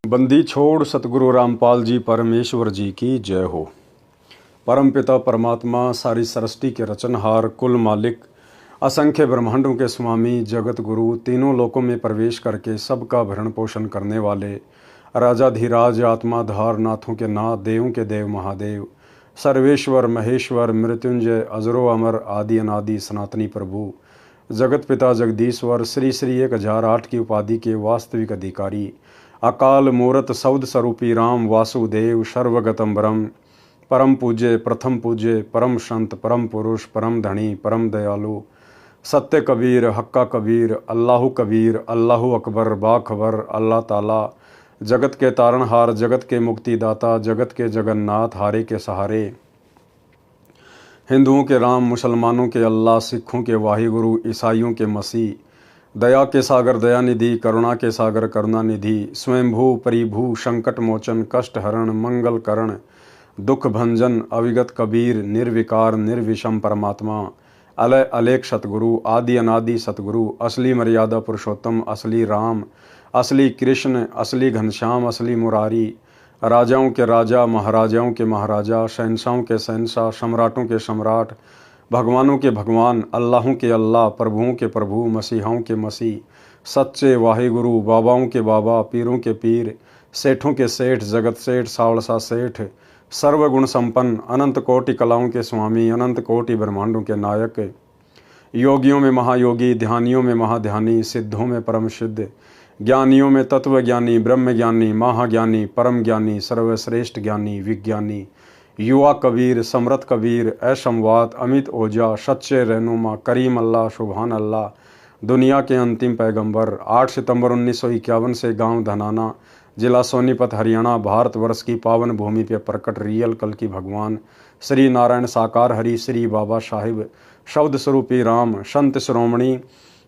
बंदी छोड़ सतगुरु रामपाल जी परमेश्वर जी की जय हो। परम पिता परमात्मा सारी सृष्टि के रचनहार कुल मालिक असंख्य ब्रह्मांडों के स्वामी जगत गुरु तीनों लोकों में प्रवेश करके सबका भरण पोषण करने वाले राजाधिराज आत्माधार नाथों के नाथ देवों के देव महादेव सर्वेश्वर महेश्वर मृत्युंजय अजरो अमर आदि अनादि सनातनी प्रभु जगत पिता जगदीश्वर श्री श्री 1008 की उपाधि के वास्तविक अधिकारी अकाल मूरत सौद स्वरूपी राम वासुदेव सर्वगतम ब्रह्म परम पूज्य प्रथम पूज्य परम संत परम पुरुष परम धनी परम दयालु सत्य कबीर हक्का कबीर अल्लाहु अकबर बाखबर अल्लाह ताला जगत के तारणहार जगत के मुक्तिदाता जगत के जगन्नाथ हारे के सहारे हिंदुओं के राम मुसलमानों के अल्लाह सिखों के वाहिगुरु ईसाइयों के मसीह दया के सागर दयानिधि करुणा के सागर करुणानिधि स्वयंभू परिभू संकट मोचन कष्ट हरण मंगल करण दुख भंजन अविगत कबीर निर्विकार निर्विषम परमात्मा अलय अलेख सतगुरु आदि अनादि सतगुरु असली मर्यादा पुरुषोत्तम असली राम असली कृष्ण असली घनश्याम असली मुरारी राजाओं के राजा महाराजाओं के महाराजा शहंशाहों के शहंशाह सम्राटों के सम्राट भगवानों के भगवान अल्लाहों के अल्लाह प्रभुओं के प्रभु मसीहाओं के मसीह सच्चे वाहिगुरु बाबाओं के बाबा पीरों के पीर सेठों के सेठ जगत सेठ सावड़सा सेठ सर्वगुण संपन्न अनंत कोटि कलाओं के स्वामी अनंत कोटि ब्रह्मांडों के नायक योगियों में महायोगी ध्यानियों में महाध्यानी सिद्धों में परम सिद्ध ज्ञानियों में तत्व ज्ञानी ब्रह्म ज्ञानी महाज्ञानी परम ज्ञानी सर्वश्रेष्ठ ज्ञानी विज्ञानी युवा कबीर समरथ कबीर असमवात अमित ओझा सच्चे रहनुमा करीम अल्लाह सुभान अल्लाह दुनिया के अंतिम पैगंबर 8 सितंबर 1951 से गांव धनाना जिला सोनीपत हरियाणा भारतवर्ष की पावन भूमि पर प्रकट रियल कल की भगवान श्री नारायण साकार हरि श्री बाबा साहिब शब्द स्वरूपी राम संत श्रोमणी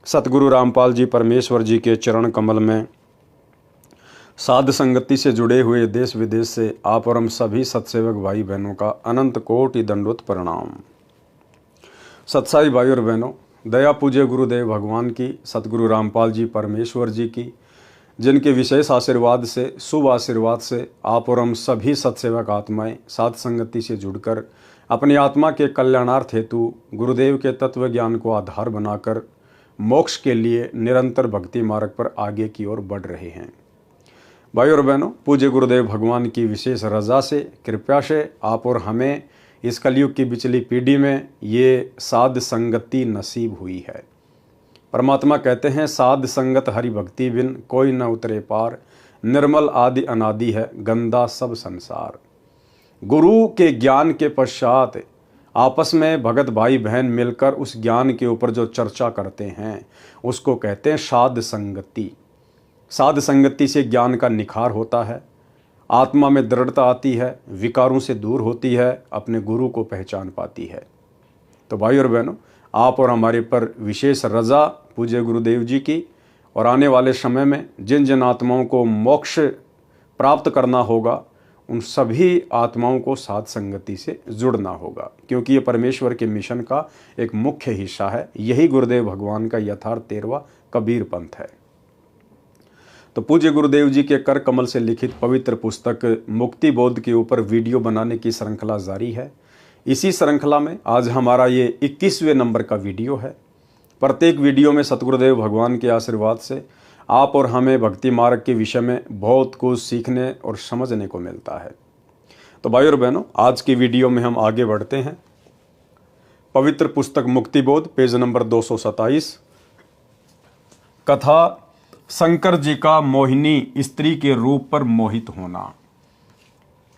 सतगुरु रामपाल जी परमेश्वर जी के चरण कमल में साध संगति से जुड़े हुए देश विदेश से आप और हम सभी सत्सेवक भाई बहनों का अनंत कोटि दंडवत प्रणाम। सत्साई भाई और बहनों, दया पूज्य गुरुदेव भगवान की सतगुरु रामपाल जी परमेश्वर जी की जिनके विशेष आशीर्वाद से शुभ आशीर्वाद से आप और हम सभी सत्सेवक आत्माएं साध संगति से जुड़कर अपनी आत्मा के कल्याणार्थ हेतु गुरुदेव के तत्व ज्ञान को आधार बनाकर मोक्ष के लिए निरंतर भक्ति मार्ग पर आगे की ओर बढ़ रहे हैं। भाई और बहनों, पूज्य गुरुदेव भगवान की विशेष रजा से कृपा से आप और हमें इस कलयुग की बिचली पीढ़ी में ये साध संगति नसीब हुई है। परमात्मा कहते हैं साध संगत हरि भक्ति बिन कोई न उतरे पार निर्मल आदि अनादि है गंदा सब संसार। गुरु के ज्ञान के पश्चात आपस में भगत भाई बहन मिलकर उस ज्ञान के ऊपर जो चर्चा करते हैं उसको कहते हैं साध संगति। साध संगति से ज्ञान का निखार होता है, आत्मा में दृढ़ता आती है, विकारों से दूर होती है, अपने गुरु को पहचान पाती है। तो भाई और बहनों, आप और हमारे पर विशेष रजा पूज्य गुरुदेव जी की और आने वाले समय में जिन जिन आत्माओं को मोक्ष प्राप्त करना होगा उन सभी आत्माओं को साध संगति से जुड़ना होगा, क्योंकि ये परमेश्वर के मिशन का एक मुख्य हिस्सा है। यही गुरुदेव भगवान का यथार्थ 13वां कबीर पंथ है। तो पूज्य गुरुदेव जी के कर कमल से लिखित पवित्र पुस्तक मुक्ति बोध के ऊपर वीडियो बनाने की श्रृंखला जारी है। इसी श्रृंखला में आज हमारा ये 21वें नंबर का वीडियो है। प्रत्येक वीडियो में सतगुरुदेव भगवान के आशीर्वाद से आप और हमें भक्ति मार्ग के विषय में बहुत कुछ सीखने और समझने को मिलता है। तो भाई और बहनों, आज की वीडियो में हम आगे बढ़ते हैं। पवित्र पुस्तक मुक्ति बोध पेज नंबर 227। कथा शंकर जी का मोहिनी स्त्री के रूप पर मोहित होना।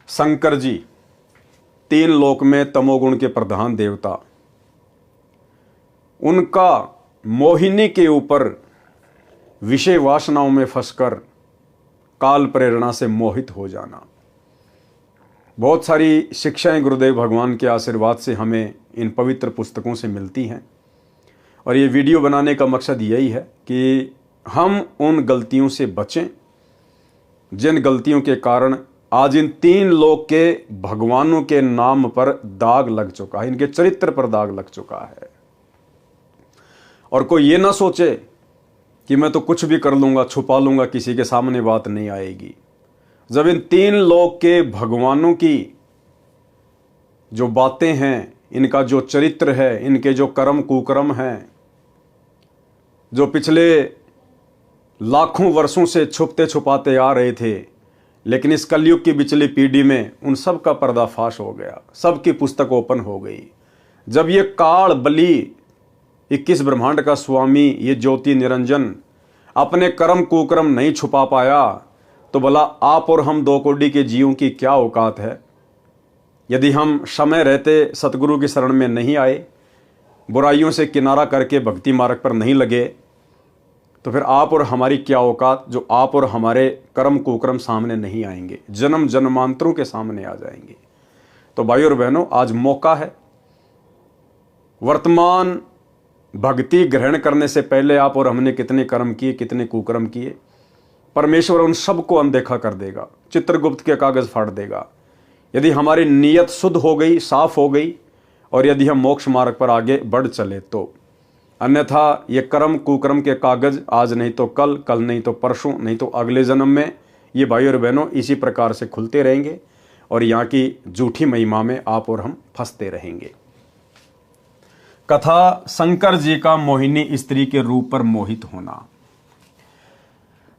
शंकर जी 3 लोक में तमोगुण के प्रधान देवता, उनका मोहिनी के ऊपर विषय वासनाओं में फंसकर काल प्रेरणा से मोहित हो जाना। बहुत सारी शिक्षाएं गुरुदेव भगवान के आशीर्वाद से हमें इन पवित्र पुस्तकों से मिलती हैं और ये वीडियो बनाने का मकसद यही है कि हम उन गलतियों से बचें जिन गलतियों के कारण आज इन 3 लोक के भगवानों के नाम पर दाग लग चुका है, इनके चरित्र पर दाग लग चुका है। और कोई ये ना सोचे कि मैं तो कुछ भी कर लूंगा, छुपा लूंगा, किसी के सामने बात नहीं आएगी। जब इन तीन लोक के भगवानों की जो बातें हैं, इनका जो चरित्र है, इनके जो कर्म कुकर्म हैं, जो पिछले लाखों वर्षों से छुपते छुपाते आ रहे थे, लेकिन इस कलयुग की पिछली पीढ़ी में उन सब का पर्दाफाश हो गया, सबकी पुस्तक ओपन हो गई। जब ये काल बली 21 ब्रह्मांड का स्वामी, ये ज्योति निरंजन अपने कर्म कुकर्म नहीं छुपा पाया, तो भला आप और हम 2 करोड़ के जीवों की क्या औकात है। यदि हम समय रहते सतगुरु की शरण में नहीं आए, बुराइयों से किनारा करके भक्ति मार्ग पर नहीं लगे, तो फिर आप और हमारी क्या औकात, जो आप और हमारे कर्म कुकर्म सामने नहीं आएंगे, जन्म जन्मांतरों के सामने आ जाएंगे। तो भाई और बहनों, आज मौका है। वर्तमान भक्ति ग्रहण करने से पहले आप और हमने कितने कर्म किए, कितने कुकर्म किए, परमेश्वर उन सबको अनदेखा कर देगा, चित्रगुप्त के कागज फाड़ देगा। यदि हमारी नीयत शुद्ध हो गई, साफ हो गई, और यदि हम मोक्ष मार्ग पर आगे बढ़ चले तो। अन्यथा ये कर्म कुकर्म के कागज आज नहीं तो कल, कल नहीं तो परसों, नहीं तो अगले जन्म में, ये भाई और बहनों इसी प्रकार से खुलते रहेंगे और यहाँ की झूठी महिमा में आप और हम फंसते रहेंगे। कथा शंकर जी का मोहिनी स्त्री के रूप पर मोहित होना।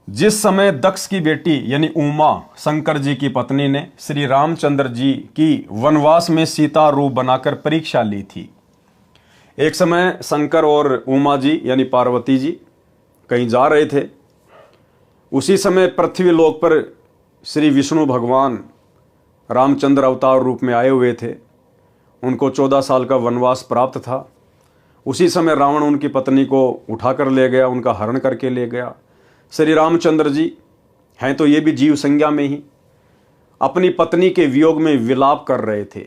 जिस समय दक्ष की बेटी यानी उमा शंकर जी की पत्नी ने श्री रामचंद्र जी की वनवास में सीता रूप बनाकर परीक्षा ली थी। एक समय शंकर और उमा जी यानी पार्वती जी कहीं जा रहे थे। उसी समय पृथ्वी लोक पर श्री विष्णु भगवान रामचंद्र अवतार रूप में आए हुए थे। उनको 14 साल का वनवास प्राप्त था। उसी समय रावण उनकी पत्नी को उठाकर ले गया, उनका हरण करके ले गया। श्री रामचंद्र जी हैं तो ये भी जीव संज्ञा में ही अपनी पत्नी के वियोग में विलाप कर रहे थे,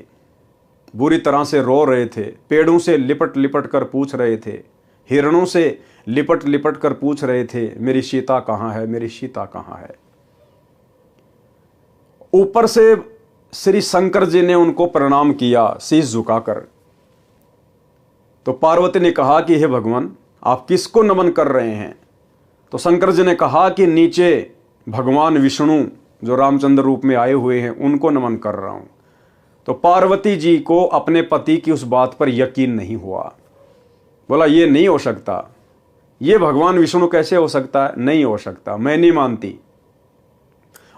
बुरी तरह से रो रहे थे, पेड़ों से लिपट लिपट कर पूछ रहे थे, हिरणों से लिपट लिपट कर पूछ रहे थे, मेरी सीता कहाँ है, मेरी सीता कहाँ है। ऊपर से श्री शंकर जी ने उनको प्रणाम किया शीश झुकाकर। तो पार्वती ने कहा कि हे भगवान, आप किसको नमन कर रहे हैं। तो शंकर जी ने कहा कि नीचे भगवान विष्णु जो रामचंद्र रूप में आए हुए हैं उनको नमन कर रहा हूं। तो पार्वती जी को अपने पति की उस बात पर यकीन नहीं हुआ। बोला ये नहीं हो सकता, ये भगवान विष्णु कैसे हो सकता है, नहीं हो सकता, मैं नहीं मानती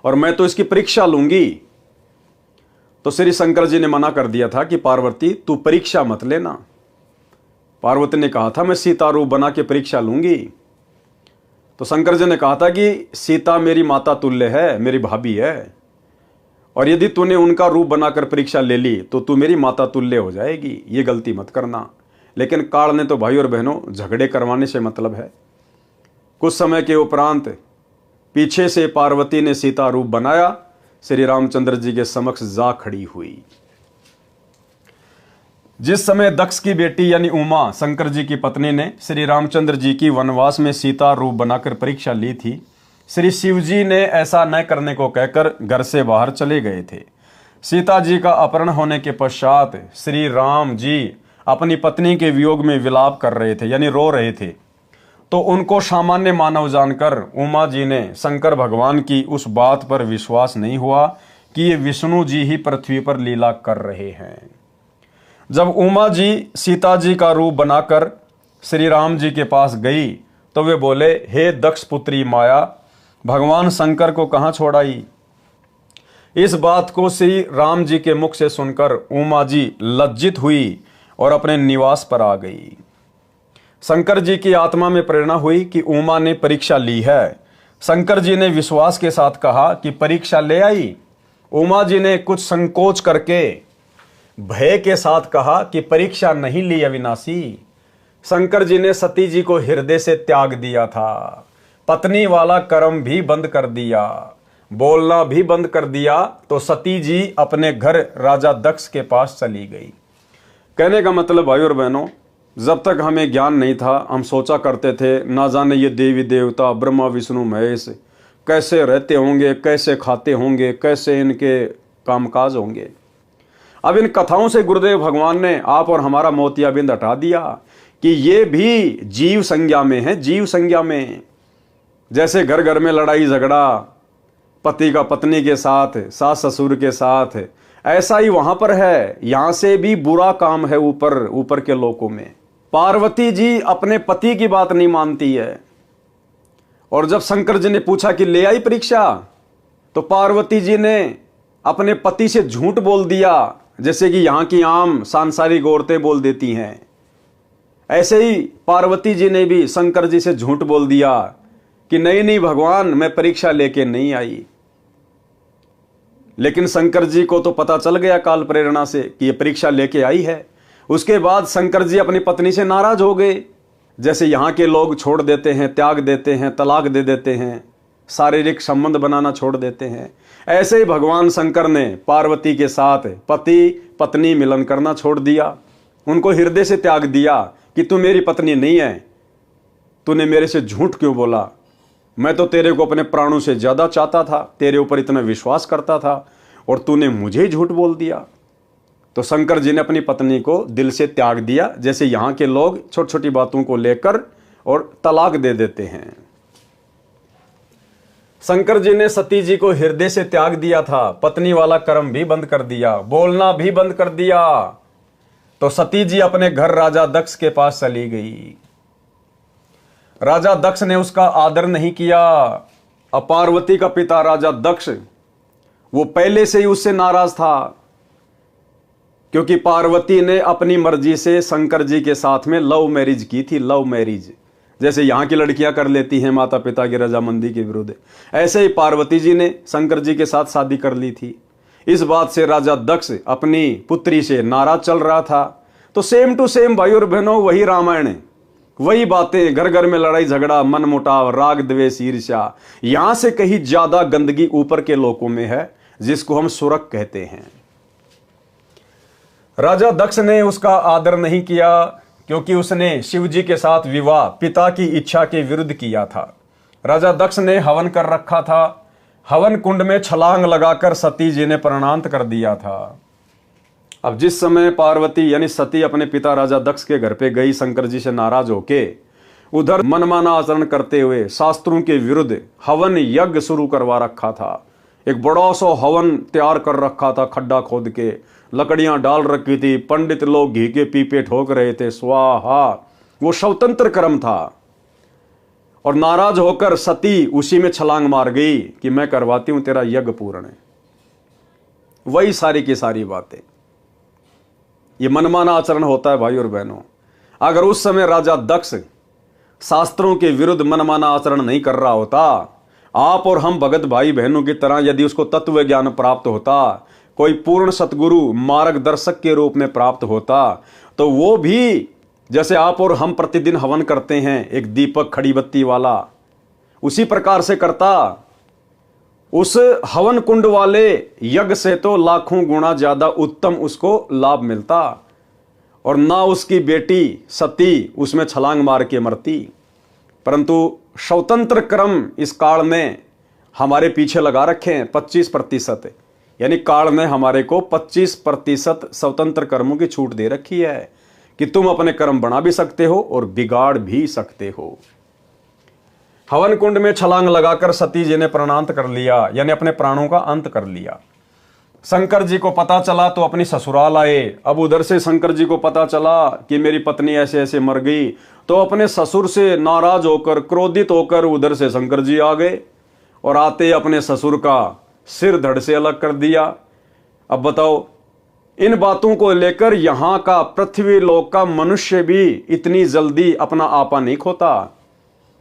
और मैं तो इसकी परीक्षा लूंगी। तो श्री शंकर जी ने मना कर दिया था कि पार्वती तू परीक्षा मत लेना। पार्वती ने कहा था मैं सीता रूप बना के परीक्षा लूंगी। तो शंकर जी ने कहा था कि सीता मेरी माता तुल्य है, मेरी भाभी है, और यदि तूने उनका रूप बनाकर परीक्षा ले ली तो तू मेरी माता तुल्य हो जाएगी, ये गलती मत करना। लेकिन काल ने तो भाई और बहनों झगड़े करवाने से मतलब है। कुछ समय के उपरांत पीछे से पार्वती ने सीता रूप बनाया, श्री रामचंद्र जी के समक्ष जा खड़ी हुई। जिस समय दक्ष की बेटी यानी उमा शंकर जी की पत्नी ने श्री रामचंद्र जी की वनवास में सीता रूप बनाकर परीक्षा ली थी, श्री शिव जी ने ऐसा न करने को कहकर घर से बाहर चले गए थे। सीता जी का अपहरण होने के पश्चात श्री राम जी अपनी पत्नी के वियोग में विलाप कर रहे थे यानी रो रहे थे। तो उनको सामान्य मानव जानकर उमा जी ने शंकर भगवान की उस बात पर विश्वास नहीं हुआ कि ये विष्णु जी ही पृथ्वी पर लीला कर रहे हैं। जब उमा जी सीता जी का रूप बनाकर श्री राम जी के पास गई तो वे बोले, हे दक्ष पुत्री माया, भगवान शंकर को कहाँ छोड़ाई। इस बात को श्री राम जी के मुख से सुनकर उमा जी लज्जित हुई और अपने निवास पर आ गई। शंकर जी की आत्मा में प्रेरणा हुई कि उमा ने परीक्षा ली है। शंकर जी ने विश्वास के साथ कहा कि परीक्षा ले आई। उमा जी ने कुछ संकोच करके भय के साथ कहा कि परीक्षा नहीं ली अविनाशी। शंकर जी ने सती जी को हृदय से त्याग दिया था, पत्नी वाला कर्म भी बंद कर दिया, बोलना भी बंद कर दिया। तो सती जी अपने घर राजा दक्ष के पास चली गई। कहने का मतलब भाई और बहनों, जब तक हमें ज्ञान नहीं था हम सोचा करते थे ना जाने ये देवी देवता ब्रह्मा विष्णु महेश कैसे रहते होंगे, कैसे खाते होंगे, कैसे इनके कामकाज होंगे। अब इन कथाओं से गुरुदेव भगवान ने आप और हमारा मोतियाबिंद हटा दिया कि ये भी जीव संज्ञा में है, जीव संज्ञा में। जैसे घर घर में लड़ाई झगड़ा, पति का पत्नी के साथ, सास ससुर के साथ, ऐसा ही वहां पर है। यहां से भी बुरा काम है ऊपर ऊपर के लोकों में। पार्वती जी अपने पति की बात नहीं मानती है। और जब शंकर जी ने पूछा कि ले आई परीक्षा, तो पार्वती जी ने अपने पति से झूठ बोल दिया, जैसे कि यहां की आम सांसारिक औरतें बोल देती हैं। ऐसे ही पार्वती जी ने भी शंकर जी से झूठ बोल दिया कि नहीं नहीं भगवान, मैं परीक्षा लेके नहीं आई। लेकिन शंकर जी को तो पता चल गया काल प्रेरणा से कि ये परीक्षा लेके आई है। उसके बाद शंकर जी अपनी पत्नी से नाराज हो गए। जैसे यहाँ के लोग छोड़ देते हैं, त्याग देते हैं, तलाक दे देते हैं, शारीरिक संबंध बनाना छोड़ देते हैं, ऐसे ही भगवान शंकर ने पार्वती के साथ पति पत्नी मिलन करना छोड़ दिया। उनको हृदय से त्याग दिया कि तू मेरी पत्नी नहीं है, तूने मेरे से झूठ क्यों बोला, मैं तो तेरे को अपने प्राणों से ज्यादा चाहता था, तेरे ऊपर इतना विश्वास करता था, और तूने मुझे ही झूठ बोल दिया। तो शंकर जी ने अपनी पत्नी को दिल से त्याग दिया, जैसे यहाँ के लोग छोटी छोटी बातों को लेकर और तलाक दे देते हैं। शंकर जी ने सती जी को हृदय से त्याग दिया था, पत्नी वाला कर्म भी बंद कर दिया, बोलना भी बंद कर दिया। तो सती जी अपने घर राजा दक्ष के पास चली गई। राजा दक्ष ने उसका आदर नहीं किया। अब पार्वती का पिता राजा दक्ष, वो पहले से ही उससे नाराज था, क्योंकि पार्वती ने अपनी मर्जी से शंकर जी के साथ में लव मैरिज की थी। लव मैरिज जैसे यहाँ की लड़कियां कर लेती हैं माता पिता की रजामंदी के विरुद्ध, ऐसे ही पार्वती जी ने शंकर जी के साथ शादी कर ली थी। इस बात से राजा दक्ष अपनी पुत्री से नाराज चल रहा था। तो सेम टू सेम भाई और बहनों, वही रामायण, वही बातें, घर घर में लड़ाई झगड़ा, मन मुटाव, राग द्वेष, ईर्ष्या, यहां से कहीं ज्यादा गंदगी ऊपर के लोकों में है, जिसको हम सुरक कहते हैं। राजा दक्ष ने उसका आदर नहीं किया, क्योंकि उसने शिव जी के साथ विवाह पिता की इच्छा के विरुद्ध किया था। राजा दक्ष ने हवन कर रखा था, हवन कुंड में छलांग लगाकर सती जी ने प्राणांत कर दिया था। अब जिस समय पार्वती यानी सती अपने पिता राजा दक्ष के घर पे गई शंकर जी से नाराज होके, उधर मनमाना आचरण करते हुए शास्त्रों के विरुद्ध हवन यज्ञ शुरू करवा रखा था। एक बड़ा सा हवन तैयार कर रखा था, खड्डा खोद के लकड़ियां डाल रखी थी, पंडित लोग घी के पीपे ठोक रहे थे, स्वाहा, वो स्वतंत्र कर्म था। और नाराज होकर सती उसी में छलांग मार गई कि मैं करवाती हूं तेरा यज्ञ पूर्ण। वही सारी की सारी बातें, ये मनमाना आचरण होता है भाई और बहनों। अगर उस समय राजा दक्ष शास्त्रों के विरुद्ध मनमाना आचरण नहीं कर रहा होता, आप और हम भगत भाई बहनों की तरह यदि उसको तत्व ज्ञान प्राप्त होता, कोई पूर्ण सतगुरु मार्गदर्शक के रूप में प्राप्त होता, तो वो भी जैसे आप और हम प्रतिदिन हवन करते हैं एक दीपक खड़ी बत्ती वाला, उसी प्रकार से करता। उस हवन कुंड वाले यज्ञ से तो लाखों गुना ज्यादा उत्तम उसको लाभ मिलता, और ना उसकी बेटी सती उसमें छलांग मार के मरती। परंतु स्वतंत्र कर्म इस काल में हमारे पीछे लगा रखे हैं 25%, यानी काल ने हमारे को 25% स्वतंत्र कर्मों की छूट दे रखी है कि तुम अपने कर्म बना भी सकते हो और बिगाड़ भी सकते हो। हवन कुंड में छलांग लगाकर सती जी ने प्राणांत कर लिया, यानी अपने प्राणों का अंत कर लिया। शंकर जी को पता चला तो अपनी ससुराल आए। अब उधर से शंकर जी को पता चला कि मेरी पत्नी ऐसे ऐसे मर गई, तो अपने ससुर से नाराज होकर, क्रोधित होकर उधर से शंकर जी आ गए और आते अपने ससुर का सिर धड़ से अलग कर दिया। अब बताओ, इन बातों को लेकर यहां का पृथ्वी लोक का मनुष्य भी इतनी जल्दी अपना आपा नहीं खोता,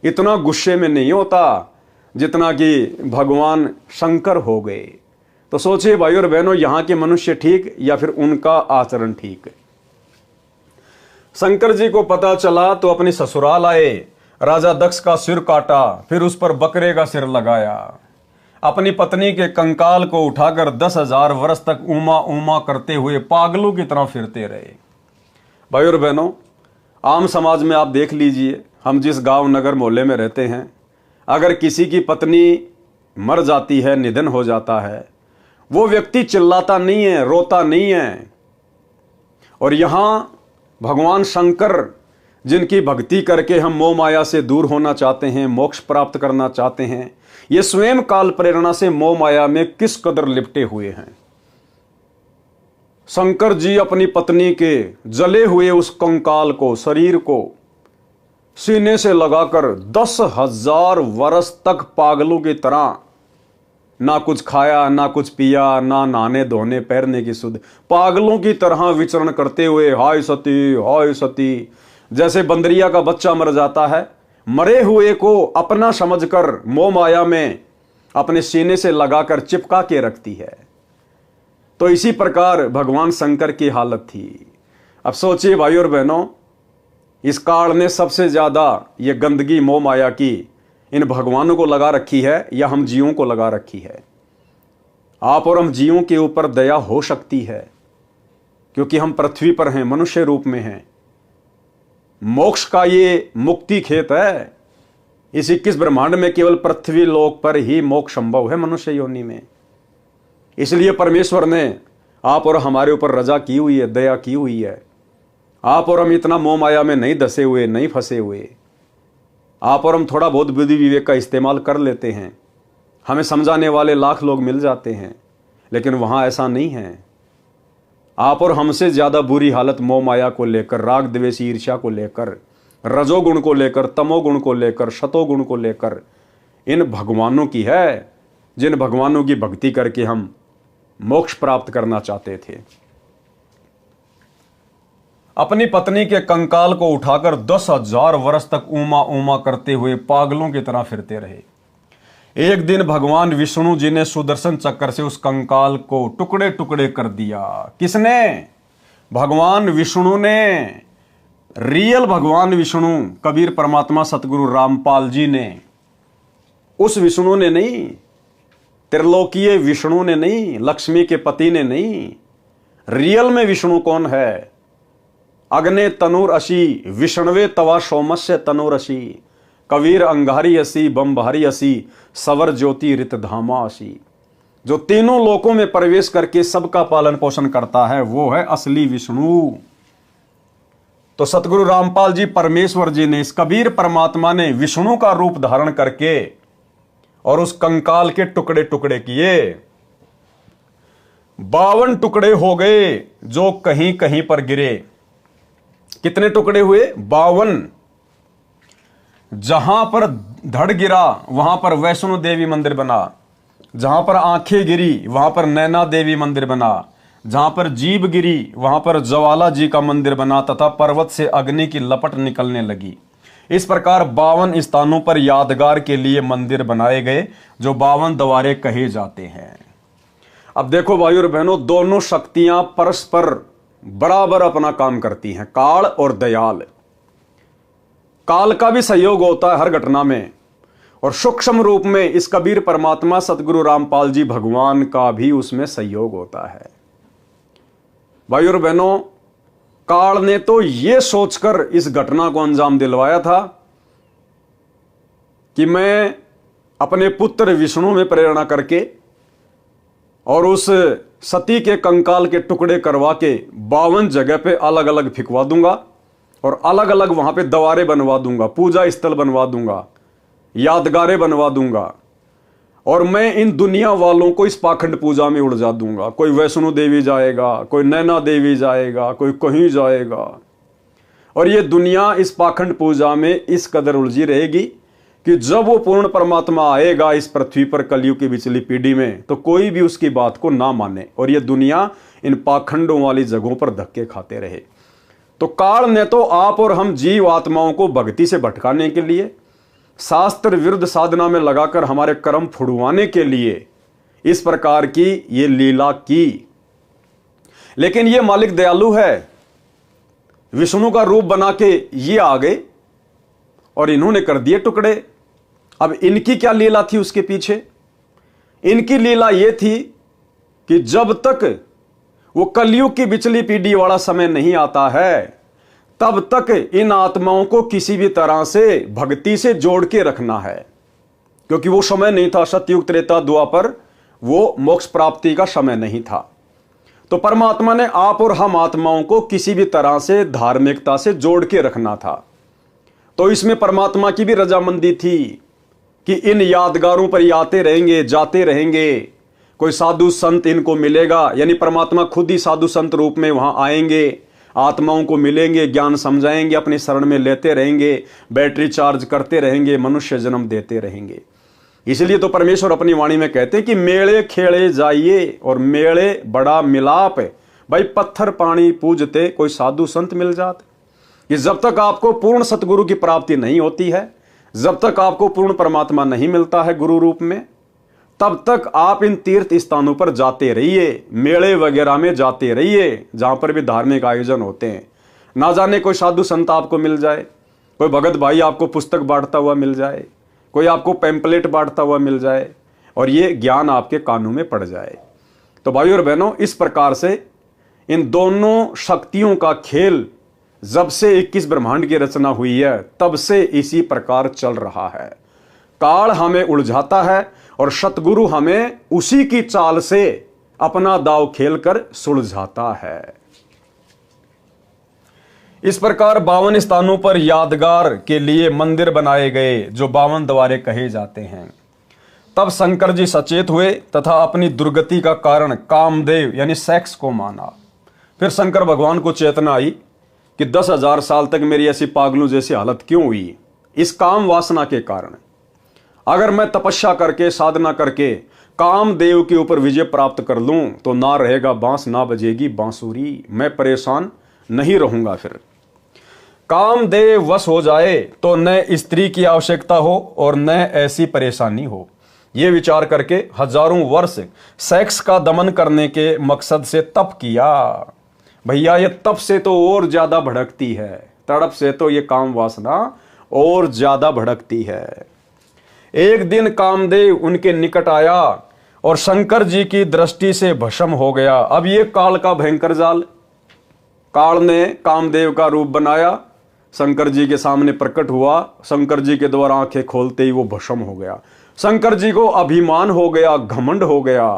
इतना गुस्से में नहीं होता जितना कि भगवान शंकर हो गए। तो सोचिए भाई और बहनों, यहां के मनुष्य ठीक या फिर उनका आचरण ठीक। शंकर जी को पता चला तो अपनी ससुराल आए, राजा दक्ष का सिर काटा, फिर उस पर बकरे का सिर लगाया, अपनी पत्नी के कंकाल को उठाकर 10,000 वर्ष तक उमा उमा करते हुए पागलों की तरह फिरते रहे। भाई और बहनों, आम समाज में आप देख लीजिए, हम जिस गांव नगर मोहल्ले में रहते हैं, अगर किसी की पत्नी मर जाती है, निधन हो जाता है, वो व्यक्ति चिल्लाता नहीं है, रोता नहीं है। और यहां भगवान शंकर जिनकी भक्ति करके हम मोह माया से दूर होना चाहते हैं, मोक्ष प्राप्त करना चाहते हैं, ये स्वयं काल प्रेरणा से मोह माया में किस कदर लिपटे हुए हैं। शंकर जी अपनी पत्नी के जले हुए उस कंकाल को, शरीर को सीने से लगाकर 10,000 वर्ष तक पागलों की तरह ना कुछ खाया, ना कुछ पिया, ना नहाने धोने पैरने की सुध, पागलों की तरह विचरण करते हुए हाय सती, जैसे बंदरिया का बच्चा मर जाता है, मरे हुए को अपना समझकर मोह माया में अपने सीने से लगाकर चिपका के रखती है। तो इसी प्रकार भगवान शंकर की हालत थी। अब सोचिए भाई और बहनों, इस काल ने सबसे ज्यादा ये गंदगी मोह माया की इन भगवानों को लगा रखी है या हम जीवों को लगा रखी है। आप और हम जीवों के ऊपर दया हो सकती है क्योंकि हम पृथ्वी पर हैं, मनुष्य रूप में हैं। मोक्ष का ये मुक्ति खेत है। इस 21 ब्रह्मांड में केवल पृथ्वी लोक पर ही मोक्ष संभव है, मनुष्य योनि में। इसलिए परमेश्वर ने आप और हमारे ऊपर रजा की हुई है, दया की हुई है। आप और हम इतना मोह माया में नहीं धसे हुए, नहीं फंसे हुए। आप और हम थोड़ा बहुत बुद्धि विवेक का इस्तेमाल कर लेते हैं, हमें समझाने वाले लाख लोग मिल जाते हैं, लेकिन वहां ऐसा नहीं है। आप और हमसे ज्यादा बुरी हालत मोह माया को लेकर, राग द्वेष ईर्ष्या को लेकर, रजोगुण को लेकर, तमोगुण को लेकर, शतोगुण को लेकर इन भगवानों की है, जिन भगवानों की भक्ति करके हम मोक्ष प्राप्त करना चाहते थे। अपनी पत्नी के कंकाल को उठाकर 10,000 वर्ष तक ऊमा ऊमा करते हुए पागलों की तरह फिरते रहे। एक दिन भगवान विष्णु जी ने सुदर्शन चक्र से उस कंकाल को टुकड़े टुकड़े कर दिया। किसने? भगवान विष्णु ने। रियल भगवान विष्णु, कबीर परमात्मा सतगुरु रामपाल जी ने। उस विष्णु ने नहीं, त्रिलोकीय विष्णु ने नहीं, लक्ष्मी के पति ने नहीं। रियल में विष्णु कौन है? अग्ने तनुर असी, विष्णवे तवा सोमस्य तनुर असी, कबीर अंगारी असी, बम्बहारी असी, सवर ज्योति रित धामा असी। जो तीनों लोकों में प्रवेश करके सबका पालन पोषण करता है, वो है असली विष्णु। तो सतगुरु रामपाल जी परमेश्वर जी ने, इस कबीर परमात्मा ने विष्णु का रूप धारण करके और उस कंकाल के टुकड़े टुकड़े किए। 52 टुकड़े हो गए जो कहीं कहीं पर गिरे। कितने टुकड़े हुए? 52। जहां पर धड़ गिरा वहां पर वैष्णो देवी मंदिर बना, जहां पर आंखें गिरी वहां पर नैना देवी मंदिर बना, जहां पर जीभ गिरी वहां पर ज्वाला जी का मंदिर बना तथा पर्वत से अग्नि की लपट निकलने लगी। इस प्रकार 52 स्थानों पर यादगार के लिए मंदिर बनाए गए, जो 52 द्वारे कहे जाते हैं। अब देखो भाई और बहनों, दोनों शक्तियां परस्पर बराबर अपना काम करती हैं, काल और दयाल। काल का भी सहयोग होता है हर घटना में, और सूक्ष्म रूप में इस कबीर परमात्मा सतगुरु रामपाल जी भगवान का भी उसमें सहयोग होता है। भाई और बहनों, काल ने तो यह सोचकर इस घटना को अंजाम दिलवाया था कि मैं अपने पुत्र विष्णु में प्रेरणा करके और उस सती के कंकाल के टुकड़े करवा के 52 जगह पे अलग अलग फिकवा दूंगा और अलग अलग वहां पे द्वारे बनवा दूंगा, पूजा स्थल बनवा दूंगा, यादगारें बनवा दूंगा, और मैं इन दुनिया वालों को इस पाखंड पूजा में उलझा दूंगा। कोई वैष्णो देवी जाएगा, कोई नैना देवी जाएगा, कोई कहीं जाएगा, और ये दुनिया इस पाखंड पूजा में इस कदर उलझी रहेगी कि जब वो पूर्ण परमात्मा आएगा इस पृथ्वी पर कलयुग की पिछली पीढ़ी में, तो कोई भी उसकी बात को ना माने और ये दुनिया इन पाखंडों वाली जगहों पर धक्के खाते रहे। तो काल ने तो आप और हम जीव आत्माओं को भक्ति से भटकाने के लिए, शास्त्र विरुद्ध साधना में लगाकर हमारे कर्म फुड़वाने के लिए इस प्रकार की ये लीला की। लेकिन ये मालिक दयालु है, विष्णु का रूप बना के ये आ गए और इन्होंने कर दिए टुकड़े। अब इनकी क्या लीला थी उसके पीछे? इनकी लीला ये थी कि जब तक वो कलयुग की बिचली पीढ़ी वाला समय नहीं आता है, तब तक इन आत्माओं को किसी भी तरह से भक्ति से जोड़ के रखना है, क्योंकि वो समय नहीं था। सतयुग त्रेता द्वापर वो मोक्ष प्राप्ति का समय नहीं था। तो परमात्मा ने आप और हम आत्माओं को किसी भी तरह से धार्मिकता से जोड़ के रखना था। तो इसमें परमात्मा की भी रजामंदी थी कि इन यादगारों पर ये आते रहेंगे, जाते रहेंगे, कोई साधु संत इनको मिलेगा, यानी परमात्मा खुद ही साधु संत रूप में वहां आएंगे, आत्माओं को मिलेंगे, ज्ञान समझाएंगे, अपनी शरण में लेते रहेंगे, बैटरी चार्ज करते रहेंगे, मनुष्य जन्म देते रहेंगे। इसलिए तो परमेश्वर अपनी वाणी में कहते हैं कि मेले खेले जाइए और मेले बड़ा मिलाप है। भाई पत्थर पानी पूजते कोई साधु संत मिल जाते। कि जब तक आपको पूर्ण सतगुरु की प्राप्ति नहीं होती है, जब तक आपको पूर्ण परमात्मा नहीं मिलता है गुरु रूप में, तब तक आप इन तीर्थ स्थानों पर जाते रहिए, मेले वगैरह में जाते रहिए, जहां पर भी धार्मिक आयोजन होते हैं। ना जाने कोई साधु संत आपको मिल जाए, कोई भगत भाई आपको पुस्तक बांटता हुआ मिल जाए, कोई आपको पैम्पलेट बांटता हुआ मिल जाए और ये ज्ञान आपके कानों में पड़ जाए। तो भाइयों और बहनों, इस प्रकार से इन दोनों शक्तियों का खेल जब से 21 ब्रह्मांड की रचना हुई है तब से इसी प्रकार चल रहा है। काल हमें उलझाता है और सतगुरु हमें उसी की चाल से अपना दाव खेलकर सुलझाता है। इस प्रकार 52 स्थानों पर यादगार के लिए मंदिर बनाए गए जो 52 द्वारे कहे जाते हैं। तब शंकर जी सचेत हुए तथा अपनी दुर्गति का कारण कामदेव यानी सेक्स को माना। फिर शंकर भगवान को चेतना आई कि 10,000 साल तक मेरी ऐसी पागलों जैसी हालत क्यों हुई, इस काम वासना के कारण। अगर मैं तपस्या करके साधना करके कामदेव के ऊपर विजय प्राप्त कर लूं तो ना रहेगा बांस, ना बजेगी बांसुरी, मैं परेशान नहीं रहूंगा। फिर कामदेव वश हो जाए तो न स्त्री की आवश्यकता हो और न ऐसी परेशानी हो। यह विचार करके हजारों वर्ष सेक्स का दमन करने के मकसद से तप किया। भैया ये तप से तो और ज्यादा भड़कती है, तड़प से तो ये काम वासना और ज्यादा भड़कती है। एक दिन कामदेव उनके निकट आया और शंकर जी की दृष्टि से भस्म हो गया। अब ये काल का भयंकर जाल, काल ने कामदेव का रूप बनाया, शंकर जी के सामने प्रकट हुआ, शंकर जी के द्वारा आंखें खोलते ही वो भस्म हो गया। शंकर जी को अभिमान हो गया, घमंड हो गया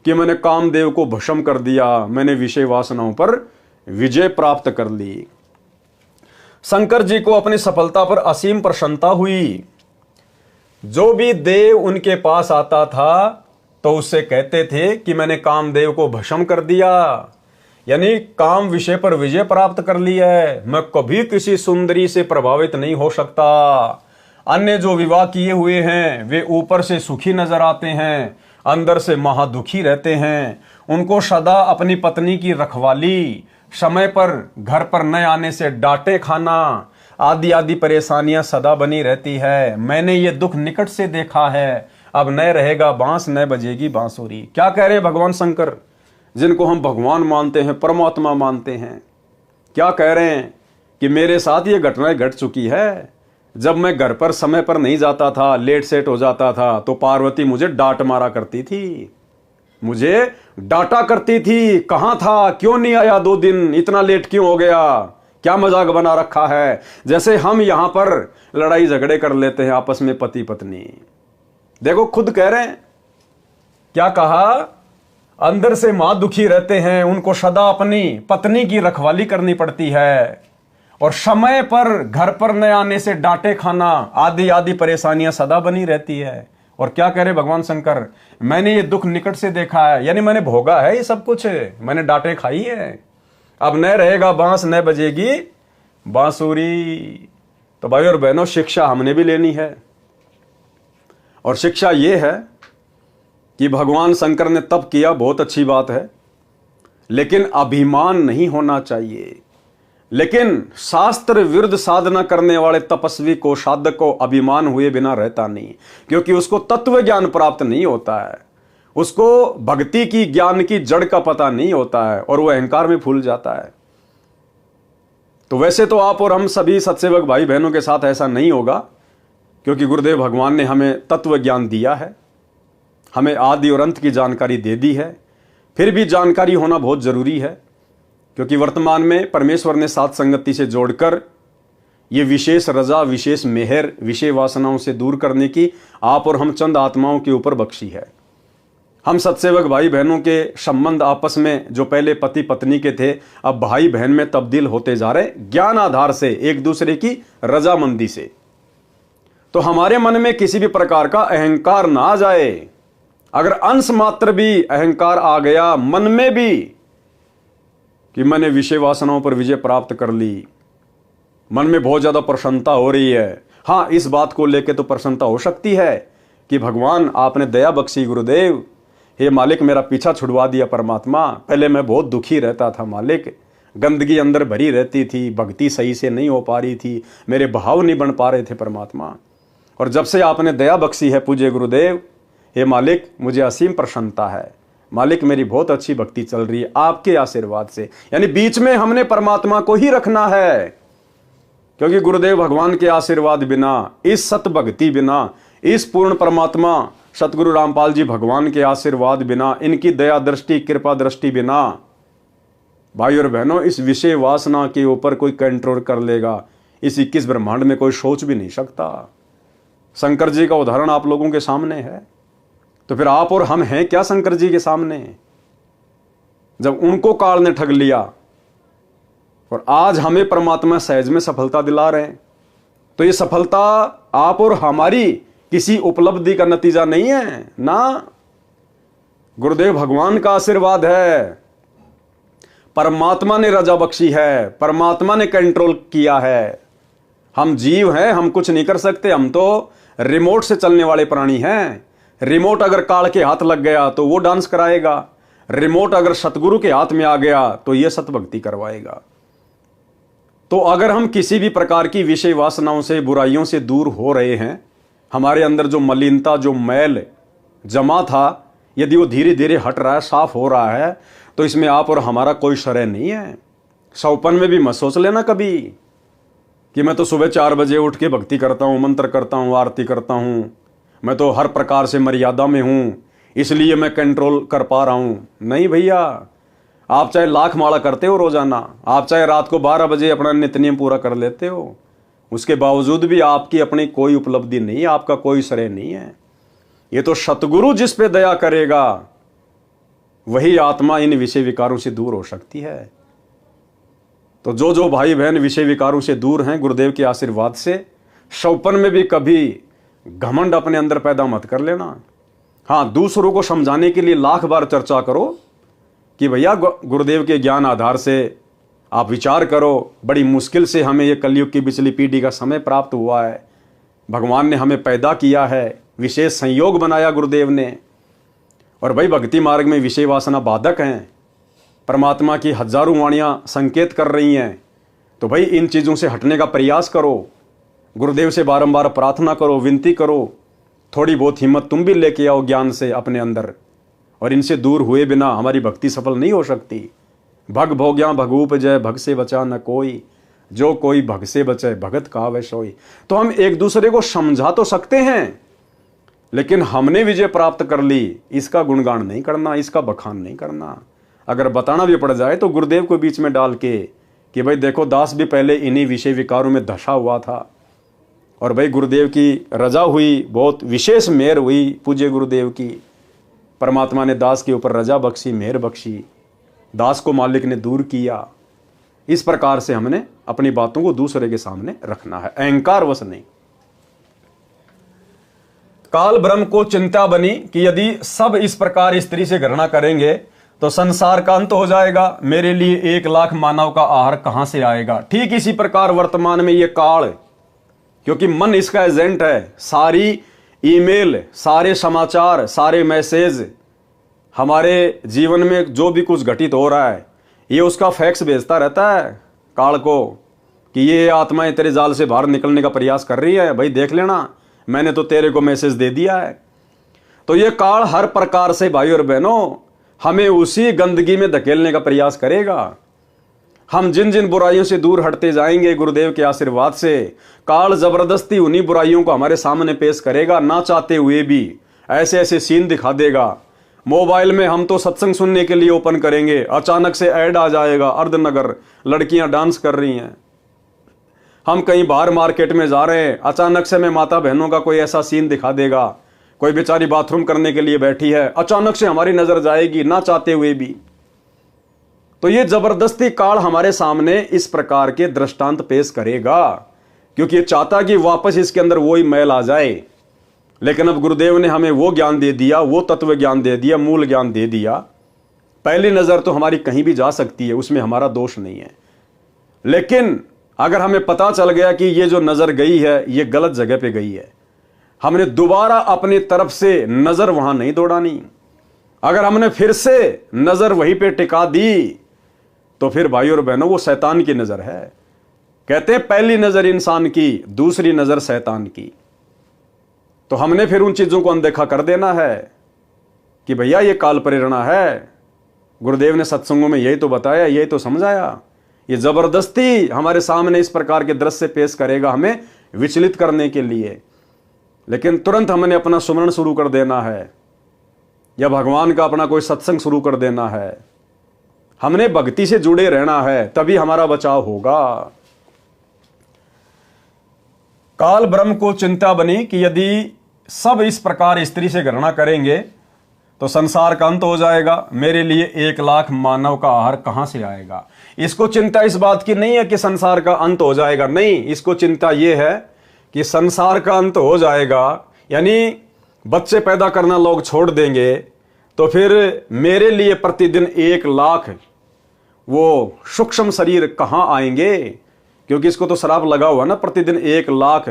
कि मैंने कामदेव को भस्म कर दिया, मैंने विषय वासनाओं पर विजय प्राप्त कर ली। शंकर जी को अपनी सफलता पर असीम प्रसन्नता हुई। जो भी देव उनके पास आता था तो उससे कहते थे कि मैंने कामदेव को भस्म कर दिया, यानी काम विषय पर विजय प्राप्त कर ली है, मैं कभी किसी सुंदरी से प्रभावित नहीं हो सकता। अन्य जो विवाह किए हुए हैं वे ऊपर से सुखी नजर आते हैं, अंदर से महादुखी रहते हैं। उनको सदा अपनी पत्नी की रखवाली, समय पर घर पर न आने से डांटे खाना आदि आदि परेशानियां सदा बनी रहती है। मैंने ये दुख निकट से देखा है। अब न रहेगा बांस, न बजेगी बांसुरी। क्या कह रहे हैं भगवान शंकर, जिनको हम भगवान मानते हैं, परमात्मा मानते हैं? क्या कह रहे हैं कि मेरे साथ ये घटनाएं घट चुकी है। जब मैं घर पर समय पर नहीं जाता था, लेट सेट हो जाता था, तो पार्वती मुझे डांट मारा करती थी, मुझे डांटा करती थी। कहां था, क्यों नहीं आया 2 दिन, इतना लेट क्यों हो गया, क्या मजाक बना रखा है। जैसे हम यहां पर लड़ाई झगड़े कर लेते हैं आपस में पति पत्नी। देखो खुद कह रहे हैं, क्या कहा, अंदर से मां दुखी रहते हैं, उनको सदा अपनी पत्नी की रखवाली करनी पड़ती है और समय पर घर पर न आने से डांटे खाना आदि आदि परेशानियां सदा बनी रहती है। और क्या कह रहे भगवान शंकर, मैंने ये दुख निकट से देखा है, यानी मैंने भोगा है ये सब कुछ, मैंने डांटे खाई है। अब न रहेगा बांस, न बजेगी बांसुरी। तो भाई और बहनों, शिक्षा हमने भी लेनी है और शिक्षा ये है कि भगवान शंकर ने तप किया, बहुत अच्छी बात है, लेकिन अभिमान नहीं होना चाहिए। लेकिन शास्त्र विरुद्ध साधना करने वाले तपस्वी को, साधक को अभिमान हुए बिना रहता नहीं, क्योंकि उसको तत्व ज्ञान प्राप्त नहीं होता है, उसको भक्ति की ज्ञान की जड़ का पता नहीं होता है और वो अहंकार में फूल जाता है। तो वैसे तो आप और हम सभी सत्सेवक भाई बहनों के साथ ऐसा नहीं होगा, क्योंकि गुरुदेव भगवान ने हमें तत्व ज्ञान दिया है, हमें आदि और अंत की जानकारी दे दी है। फिर भी जानकारी होना बहुत जरूरी है, क्योंकि वर्तमान में परमेश्वर ने साथ संगति से जोड़कर ये विशेष रजा, विशेष मेहर, विषय वासनाओं से दूर करने की आप और हम चंद आत्माओं के ऊपर बख्शी है। हम सत्सेवक भाई बहनों के संबंध आपस में जो पहले पति पत्नी के थे, अब भाई बहन में तब्दील होते जा रहे, ज्ञान आधार से, एक दूसरे की रजामंदी से। तो हमारे मन में किसी भी प्रकार का अहंकार ना आ जाए। अगर अंश मात्र भी अहंकार आ गया मन में भी कि मैंने विषय वासनाओं पर विजय प्राप्त कर ली, मन में बहुत ज्यादा प्रसन्नता हो रही है। हाँ, इस बात को लेकर तो प्रसन्नता हो सकती है कि भगवान आपने दया बख्शी, गुरुदेव, हे मालिक मेरा पीछा छुड़वा दिया परमात्मा। पहले मैं बहुत दुखी रहता था मालिक, गंदगी अंदर भरी रहती थी, भक्ति सही से नहीं हो पा रही थी, मेरे भाव नहीं बन पा रहे थे परमात्मा। और जब से आपने दया बख्शी है पूज्य गुरुदेव, हे मालिक मुझे असीम प्रसन्नता है मालिक, मेरी बहुत अच्छी भक्ति चल रही है आपके आशीर्वाद से। यानी बीच में हमने परमात्मा को ही रखना है, क्योंकि गुरुदेव भगवान के आशीर्वाद बिना, इस सत भक्ति बिना, इस पूर्ण परमात्मा सतगुरु रामपाल जी भगवान के आशीर्वाद बिना, इनकी दया दृष्टि कृपा दृष्टि बिना, भाई और बहनों, इस विषय वासना के ऊपर कोई कंट्रोल कर लेगा, इस 21 ब्रह्मांड में कोई सोच भी नहीं सकता। शंकर जी का उदाहरण आप लोगों के सामने है, तो फिर आप और हम हैं क्या शंकर जी के सामने, जब उनको काल ने ठग लिया और आज हमें परमात्मा सहज में सफलता दिला रहे हैं। तो ये सफलता आप और हमारी किसी उपलब्धि का नतीजा नहीं है ना, गुरुदेव भगवान का आशीर्वाद है, परमात्मा ने रजा बख्शी है, परमात्मा ने कंट्रोल किया है। हम जीव हैं, हम कुछ नहीं कर सकते, हम तो रिमोट से चलने वाले प्राणी हैं। रिमोट अगर काल के हाथ लग गया तो वो डांस कराएगा, रिमोट अगर सतगुरु के हाथ में आ गया तो ये सतभक्ति करवाएगा। तो अगर हम किसी भी प्रकार की विषय वासनाओं से, बुराइयों से दूर हो रहे हैं, हमारे अंदर जो मलिनता, जो मैल जमा था, यदि वो धीरे धीरे हट रहा है, साफ हो रहा है, तो इसमें आप और हमारा कोई श्रेय नहीं है। सौपन में भी मत सोच लेना कभी कि मैं तो सुबह 4 बजे उठ के भक्ति करता हूँ, मंत्र करता हूँ, आरती करता हूँ, मैं तो हर प्रकार से मर्यादा में हूँ, इसलिए मैं कंट्रोल कर पा रहा हूँ। नहीं भैया, आप चाहे लाख माला करते हो रोजाना, आप चाहे रात को 12 बजे अपना नित्य नियम पूरा कर लेते हो, उसके बावजूद भी आपकी अपनी कोई उपलब्धि नहीं है, आपका कोई श्रेय नहीं है। ये तो सतगुरु जिस पे दया करेगा वही आत्मा इन विषय विकारों से दूर हो सकती है। तो जो जो भाई बहन विषय विकारों से दूर हैं, गुरुदेव के आशीर्वाद से, सौपन में भी कभी घमंड अपने अंदर पैदा मत कर लेना। हाँ, दूसरों को समझाने के लिए लाख बार चर्चा करो कि भैया गुरुदेव के ज्ञान आधार से आप विचार करो, बड़ी मुश्किल से हमें ये कलयुग की पिछली पीढ़ी का समय प्राप्त हुआ है, भगवान ने हमें पैदा किया है, विशेष संयोग बनाया गुरुदेव ने, और भाई भक्ति मार्ग में विषय वासना बाधक हैं, परमात्मा की हजारों वाणियां संकेत कर रही हैं। तो भाई इन चीज़ों से हटने का प्रयास करो, गुरुदेव से बारंबार प्रार्थना करो, विनती करो, थोड़ी बहुत हिम्मत तुम भी लेके आओ ज्ञान से अपने अंदर, और इनसे दूर हुए बिना हमारी भक्ति सफल नहीं हो सकती। भग भोग्या भगूप जय, भग से बचा न कोई, जो कोई भग से बचे भगत कहावै सोई। तो हम एक दूसरे को समझा तो सकते हैं, लेकिन हमने विजय प्राप्त कर ली, इसका गुणगान नहीं करना, इसका बखान नहीं करना। अगर बताना भी पड़ जाए तो गुरुदेव को बीच में डाल के कि भाई देखो, दास भी पहले इन्हीं विषय विकारों में धसा हुआ था, और भाई गुरुदेव की रजा हुई, बहुत विशेष मेहर हुई पूज्य गुरुदेव की, परमात्मा ने दास के ऊपर रजा बख्शी, मेहर बख्शी, दास को मालिक ने दूर किया। इस प्रकार से हमने अपनी बातों को दूसरे के सामने रखना है, अहंकार वश नहीं। काल ब्रह्म को चिंता बनी कि यदि सब इस प्रकार स्त्री से घृणा करेंगे तो संसार का अंत हो जाएगा, मेरे लिए 1 लाख मानव का आहार कहां से आएगा। ठीक इसी प्रकार वर्तमान में ये काल, क्योंकि मन इसका एजेंट है, सारी ईमेल, सारे समाचार, सारे मैसेज, हमारे जीवन में जो भी कुछ घटित हो रहा है, ये उसका फैक्स भेजता रहता है काल को कि ये आत्माएं तेरे जाल से बाहर निकलने का प्रयास कर रही है, भाई देख लेना, मैंने तो तेरे को मैसेज दे दिया है। तो ये काल हर प्रकार से भाई और बहनों हमें उसी गंदगी में धकेलने का प्रयास करेगा। हम जिन जिन बुराइयों से दूर हटते जाएंगे गुरुदेव के आशीर्वाद से, काल जबरदस्ती उन्हीं बुराइयों को हमारे सामने पेश करेगा, ना चाहते हुए भी ऐसे ऐसे सीन दिखा देगा। मोबाइल में हम तो सत्संग सुनने के लिए ओपन करेंगे, अचानक से ऐड आ जाएगा, अर्धनगर लड़कियां डांस कर रही हैं। हम कहीं बाहर मार्केट में जा रहे हैं, अचानक से मैं माता बहनों का कोई ऐसा सीन दिखा देगा, कोई बेचारी बाथरूम करने के लिए बैठी है, अचानक से हमारी नजर जाएगी ना चाहते हुए भी। तो ये जबरदस्ती काल हमारे सामने इस प्रकार के दृष्टांत पेश करेगा, क्योंकि ये चाहता कि वापस इसके अंदर वही मैल आ जाए। लेकिन अब गुरुदेव ने हमें वो ज्ञान दे दिया, वो तत्व ज्ञान दे दिया, मूल ज्ञान दे दिया। पहली नजर तो हमारी कहीं भी जा सकती है, उसमें हमारा दोष नहीं है। लेकिन अगर हमें पता चल गया कि ये जो नजर गई है ये गलत जगह पे गई है, हमने दोबारा अपनी तरफ से नजर वहां नहीं दौड़ानी। अगर हमने फिर से नजर वहीं पे टिका दी तो फिर भाई और बहनों वो शैतान की नजर है। कहते हैं पहली नजर इंसान की, दूसरी नजर शैतान की। तो हमने फिर उन चीजों को अनदेखा कर देना है कि भैया ये काल प्रेरणा है। गुरुदेव ने सत्संगों में यही तो बताया, यही तो समझाया। ये जबरदस्ती हमारे सामने इस प्रकार के दृश्य पेश करेगा हमें विचलित करने के लिए। लेकिन तुरंत हमने अपना सुमरण शुरू कर देना है या भगवान का अपना कोई सत्संग शुरू कर देना है। हमने भक्ति से जुड़े रहना है, तभी हमारा बचाव होगा। काल ब्रह्म को चिंता बनी कि यदि सब इस प्रकार स्त्री से घृणा करेंगे तो संसार का अंत हो जाएगा। मेरे लिए 1 लाख मानव का आहार कहां से आएगा। इसको चिंता इस बात की नहीं है कि संसार का अंत हो जाएगा, नहीं, इसको चिंता यह है कि संसार का अंत हो जाएगा, यानी बच्चे पैदा करना लोग छोड़ देंगे, तो फिर मेरे लिए प्रतिदिन 1 लाख वो सूक्ष्म शरीर कहां आएंगे। क्योंकि इसको तो श्राप लगा हुआ ना, प्रतिदिन 1 लाख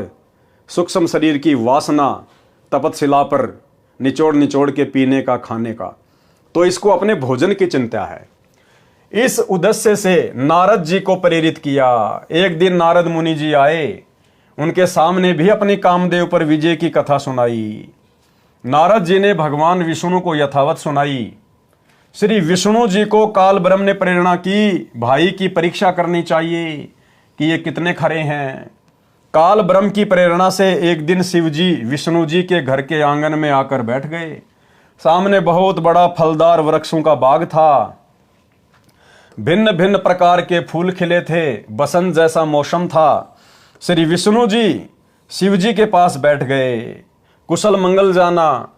सूक्ष्म शरीर की वासना तपतशिला पर निचोड़ निचोड़ के पीने का, खाने का। तो इसको अपने भोजन की चिंता है। इस उद्देश्य से नारद जी को प्रेरित किया। एक दिन नारद मुनि जी आए, उनके सामने भी अपनी कामदेव पर विजय की कथा सुनाई। नारद जी ने भगवान विष्णु को यथावत सुनाई। श्री विष्णु जी को काल ब्रह्म ने प्रेरणा की, भाई की परीक्षा करनी चाहिए कि ये कितने खरे हैं। काल ब्रह्म की प्रेरणा से एक दिन शिव जी विष्णु जी के घर के आंगन में आकर बैठ गए। सामने बहुत बड़ा फलदार वृक्षों का बाग था। भिन्न भिन्न प्रकार के फूल खिले थे, बसंत जैसा मौसम था। श्री विष्णु जी शिव जी के पास बैठ गए, कुशल मंगल जाना।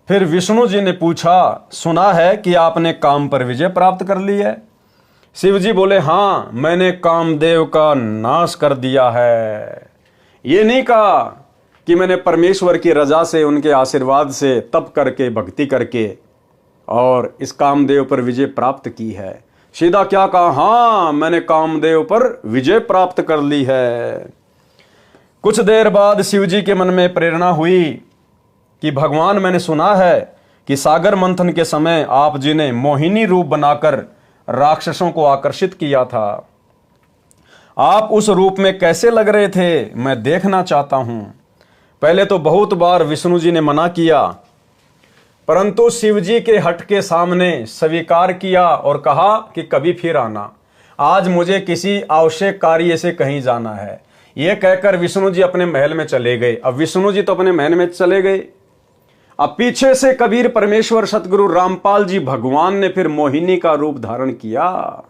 फिर विष्णु जी ने पूछा, सुना है कि आपने काम पर विजय प्राप्त कर ली है। शिव जी बोले, हाँ, मैंने कामदेव का नाश कर दिया है। ये नहीं कहा कि मैंने परमेश्वर की रजा से, उनके आशीर्वाद से तप करके, भक्ति करके और इस कामदेव पर विजय प्राप्त की है। सीधा क्या कहा, हाँ, मैंने कामदेव पर विजय प्राप्त कर ली है। कुछ देर बाद शिव जी के मन में प्रेरणा हुई कि भगवान, मैंने सुना है कि सागर मंथन के समय आप जी ने मोहिनी रूप बनाकर राक्षसों को आकर्षित किया था। आप उस रूप में कैसे लग रहे थे, मैं देखना चाहता हूं। पहले तो बहुत बार विष्णु जी ने मना किया, परंतु शिव जी के हट के सामने स्वीकार किया और कहा कि कभी फिर आना, आज मुझे किसी आवश्यक कार्य से कहीं जाना है। यह कहकर विष्णु जी अपने महल में चले गए। अब विष्णु जी तो अपने महल में चले गए, अब पीछे से कबीर परमेश्वर सतगुरु रामपाल जी भगवान ने फिर मोहिनी का रूप धारण किया।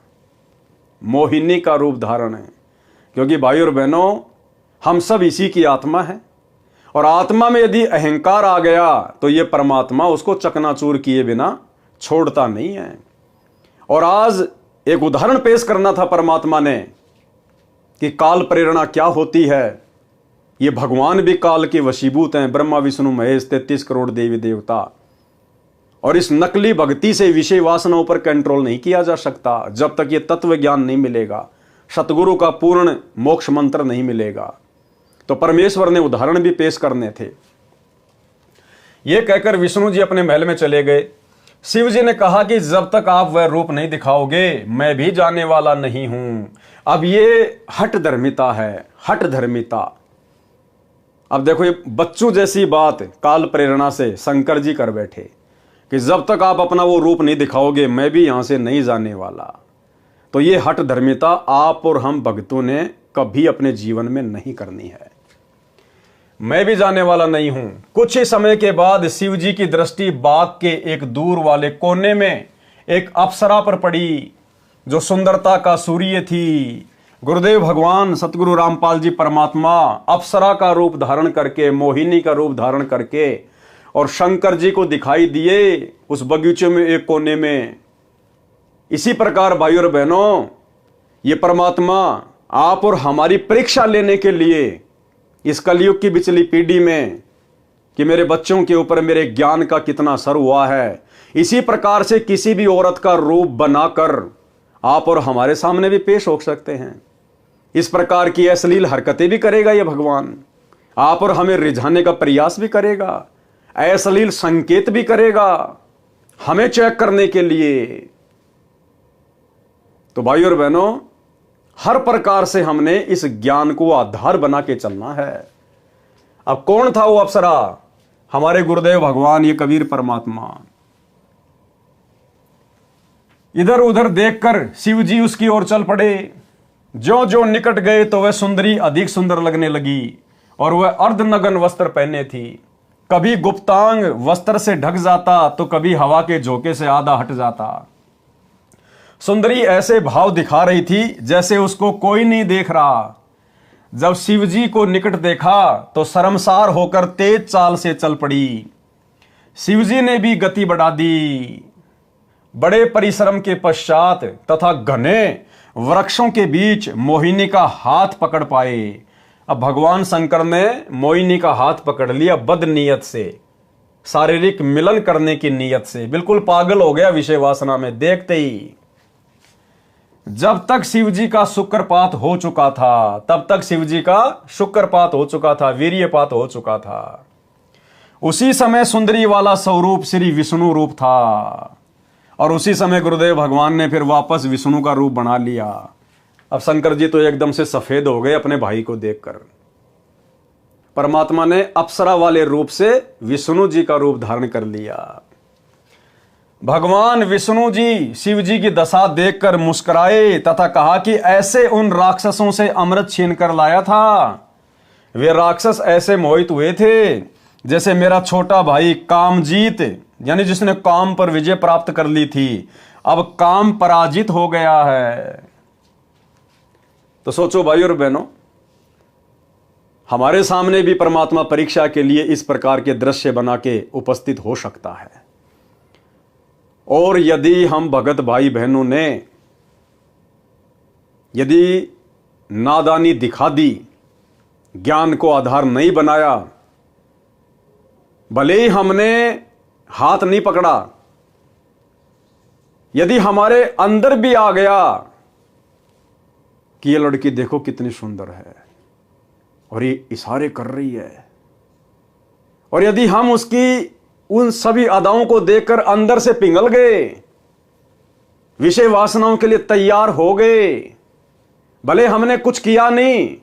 मोहिनी का रूप धारण है, क्योंकि भाई और बहनों, हम सब इसी की आत्मा है और आत्मा में यदि अहंकार आ गया तो ये परमात्मा उसको चकनाचूर किए बिना छोड़ता नहीं है। और आज एक उदाहरण पेश करना था परमात्मा ने कि काल प्रेरणा क्या होती है। ये भगवान भी काल के वशीभूत हैं, ब्रह्मा विष्णु महेश 33 करोड़ देवी देवता। और इस नकली भक्ति से विषय वासनाओं पर कंट्रोल नहीं किया जा सकता जब तक ये तत्व ज्ञान नहीं मिलेगा, सतगुरु का पूर्ण मोक्ष मंत्र नहीं मिलेगा। तो परमेश्वर ने उदाहरण भी पेश करने थे। ये कहकर विष्णु जी अपने महल में चले गए। शिव जी ने कहा कि जब तक आप वह रूप नहीं दिखाओगे मैं भी जाने वाला नहीं हूं। अब ये हठ धर्मिता है, हठ धर्मिता। अब देखो, ये बच्चों जैसी बात काल प्रेरणा से शंकर जी कर बैठे कि जब तक आप अपना वो रूप नहीं दिखाओगे मैं भी यहां से नहीं जाने वाला। तो ये हठ धर्मिता आप और हम भक्तों ने कभी अपने जीवन में नहीं करनी है। मैं भी जाने वाला नहीं हूं। कुछ ही समय के बाद शिव जी की दृष्टि बाग के एक दूर वाले कोने में एक अप्सरा पर पड़ी जो सुंदरता का सूर्य थी। गुरुदेव भगवान सतगुरु रामपाल जी परमात्मा अप्सरा का रूप धारण करके, मोहिनी का रूप धारण करके और शंकर जी को दिखाई दिए उस बगीचे में एक कोने में। इसी प्रकार भाइयों और बहनों, ये परमात्मा आप और हमारी परीक्षा लेने के लिए इस कलयुग की बिचली पीढ़ी में कि मेरे बच्चों के ऊपर मेरे ज्ञान का कितना असर हुआ है, इसी प्रकार से किसी भी औरत का रूप बनाकर आप और हमारे सामने भी पेश हो सकते हैं। इस प्रकार की अश्लील हरकतें भी करेगा ये भगवान, आप और हमें रिझाने का प्रयास भी करेगा, अश्लील संकेत भी करेगा हमें चेक करने के लिए। तो भाइयों और बहनों, हर प्रकार से हमने इस ज्ञान को आधार बना के चलना है। अब कौन था वो अप्सरा? हमारे गुरुदेव भगवान, ये कबीर परमात्मा। इधर उधर देखकर शिव जी उसकी ओर चल पड़े। जो जो निकट गए तो वह सुंदरी अधिक सुंदर लगने लगी और वह अर्धनग्न वस्त्र पहने थी। कभी गुप्तांग वस्त्र से ढक जाता तो कभी हवा के झोंके से आधा हट जाता। सुंदरी ऐसे भाव दिखा रही थी जैसे उसको कोई नहीं देख रहा। जब शिवजी को निकट देखा तो शर्मसार होकर तेज चाल से चल पड़ी। शिवजी ने भी गति बढ़ा दी। बड़े परिश्रम के पश्चात तथा घने वृक्षों के बीच मोहिनी का हाथ पकड़ पाए। अब भगवान शंकर ने मोहिनी का हाथ पकड़ लिया बद नीयत से, शारीरिक मिलन करने की नीयत से। बिल्कुल पागल हो गया विषय वासना में देखते ही। जब तक शिवजी का शुक्रपात हो चुका था, तब तक शिवजी का शुक्रपात हो चुका था, वीर्यपात हो चुका था। उसी समय सुंदरी वाला स्वरूप श्री विष्णु रूप था और उसी समय गुरुदेव भगवान ने फिर वापस विष्णु का रूप बना लिया। अब शंकर जी तो एकदम से सफेद हो गए अपने भाई को देखकर। परमात्मा ने अप्सरा वाले रूप से विष्णु जी का रूप धारण कर लिया। भगवान विष्णु जी शिव जी की दशा देखकर मुस्कुराए तथा कहा कि ऐसे उन राक्षसों से अमृत छीन कर लाया था। वे राक्षस ऐसे मोहित हुए थे जैसे मेरा छोटा भाई कामजीत, यानी जिसने काम पर विजय प्राप्त कर ली थी, अब काम पराजित हो गया है। तो सोचो भाइयों और बहनों, हमारे सामने भी परमात्मा परीक्षा के लिए इस प्रकार के दृश्य बना के उपस्थित हो सकता है। और यदि हम भगत भाई बहनों ने यदि नादानी दिखा दी, ज्ञान को आधार नहीं बनाया, भले ही हमने हाथ नहीं पकड़ा, यदि हमारे अंदर भी आ गया कि ये लड़की देखो कितनी सुंदर है और ये इशारे कर रही है, और यदि हम उसकी उन सभी अदाओं को देखकर अंदर से पिघल गए, विषय वासनाओं के लिए तैयार हो गए, भले हमने कुछ किया नहीं,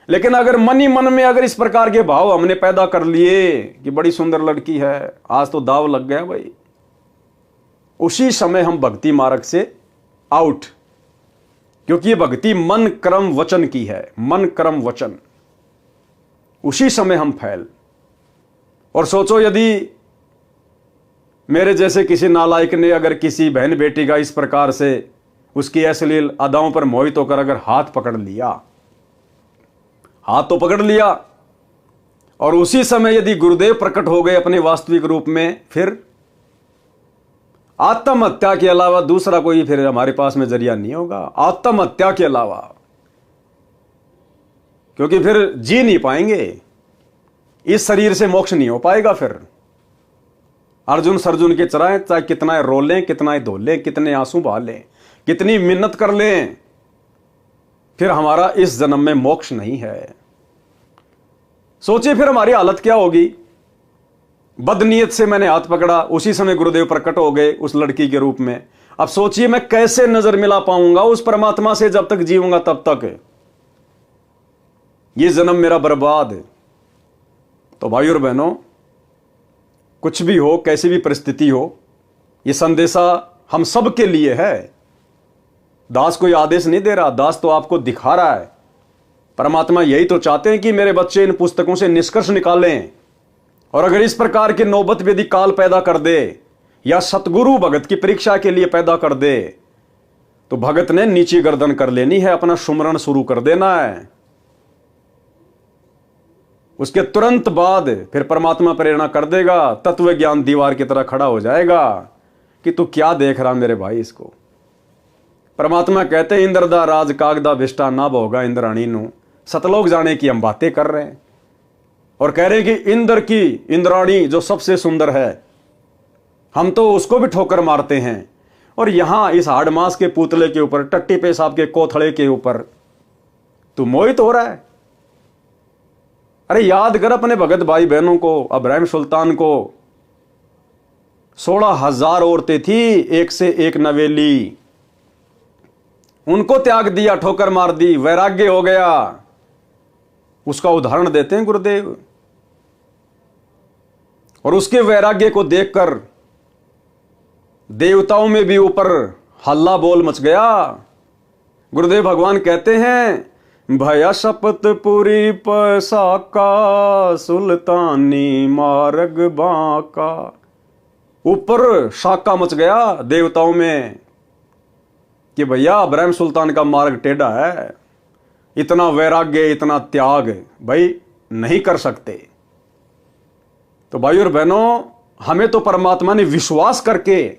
लेकिन अगर मन ही मन में अगर इस प्रकार के भाव हमने पैदा कर लिए कि बड़ी सुंदर लड़की है, आज तो दाव लग गया भाई, उसी समय हम भक्ति मार्ग से आउट। क्योंकि ये भक्ति मन कर्म वचन की है, मन कर्म वचन, उसी समय हम फैल। और सोचो यदि मेरे जैसे किसी नालायक ने अगर किसी बहन बेटी का इस प्रकार से उसकी अश्लील अदाओं पर मोहित होकर अगर हाथ पकड़ लिया, हाथ तो पकड़ लिया, और उसी समय यदि गुरुदेव प्रकट हो गए अपने वास्तविक रूप में, फिर आत्महत्या के अलावा दूसरा कोई फिर हमारे पास में जरिया नहीं होगा, आत्महत्या के अलावा। क्योंकि फिर जी नहीं पाएंगे, इस शरीर से मोक्ष नहीं हो पाएगा। फिर अर्जुन सर्जुन के चराएं, चाहे कितना रोलें, कितना धोलें, कितने आंसू बहालें, कितनी मिन्नत कर लें, फिर हमारा इस जन्म में मोक्ष नहीं है। सोचिए फिर हमारी हालत क्या होगी। बदनीयत से मैंने हाथ पकड़ा, उसी समय गुरुदेव प्रकट हो गए उस लड़की के रूप में। अब सोचिए मैं कैसे नजर मिला पाऊंगा उस परमात्मा से जब तक जीऊंगा तब तक, ये जन्म मेरा बर्बाद। तो भाइयों और बहनों, कुछ भी हो, कैसी भी परिस्थिति हो, ये संदेशा हम सब के लिए है। दास कोई आदेश नहीं दे रहा, दास तो आपको दिखा रहा है। परमात्मा यही तो चाहते हैं कि मेरे बच्चे इन पुस्तकों से निष्कर्ष निकालें, और अगर इस प्रकार की नौबत भी यदि काल पैदा कर दे या सतगुरु भगत की परीक्षा के लिए पैदा कर दे, तो भगत ने नीची गर्दन कर लेनी है, अपना सुमरण शुरू कर देना है। उसके तुरंत बाद फिर परमात्मा प्रेरणा कर देगा, तत्व ज्ञान दीवार की तरह खड़ा हो जाएगा कि तू क्या देख रहा मेरे भाई इसको। परमात्मा कहते इंद्रदा राज कागदा विष्टा ना भोगा इंद्राणी नु, सतलोक जाने की हम बातें कर रहे हैं और कह रहे हैं कि इंद्र की इंद्राणी जो सबसे सुंदर है, हम तो उसको भी ठोकर मारते हैं। और यहां इस हाड़मास के पुतले के ऊपर, टट्टी पेशाब के कोथड़े के ऊपर तू मोहित हो रहा है। अरे याद कर अपने भगत भाई बहनों को, इब्राहिम सुल्तान को 16,000 औरतें थी, एक से एक नवेली, उनको त्याग दिया, ठोकर मार दी, वैराग्य हो गया। उसका उदाहरण देते हैं गुरुदेव। और उसके वैराग्य को देखकर देवताओं में भी ऊपर हल्ला बोल मच गया। गुरुदेव भगवान कहते हैं भया शपथ पूरी पसाका सुल्तानी मार्ग बाका। ऊपर शाका मच गया देवताओं में कि भैया इब्राहिम सुल्तान का मार्ग टेढ़ा है, इतना वैराग्य इतना त्याग भाई नहीं कर सकते। तो भाई और बहनों, हमें तो परमात्मा ने विश्वास करके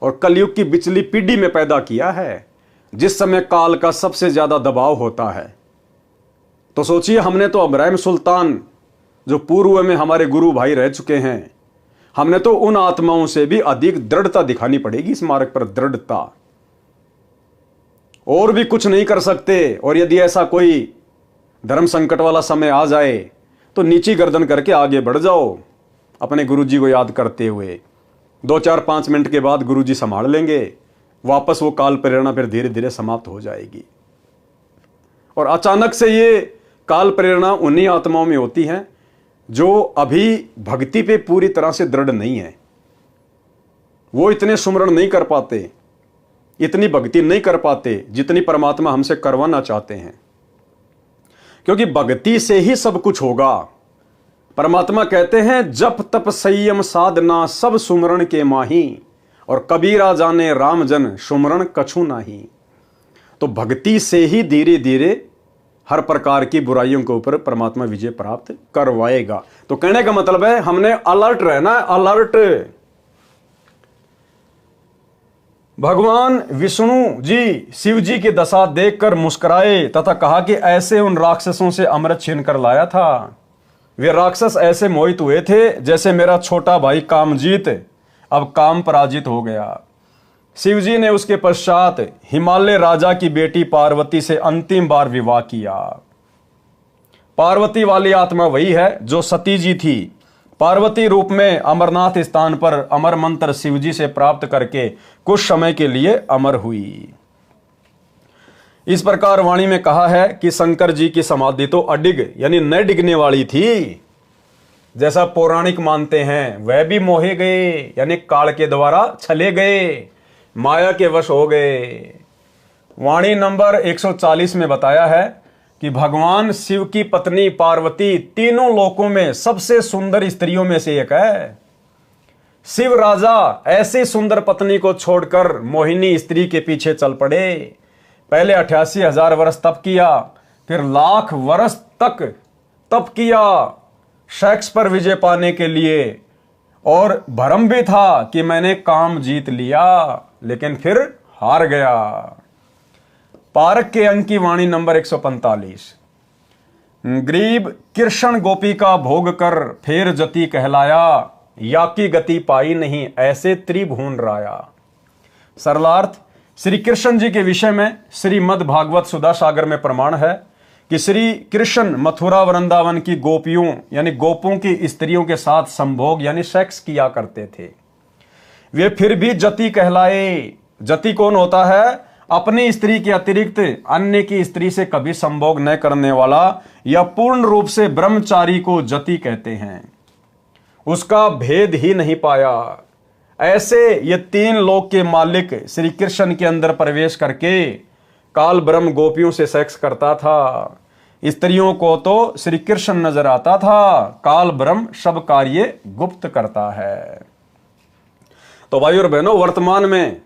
और कलयुग की बिचली पीढ़ी में पैदा किया है, जिस समय काल का सबसे ज्यादा दबाव होता है। तो सोचिए, हमने तो इब्राहिम सुल्तान जो पूर्व में हमारे गुरु भाई रह चुके हैं, हमने तो उन आत्माओं से भी अधिक दृढ़ता दिखानी पड़ेगी इस मार्ग पर, दृढ़ता। और भी कुछ नहीं कर सकते। और यदि ऐसा कोई धर्म संकट वाला समय आ जाए तो नीची गर्दन करके आगे बढ़ जाओ, अपने गुरुजी को याद करते हुए। 2-4-5 मिनट के बाद गुरुजी संभाल लेंगे, वापस वो काल प्रेरणा फिर धीरे धीरे समाप्त हो जाएगी। और अचानक से ये काल प्रेरणा उन्हीं आत्माओं में होती है जो अभी भक्ति पे पूरी तरह से दृढ़ नहीं है। वो इतने सुमरण नहीं कर पाते, इतनी भक्ति नहीं कर पाते जितनी परमात्मा हमसे करवाना चाहते हैं, क्योंकि भक्ति से ही सब कुछ होगा। परमात्मा कहते हैं जप तप संयम साधना सब सुमरण के माही, और कबीरा जाने राम जन सुमरण कछु नाही। तो भक्ति से ही धीरे धीरे हर प्रकार की बुराइयों के ऊपर परमात्मा विजय प्राप्त करवाएगा। तो कहने का मतलब है हमने अलर्ट रहना है, अलर्ट। भगवान विष्णु जी शिव जी की दशा देखकर मुस्कुराए तथा कहा कि ऐसे उन राक्षसों से अमृत छीन कर लाया था। वे राक्षस ऐसे मोहित हुए थे जैसे मेरा छोटा भाई कामजीत अब काम पराजित हो गया। शिव जी ने उसके पश्चात हिमालय राजा की बेटी पार्वती से अंतिम बार विवाह किया। पार्वती वाली आत्मा वही है जो सती जी थी। पार्वती रूप में अमरनाथ स्थान पर अमर मंत्र शिवजी से प्राप्त करके कुछ समय के लिए अमर हुई। इस प्रकार वाणी में कहा है कि शंकर जी की समाधि तो अडिग यानी न डिगने वाली थी, जैसा पौराणिक मानते हैं। वह भी मोहे गए यानी काल के द्वारा छले गए, माया के वश हो गए। वाणी नंबर 140 में बताया है कि भगवान शिव की पत्नी पार्वती तीनों लोकों में सबसे सुंदर स्त्रियों में से एक है। शिव राजा ऐसी सुंदर पत्नी को छोड़कर मोहिनी स्त्री के पीछे चल पड़े। पहले 88,000 वर्ष तप किया, फिर लाख वर्ष तक तप किया सेक्स पर विजय पाने के लिए, और भ्रम भी था कि मैंने काम जीत लिया, लेकिन फिर हार गया। पारक के अंक की वाणी नंबर 145। ग्रीब कृष्ण गोपी का भोग कर फेर जति कहलाया, या की गति पाई नहीं ऐसे त्रिभुवन राया। सरलार्थ, श्री कृष्ण जी के विषय में श्रीमद् भागवत सुधा सागर में प्रमाण है कि श्री कृष्ण मथुरा वृंदावन की गोपियों यानी गोपों की स्त्रियों के साथ संभोग यानी सेक्स किया करते थे। वे फिर भी जति कहलाए। जति कौन होता है? अपनी स्त्री के अतिरिक्त अन्य की स्त्री से कभी संभोग न करने वाला या पूर्ण रूप से ब्रह्मचारी को जति कहते हैं। उसका भेद ही नहीं पाया। ऐसे ये 3 लोक के मालिक श्री कृष्ण के अंदर प्रवेश करके काल ब्रह्म गोपियों से सेक्स करता था। स्त्रियों को तो श्री कृष्ण नजर आता था, काल ब्रह्म सब कार्य गुप्त करता है। तो भाई और बहनों, वर्तमान में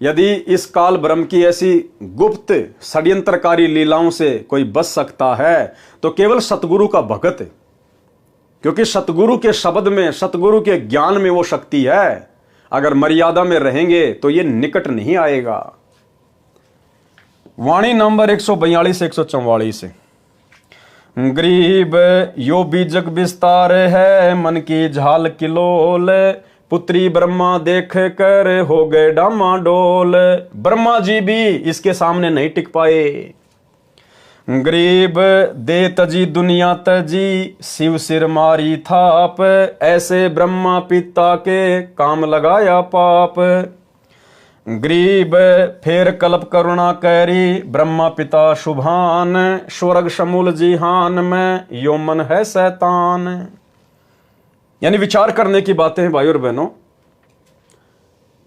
यदि इस काल ब्रह्म की ऐसी गुप्त षड्यंत्रकारी लीलाओं से कोई बच सकता है तो केवल सतगुरु का भगत क्योंकि सतगुरु के शब्द में, सतगुरु के ज्ञान में वो शक्ति है। अगर मर्यादा में रहेंगे तो ये निकट नहीं आएगा। वाणी नंबर 142 144। गरीब यो बीजक विस्तार है, मन की झाल किलोल, पुत्री ब्रह्मा देख कर हो गए डामाडोल। ब्रह्मा जी भी इसके सामने नहीं टिक पाए। गरीब दे तजी दुनिया तजी, शिव सिर मारी थाप, ऐसे ब्रह्मा पिता के काम लगाया पाप। गरीब फेर कल्प करुणा कैरी, ब्रह्मा पिता शुभान, स्वर्ग शमूल जिहान में यो मन है शैतान। यानी विचार करने की बातें हैं भाई और बहनों।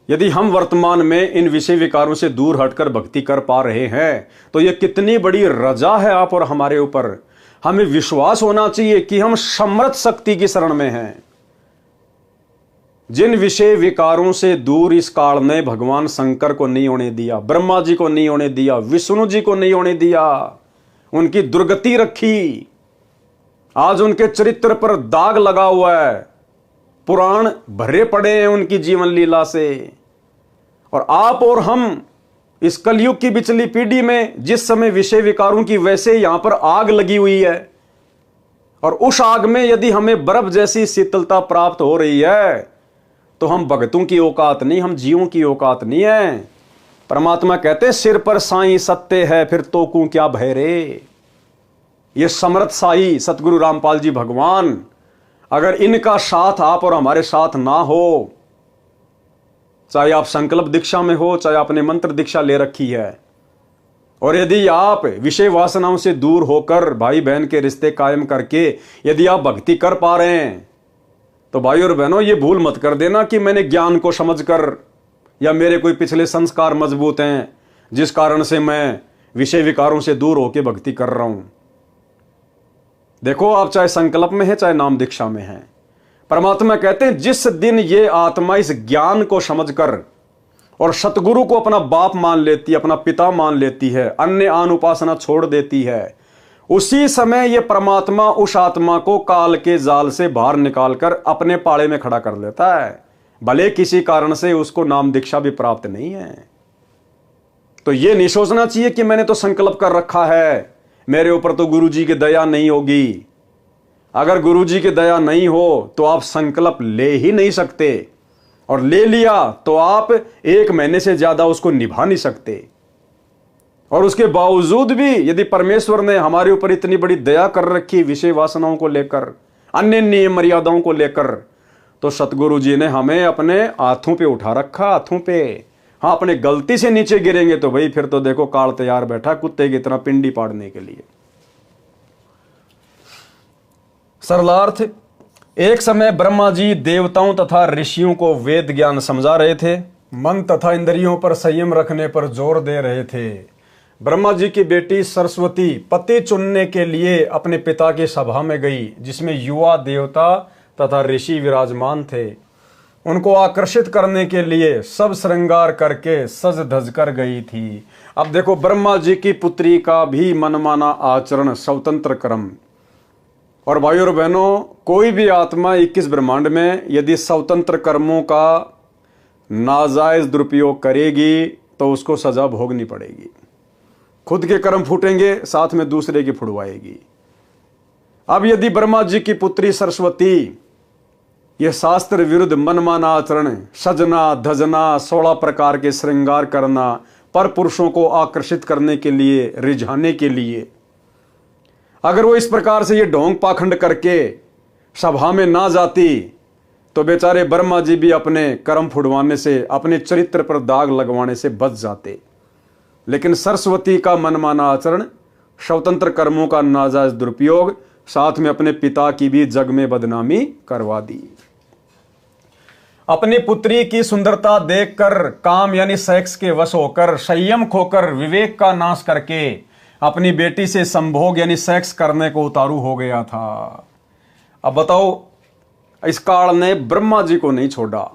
यदि हम वर्तमान में इन विषय विकारों से दूर हटकर भक्ति कर पा रहे हैं तो यह कितनी बड़ी रजा है आप और हमारे ऊपर। हमें विश्वास होना चाहिए कि हम समर्थ शक्ति की शरण में हैं। जिन विषय विकारों से दूर इस काल ने भगवान शंकर को नहीं होने दिया, ब्रह्मा जी को नहीं होने दिया, विष्णु जी को नहीं होने दिया, उनकी दुर्गति रखी। आज उनके चरित्र पर दाग लगा हुआ है, पुराण भरे पड़े हैं उनकी जीवन लीला से। और आप और हम इस कलयुग की पिछली पीढ़ी में जिस समय विषय विकारों की वैसे यहां पर आग लगी हुई है, और उस आग में यदि हमें बर्फ जैसी शीतलता प्राप्त हो रही है तो हम भगतों की औकात नहीं, हम जीवों की औकात नहीं है। परमात्मा कहते हैं सिर पर साईं सत्य है, फिर तो कू क्या भय रे। ये समर्थ साई सतगुरु रामपाल जी भगवान, अगर इनका साथ आप और हमारे साथ ना हो, चाहे आप संकल्प दीक्षा में हो, चाहे आपने मंत्र दीक्षा ले रखी है, और यदि आप विषय वासनाओं से दूर होकर भाई बहन के रिश्ते कायम करके यदि आप भक्ति कर पा रहे हैं, तो भाई और बहनों ये भूल मत कर देना कि मैंने ज्ञान को समझकर या मेरे कोई पिछले संस्कार मजबूत हैं जिस कारण से मैं विषय विकारों से दूर होकर भक्ति कर रहा हूं। देखो, आप चाहे संकल्प में है चाहे नाम दीक्षा में है, परमात्मा कहते हैं जिस दिन ये आत्मा इस ज्ञान को समझकर और सतगुरु को अपना बाप मान लेती है, अपना पिता मान लेती है, अन्य आन उपासना छोड़ देती है, उसी समय ये परमात्मा उस आत्मा को काल के जाल से बाहर निकालकर अपने पाड़े में खड़ा कर लेता है, भले किसी कारण से उसको नाम दीक्षा भी प्राप्त नहीं है। तो ये नहीं सोचना चाहिए कि मैंने तो संकल्प कर रखा है, मेरे ऊपर तो गुरु जी की दया नहीं होगी। अगर गुरु जी की दया नहीं हो तो आप संकल्प ले ही नहीं सकते, और ले लिया तो आप 1 महीने से ज्यादा उसको निभा नहीं सकते। और उसके बावजूद भी यदि परमेश्वर ने हमारे ऊपर इतनी बड़ी दया कर रखी विषय वासनाओं को लेकर, अन्य नियम मर्यादाओं को लेकर, तो सतगुरु जी ने हमें अपने हाथों पे उठा रखा, हाथों पे। हाँ, अपने गलती से नीचे गिरेंगे तो भाई फिर तो देखो काल तैयार बैठा कुत्ते की तरह पिंडी पाड़ने के लिए। सरलार्थ, एक समय ब्रह्मा जी देवताओं तथा ऋषियों को वेद ज्ञान समझा रहे थे, मन तथा इंद्रियों पर संयम रखने पर जोर दे रहे थे। ब्रह्मा जी की बेटी सरस्वती पति चुनने के लिए अपने पिता की सभा में गई, जिसमें युवा देवता तथा ऋषि विराजमान थे। उनको आकर्षित करने के लिए सब श्रृंगार करके सज धज कर गई थी। अब देखो, ब्रह्मा जी की पुत्री का भी मनमाना आचरण, स्वतंत्र कर्म। और भाई और बहनों, कोई भी आत्मा 21 ब्रह्मांड में यदि स्वतंत्र कर्मों का नाजायज दुरुपयोग करेगी तो उसको सजा भोगनी पड़ेगी। खुद के कर्म फूटेंगे, साथ में दूसरे की फुड़वाएगी। अब यदि ब्रह्मा जी की पुत्री सरस्वती यह शास्त्र विरुद्ध मनमाना आचरण, सजना धजना, 16 प्रकार के श्रृंगार करना, पर पुरुषों को आकर्षित करने के लिए, रिझाने के लिए, अगर वो इस प्रकार से ये ढोंग पाखंड करके सभा में ना जाती तो बेचारे ब्रह्मा जी भी अपने कर्म फुड़वाने से, अपने चरित्र पर दाग लगवाने से बच जाते। लेकिन सरस्वती का मनमाना आचरण, स्वतंत्र कर्मों का नाजायज दुरुपयोग, साथ में अपने पिता की भी जग में बदनामी करवा दी। अपनी पुत्री की सुंदरता देखकर काम यानी सेक्स के वश होकर, संयम खोकर, विवेक का नाश करके अपनी बेटी से संभोग यानी सेक्स करने को उतारू हो गया था। अब बताओ, इस काल ने ब्रह्मा जी को नहीं छोड़ा,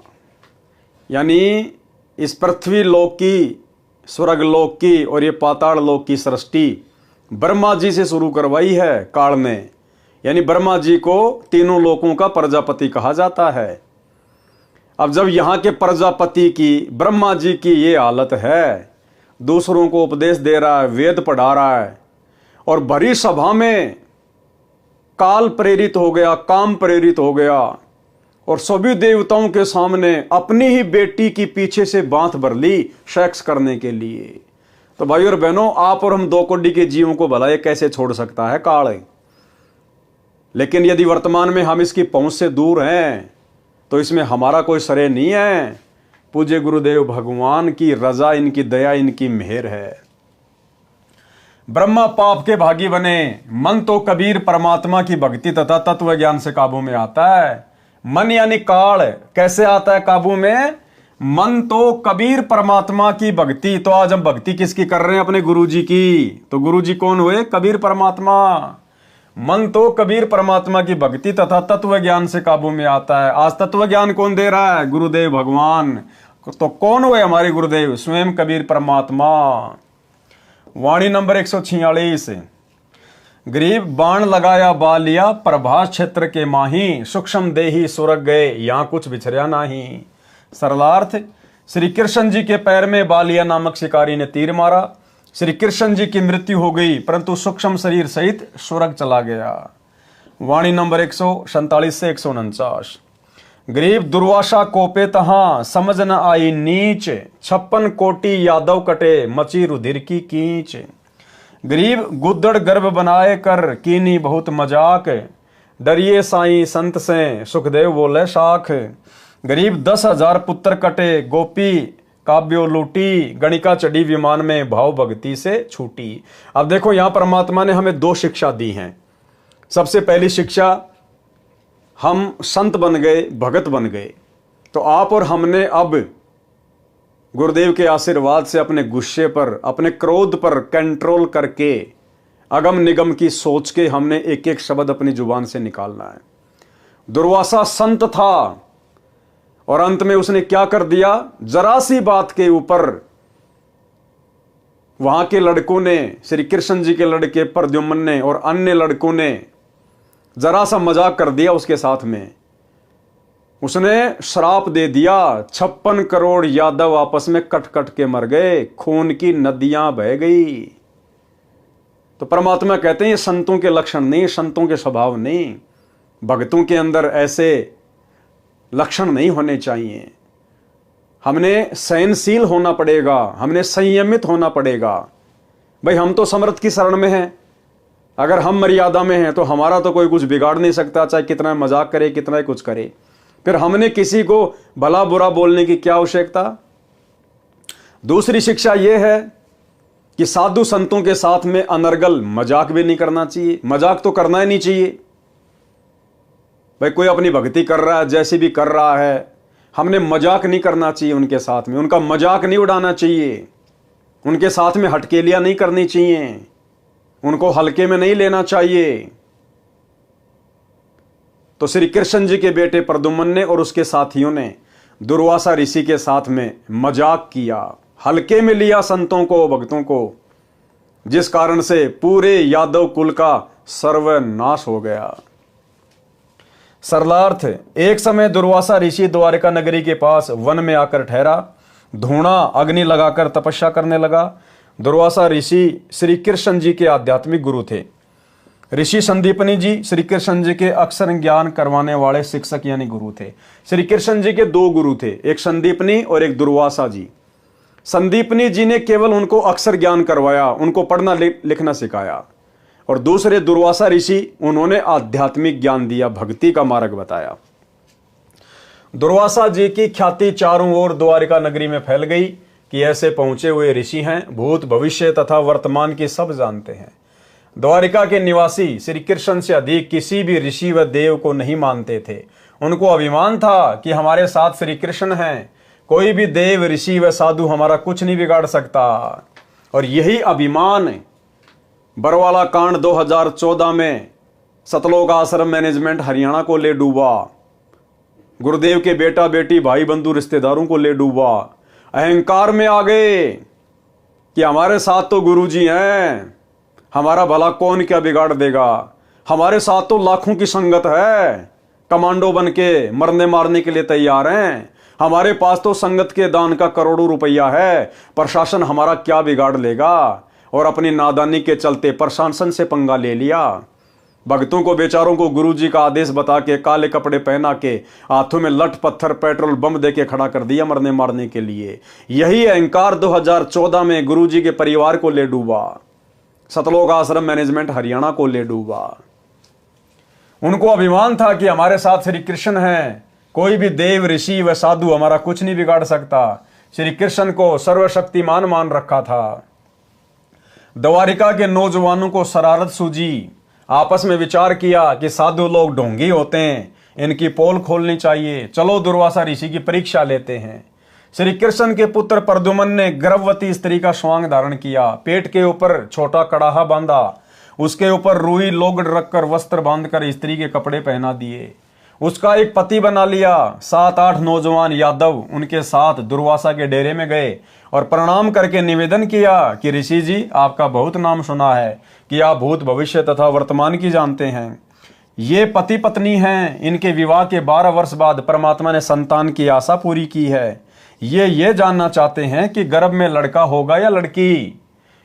यानी इस पृथ्वी लोक की, स्वर्ग लोक की और ये पाताल लोक की सृष्टि ब्रह्मा जी से शुरू करवाई है काल ने। यानी ब्रह्मा जी को तीनों लोकों का प्रजापति कहा जाता है। अब जब यहां के प्रजापति की, ब्रह्मा जी की ये हालत है, दूसरों को उपदेश दे रहा है, वेद पढ़ा रहा है, और भरी सभा में काल प्रेरित हो गया, काम प्रेरित हो गया, और सभी देवताओं के सामने अपनी ही बेटी की पीछे से बांध भर ली सेक्स करने के लिए। तो भाई और बहनों, आप और हम 2 कोटि के जीवों को भला ये कैसे छोड़ सकता है काल। लेकिन यदि वर्तमान में हम इसकी पहुंच से दूर हैं तो इसमें हमारा कोई श्रेय नहीं है। पूज्य गुरुदेव भगवान की रजा, इनकी दया, इनकी मेहर है। ब्रह्मा पाप के भागी बने, मन तो कबीर परमात्मा की भक्ति तथा तत्व ज्ञान से काबू में आता है। मन यानी काल कैसे आता है काबू में? मन तो कबीर परमात्मा की भक्ति। तो आज हम भक्ति किसकी कर रहे हैं? अपने गुरुजी की। तो गुरुजी कौन हुए? कबीर परमात्मा। मन तो कबीर परमात्मा की भक्ति तथा तत्व ज्ञान से काबू में आता है। आज तत्व ज्ञान कौन दे रहा है? गुरुदेव भगवान। तो कौन हुए हमारे गुरुदेव? स्वयं कबीर परमात्मा। वाणी नंबर 146। गरीब बाण लगाया बालिया, प्रभास क्षेत्र के माही, सूक्ष्म देही सुरग गए, यहां कुछ बिछरिया नाही। सरलार्थ, श्री कृष्ण जी के पैर में बालिया नामक शिकारी ने तीर मारा। श्री कृष्ण जी की मृत्यु हो गई, परंतु सूक्ष्म शरीर सहित स्वर्ग चला गया। वाणी नंबर 147 से 149। गरीब दुर्वासा कोपे तहां, समझ न आई नीच, 56 कोटि यादव कटे, मची रुधिर की कींच। गरीब गुद्दड़ गर्भ बनाए कर, कीनी बहुत मजाक, डरिए साईं संत से, सुखदेव बोले साख। गरीब 10,000 पुत्र कटे, गोपी काव्यो लूटी, गणिका चढ़ी विमान में, भाव भक्ति से छूटी। अब देखो यहां परमात्मा ने हमें 2 शिक्षा दी हैं। सबसे पहली शिक्षा, हम संत बन गए, भगत बन गए, तो आप और हमने अब गुरुदेव के आशीर्वाद से अपने गुस्से पर, अपने क्रोध पर कंट्रोल करके, अगम निगम की सोच के हमने एक एक शब्द अपनी जुबान से निकालना है। दुर्वासा संत था और अंत में उसने क्या कर दिया? जरा सी बात के ऊपर वहां के लड़कों ने, श्री कृष्ण जी के लड़के प्रद्युम्न ने और अन्य लड़कों ने जरा सा मजाक कर दिया उसके साथ में। उसने श्राप दे दिया, 56 करोड़ यादव आपस में कट कट के मर गए, खून की नदियां बह गई। तो परमात्मा कहते हैं ये संतों के लक्षण नहीं, संतों के स्वभाव नहीं, भक्तों के अंदर ऐसे लक्षण नहीं होने चाहिए। हमने सहनशील होना पड़ेगा, हमने संयमित होना पड़ेगा। भाई हम तो समर्थ की शरण में हैं, अगर हम मर्यादा में हैं तो हमारा तो कोई कुछ बिगाड़ नहीं सकता, चाहे कितना मजाक करे, कितना कुछ करे। फिर हमने किसी को भला बुरा बोलने की क्या आवश्यकता? दूसरी शिक्षा यह है कि साधु संतों के साथ में अनर्गल मजाक भी नहीं करना चाहिए। मजाक तो करना ही नहीं चाहिए। भाई कोई अपनी भक्ति कर रहा है, जैसे भी कर रहा है, हमने मजाक नहीं करना चाहिए उनके साथ में, उनका मजाक नहीं उड़ाना चाहिए, उनके साथ में हटकेलियां नहीं करनी चाहिए, उनको हल्के में नहीं लेना चाहिए। तो श्री कृष्ण जी के बेटे प्रद्युम्न ने और उसके साथियों ने दुर्वासा ऋषि के साथ में मजाक किया, हल्के में लिया संतों को, भक्तों को, जिस कारण से पूरे यादव कुल का सर्वनाश हो गया। सरलार्थ, एक समय दुर्वासा ऋषि द्वारिका नगरी के पास वन में आकर ठहरा, धूणा अग्नि लगाकर तपस्या करने लगा। दुर्वासा ऋषि श्री कृष्ण जी के आध्यात्मिक गुरु थे। ऋषि संदीपनी जी श्री कृष्ण जी के अक्षर ज्ञान करवाने वाले शिक्षक यानी गुरु थे। श्री कृष्ण जी के 2 गुरु थे, एक संदीपनी और एक दुर्वासा जी। संदीपनी जी ने केवल उनको अक्षर ज्ञान करवाया, उनको पढ़ना लिखना सिखाया, और दूसरे दुर्वासा ऋषि, उन्होंने आध्यात्मिक ज्ञान दिया, भक्ति का मार्ग बताया। दुर्वासा जी की ख्याति चारों ओर द्वारिका नगरी में फैल गई कि ऐसे पहुंचे हुए ऋषि हैं, भूत भविष्य तथा वर्तमान की सब जानते हैं। द्वारिका के निवासी श्री कृष्ण से अधिक किसी भी ऋषि व देव को नहीं मानते थे। उनको अभिमान था कि हमारे साथ श्री कृष्ण हैं, कोई भी देव ऋषि व साधु हमारा कुछ नहीं बिगाड़ सकता। और यही अभिमान बरवाला कांड 2014 में सतलोक आश्रम मैनेजमेंट हरियाणा को ले डूबा, गुरुदेव के बेटा बेटी भाई बंधु रिश्तेदारों को ले डूबा। अहंकार में आ गए कि हमारे साथ तो गुरुजी हैं, हमारा भला कौन क्या बिगाड़ देगा, हमारे साथ तो लाखों की संगत है, कमांडो बन के मरने मारने के लिए तैयार हैं। हमारे पास तो संगत के दान का करोड़ों रुपया है, प्रशासन हमारा क्या बिगाड़ लेगा। और अपनी नादानी के चलते प्रशासन से पंगा ले लिया। भक्तों को बेचारों को गुरुजी का आदेश बता के काले कपड़े पहना के हाथों में लठ पत्थर पेट्रोल बम दे के खड़ा कर दिया मरने मारने के लिए। यही अहंकार 2014 में गुरुजी के परिवार को ले डूबा, सतलोक आश्रम मैनेजमेंट हरियाणा को ले डूबा। उनको अभिमान था कि हमारे साथ श्री कृष्ण हैं, कोई भी देव ऋषि व साधु हमारा कुछ नहीं बिगाड़ सकता। श्री कृष्ण को सर्वशक्तिमान मान रखा था। द्वारिका के नौजवानों को शरारत सूझी, आपस में विचार किया कि साधु लोग ढोंगी होते हैं, इनकी पोल खोलनी चाहिए, चलो दुर्वासा ऋषि की परीक्षा लेते हैं। श्री कृष्ण के पुत्र प्रद्युम्न ने गर्भवती स्त्री का स्वांग धारण किया, पेट के ऊपर छोटा कड़ाहा बांधा, उसके ऊपर रुई लोगड़ रखकर वस्त्र बांधकर स्त्री के कपड़े पहना दिए, उसका एक पति बना लिया। 7-8 नौजवान यादव उनके साथ दुर्वासा के डेरे में गए और प्रणाम करके निवेदन किया कि ऋषि जी, आपका बहुत नाम सुना है कि आप भूत भविष्य तथा वर्तमान की जानते हैं। ये पति पत्नी हैं, इनके विवाह के 12 वर्ष बाद परमात्मा ने संतान की आशा पूरी की है। ये जानना चाहते हैं कि गर्भ में लड़का होगा या लड़की।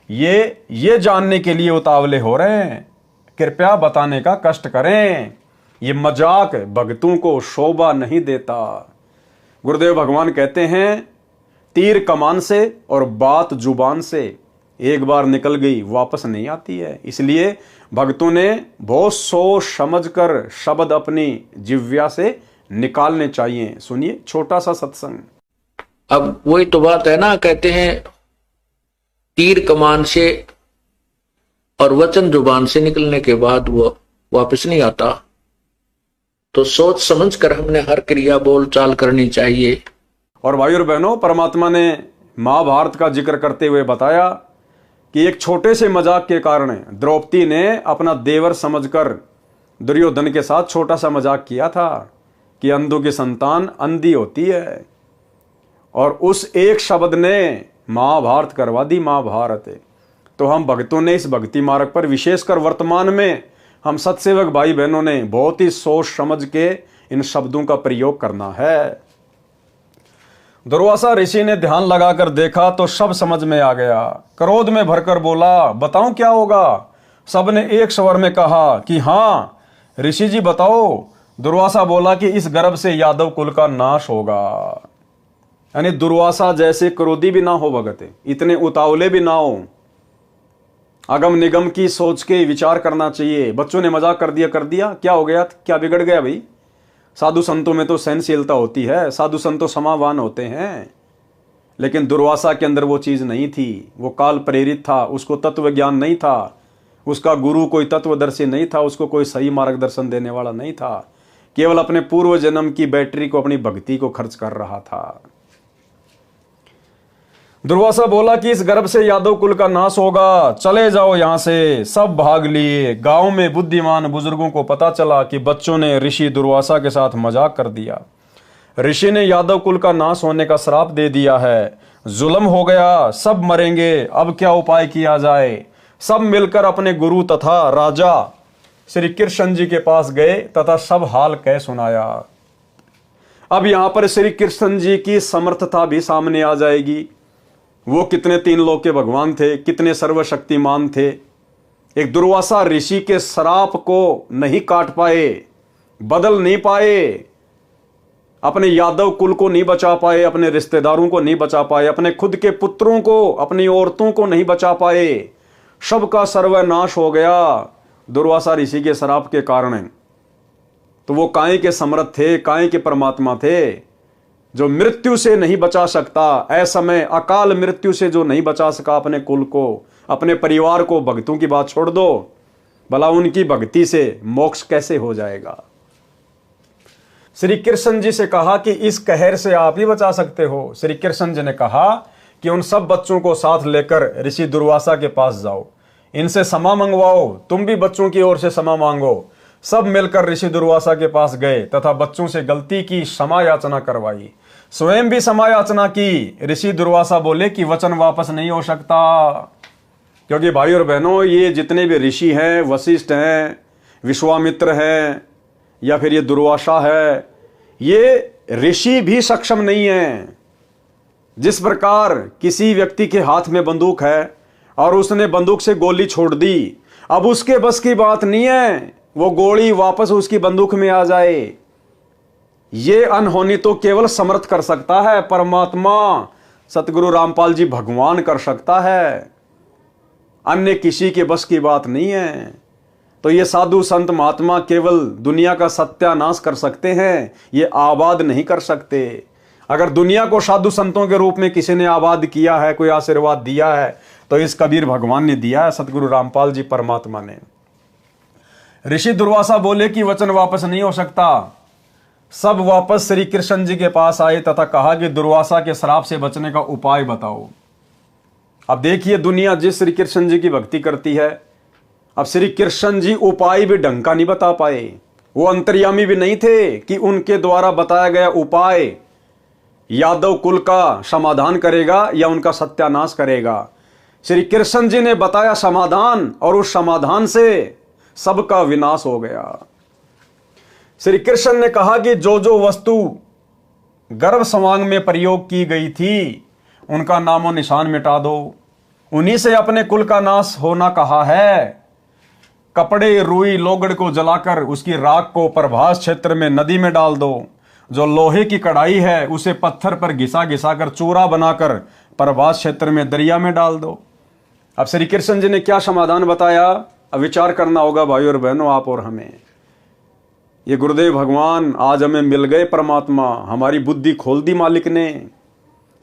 ये जानने के लिए उतावले हो रहे हैं, कृपया बताने का कष्ट करें। ये मजाक भक्तों को शोभा नहीं देता। गुरुदेव भगवान कहते हैं, तीर कमान से और बात जुबान से एक बार निकल गई वापस नहीं आती है। इसलिए भक्तों ने बहुत सोच समझकर शब्द अपनी जिह्वा से निकालने चाहिए। सुनिए छोटा सा सत्संग। अब वही तो बात है ना, कहते हैं तीर कमान से और वचन जुबान से निकलने के बाद वो वापस नहीं आता। तो सोच समझ कर हमने हर क्रिया बोल चाल करनी चाहिए। और भाई और बहनों, परमात्मा ने महाभारत का जिक्र करते हुए बताया कि एक छोटे से मजाक के कारण द्रौपदी ने अपना देवर समझकर दुर्योधन के साथ छोटा सा मजाक किया था कि अंधों की संतान अंधी होती है। और उस एक शब्द ने महाभारत करवा दी महाभारत। तो हम भक्तों ने इस भक्ति मार्ग पर विशेषकर वर्तमान में हम सत्सेवक भाई बहनों ने बहुत ही सोच समझ के इन शब्दों का प्रयोग करना है। दुर्वासा ऋषि ने ध्यान लगाकर देखा तो सब समझ में आ गया। क्रोध में भरकर बोला, बताऊं क्या होगा? सबने एक स्वर में कहा कि हाँ ऋषि जी बताओ। दुर्वासा बोला कि इस गर्भ से यादव कुल का नाश होगा। यानी दुर्वासा जैसे क्रोधी भी ना हो भगत, इतने उतावले भी ना हो, अगम निगम की सोच के विचार करना चाहिए। बच्चों ने मजाक कर दिया, क्या हो गया, क्या बिगड़ गया भाई? साधु संतों में तो सहनशीलता होती है, साधु संत तो समावान होते हैं। लेकिन दुर्वासा के अंदर वो चीज नहीं थी। वो काल प्रेरित था, उसको तत्व ज्ञान नहीं था, उसका गुरु कोई तत्वदर्शी नहीं था, उसको कोई सही मार्गदर्शन देने वाला नहीं था। केवल अपने पूर्व जन्म की बैटरी को, अपनी भक्ति को खर्च कर रहा था। दुर्वासा बोला कि इस गर्भ से यादव कुल का नाश होगा, चले जाओ यहां से। सब भाग लिए। गांव में बुद्धिमान बुजुर्गों को पता चला कि बच्चों ने ऋषि दुर्वासा के साथ मजाक कर दिया। ऋषि ने यादव कुल का नाश होने का श्राप दे दिया है, जुल्म हो गया, सब मरेंगे, अब क्या उपाय किया जाए? सब मिलकर अपने गुरु तथा राजा श्री कृष्ण जी के पास गए तथा सब हाल कह सुनाया। अब यहां पर श्री कृष्ण जी की समर्थता भी सामने आ जाएगी। वो कितने 3 लोक के भगवान थे, कितने सर्वशक्तिमान थे। एक दुर्वासा ऋषि के श्राप को नहीं काट पाए, बदल नहीं पाए, अपने यादव कुल को नहीं बचा पाए, अपने रिश्तेदारों को नहीं बचा पाए, अपने खुद के पुत्रों को, अपनी औरतों को नहीं बचा पाए। सबका सर्वनाश हो गया दुर्वासा ऋषि के श्राप के कारण। तो वो काहे के समर्थ थे, काहे के परमात्मा थे जो मृत्यु से नहीं बचा सकता। असमय अकाल मृत्यु से जो नहीं बचा सका अपने कुल को, अपने परिवार को, भक्तों की बात छोड़ दो, भला उनकी भक्ति से मोक्ष कैसे हो जाएगा? श्री कृष्ण जी से कहा कि इस कहर से आप ही बचा सकते हो। श्री कृष्ण जी ने कहा कि उन सब बच्चों को साथ लेकर ऋषि दुर्वासा के पास जाओ, इनसे क्षमा मंगवाओ, तुम भी बच्चों की ओर से क्षमा मांगो। सब मिलकर ऋषि दुर्वासा के पास गए तथा बच्चों से गलती की क्षमा याचना करवाई, स्वयं भी क्षमा याचना की। ऋषि दुर्वासा बोले कि वचन वापस नहीं हो सकता, क्योंकि भाई और बहनों ये जितने भी ऋषि हैं, वशिष्ठ हैं, विश्वामित्र है या फिर ये दुर्वासा है, ये ऋषि भी सक्षम नहीं है। जिस प्रकार किसी व्यक्ति के हाथ में बंदूक है और उसने बंदूक से गोली छोड़ दी, अब उसके बस की बात नहीं है वो गोली वापस उसकी बंदूक में आ जाए। ये अनहोनी तो केवल समर्थ कर सकता है परमात्मा, सतगुरु रामपाल जी भगवान कर सकता है, अन्य किसी के बस की बात नहीं है। तो ये साधु संत महात्मा केवल दुनिया का सत्यानाश कर सकते हैं, ये आबाद नहीं कर सकते। अगर दुनिया को साधु संतों के रूप में किसी ने आबाद किया है, कोई आशीर्वाद दिया है, तो इस कबीर भगवान ने दिया है, सतगुरु रामपाल जी परमात्मा ने। ऋषि दुर्वासा बोले कि वचन वापस नहीं हो सकता। सब वापस श्री कृष्ण जी के पास आए तथा कहा कि दुर्वासा के श्राप से बचने का उपाय बताओ। अब देखिए, दुनिया जिस श्री कृष्ण जी की भक्ति करती है, अब श्री कृष्ण जी उपाय भी ढंग का नहीं बता पाए। वो अंतर्यामी भी नहीं थे कि उनके द्वारा बताया गया उपाय यादव कुल का समाधान करेगा या उनका सत्यानाश करेगा। श्री कृष्ण जी ने बताया समाधान, और उस समाधान से सबका विनाश हो गया। श्री कृष्ण ने कहा कि जो जो वस्तु गर्भ समांग में प्रयोग की गई थी उनका नामो निशान मिटा दो, उन्हीं से अपने कुल का नाश होना कहा है। कपड़े रुई लोगड़ को जलाकर उसकी राख को प्रभास क्षेत्र में नदी में डाल दो। जो लोहे की कढ़ाई है उसे पत्थर पर घिसा घिसा कर चूरा बनाकर प्रभास क्षेत्र में दरिया में डाल दो। अब श्री कृष्ण जी ने क्या समाधान बताया, अब विचार करना होगा भाई और बहनों, आप और हमें। ये गुरुदेव भगवान आज हमें मिल गए परमात्मा, हमारी बुद्धि खोल दी मालिक ने,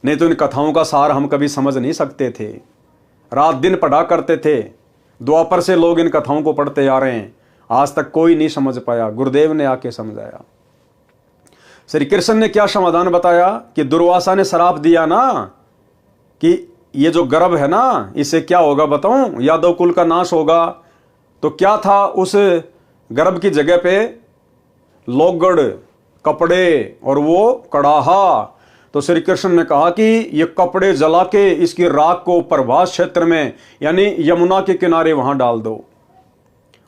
नहीं तो इन कथाओं का सार हम कभी समझ नहीं सकते थे। रात दिन पढ़ा करते थे, द्वापर से लोग इन कथाओं को पढ़ते आ रहे हैं, आज तक कोई नहीं समझ पाया, गुरुदेव ने आके समझाया। श्री कृष्ण ने क्या समाधान बताया कि दुर्वासा ने श्राप दिया ना कि ये जो गर्भ है ना इससे क्या होगा बताऊं, यादव कुल का नाश होगा। तो क्या था उस गर्भ की जगह पे, लोगड़, कपड़े और वो कड़ाहा। तो श्री कृष्ण ने कहा कि ये कपड़े जला के इसकी राख को प्रभास क्षेत्र में यानी यमुना के किनारे वहां डाल दो,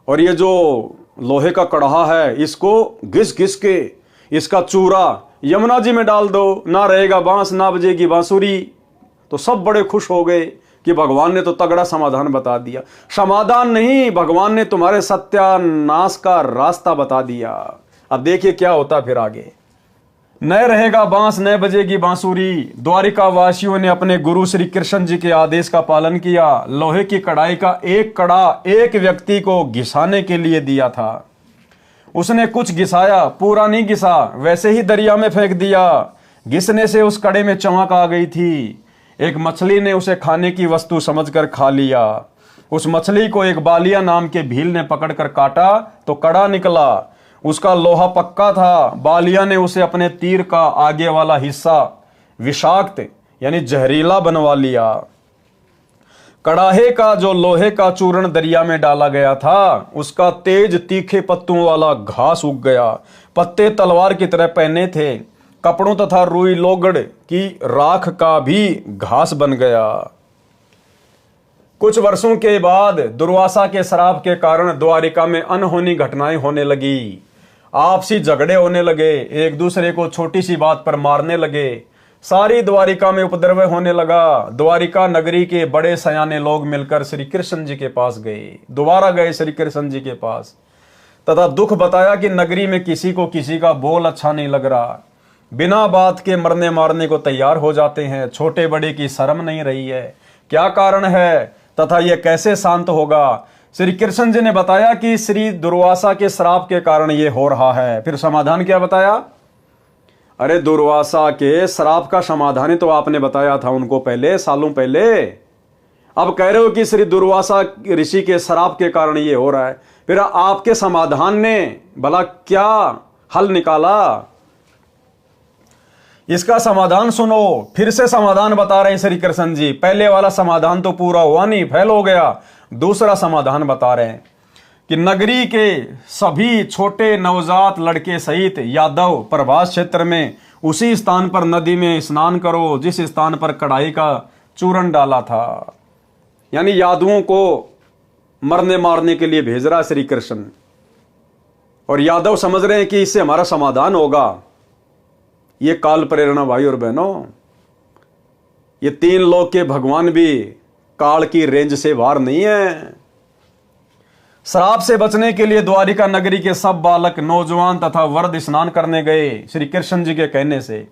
और ये जो लोहे का कड़ाहा है इसको घिस घिस के इसका चूरा यमुना जी में डाल दो, ना रहेगा बांस ना बजेगी बांसुरी। तो सब बड़े खुश हो गए कि भगवान ने तो तगड़ा समाधान बता दिया। समाधान नहीं, भगवान ने तुम्हारे सत्यानाश का रास्ता बता दिया। अब देखिए क्या होता फिर आगे। न रहेगा बांस न बजेगी बांसुरी। द्वारिका वासियों ने अपने गुरु श्री कृष्ण जी के आदेश का पालन किया। लोहे की कढ़ाई का एक कड़ा एक व्यक्ति को घिसाने के लिए दिया था। उसने कुछ घिसाया, पूरा नहीं घिसा, वैसे ही दरिया में फेंक दिया। घिसने से उस कड़े में चमक आ गई थी। एक मछली ने उसे खाने की वस्तु समझकर खा लिया। उस मछली को एक बालिया नाम के भील ने पकड़कर काटा तो कड़ा निकला। उसका लोहा पक्का था। बालिया ने उसे अपने तीर का आगे वाला हिस्सा विषाक्त यानी जहरीला बनवा लिया। कड़ाहे का जो लोहे का चूर्ण दरिया में डाला गया था उसका तेज तीखे पत्तों वाला घास उग गया। पत्ते तलवार की तरह पहने थे। कपड़ों तथा रुई लोगड़ की राख का भी घास बन गया। कुछ वर्षों के बाद दुर्वासा के श्राप के कारण द्वारिका में अनहोनी घटनाएं होने लगी। आपसी झगड़े होने लगे, एक दूसरे को छोटी सी बात पर मारने लगे। सारी द्वारिका में उपद्रव होने लगा। द्वारिका नगरी के बड़े सयाने लोग मिलकर श्री कृष्ण जी के पास गए। दोबारा गए श्री कृष्ण जी के पास तथा दुख बताया कि नगरी में किसी को किसी का बोल अच्छा नहीं लग रहा। बिना बात के मरने मारने को तैयार हो जाते हैं। छोटे बड़े की शर्म नहीं रही है। क्या कारण है तथा यह कैसे शांत होगा? श्री कृष्ण जी ने बताया कि श्री दुर्वासा के श्राप के कारण यह हो रहा है। फिर समाधान क्या बताया? अरे दुर्वासा के श्राप का समाधान ही तो आपने बताया था उनको पहले, सालों पहले। अब कह रहे हो कि श्री दुर्वासा ऋषि के श्राप के कारण ये हो रहा है। फिर आपके समाधान ने भला क्या हल निकाला? इसका समाधान सुनो। फिर से समाधान बता रहे हैं श्री कृष्ण जी। पहले वाला समाधान तो पूरा हुआ नहीं, फेल हो गया। दूसरा समाधान बता रहे हैं कि नगरी के सभी छोटे नवजात लड़के सहित यादव प्रभास क्षेत्र में उसी स्थान पर नदी में स्नान करो जिस स्थान पर कढ़ाई का चूर्ण डाला था। यानी यादवों को मरने मारने के लिए भेज रहा श्री कृष्ण। और यादव समझ रहे हैं कि इससे हमारा समाधान होगा। ये काल प्रेरणा भाई और बहनों, ये 3 लोक के भगवान भी काल की रेंज से बाहर नहीं है। श्राप से बचने के लिए द्वारिका नगरी के सब बालक, नौजवान तथा वृद्ध स्नान करने गए। श्री कृष्ण जी के कहने से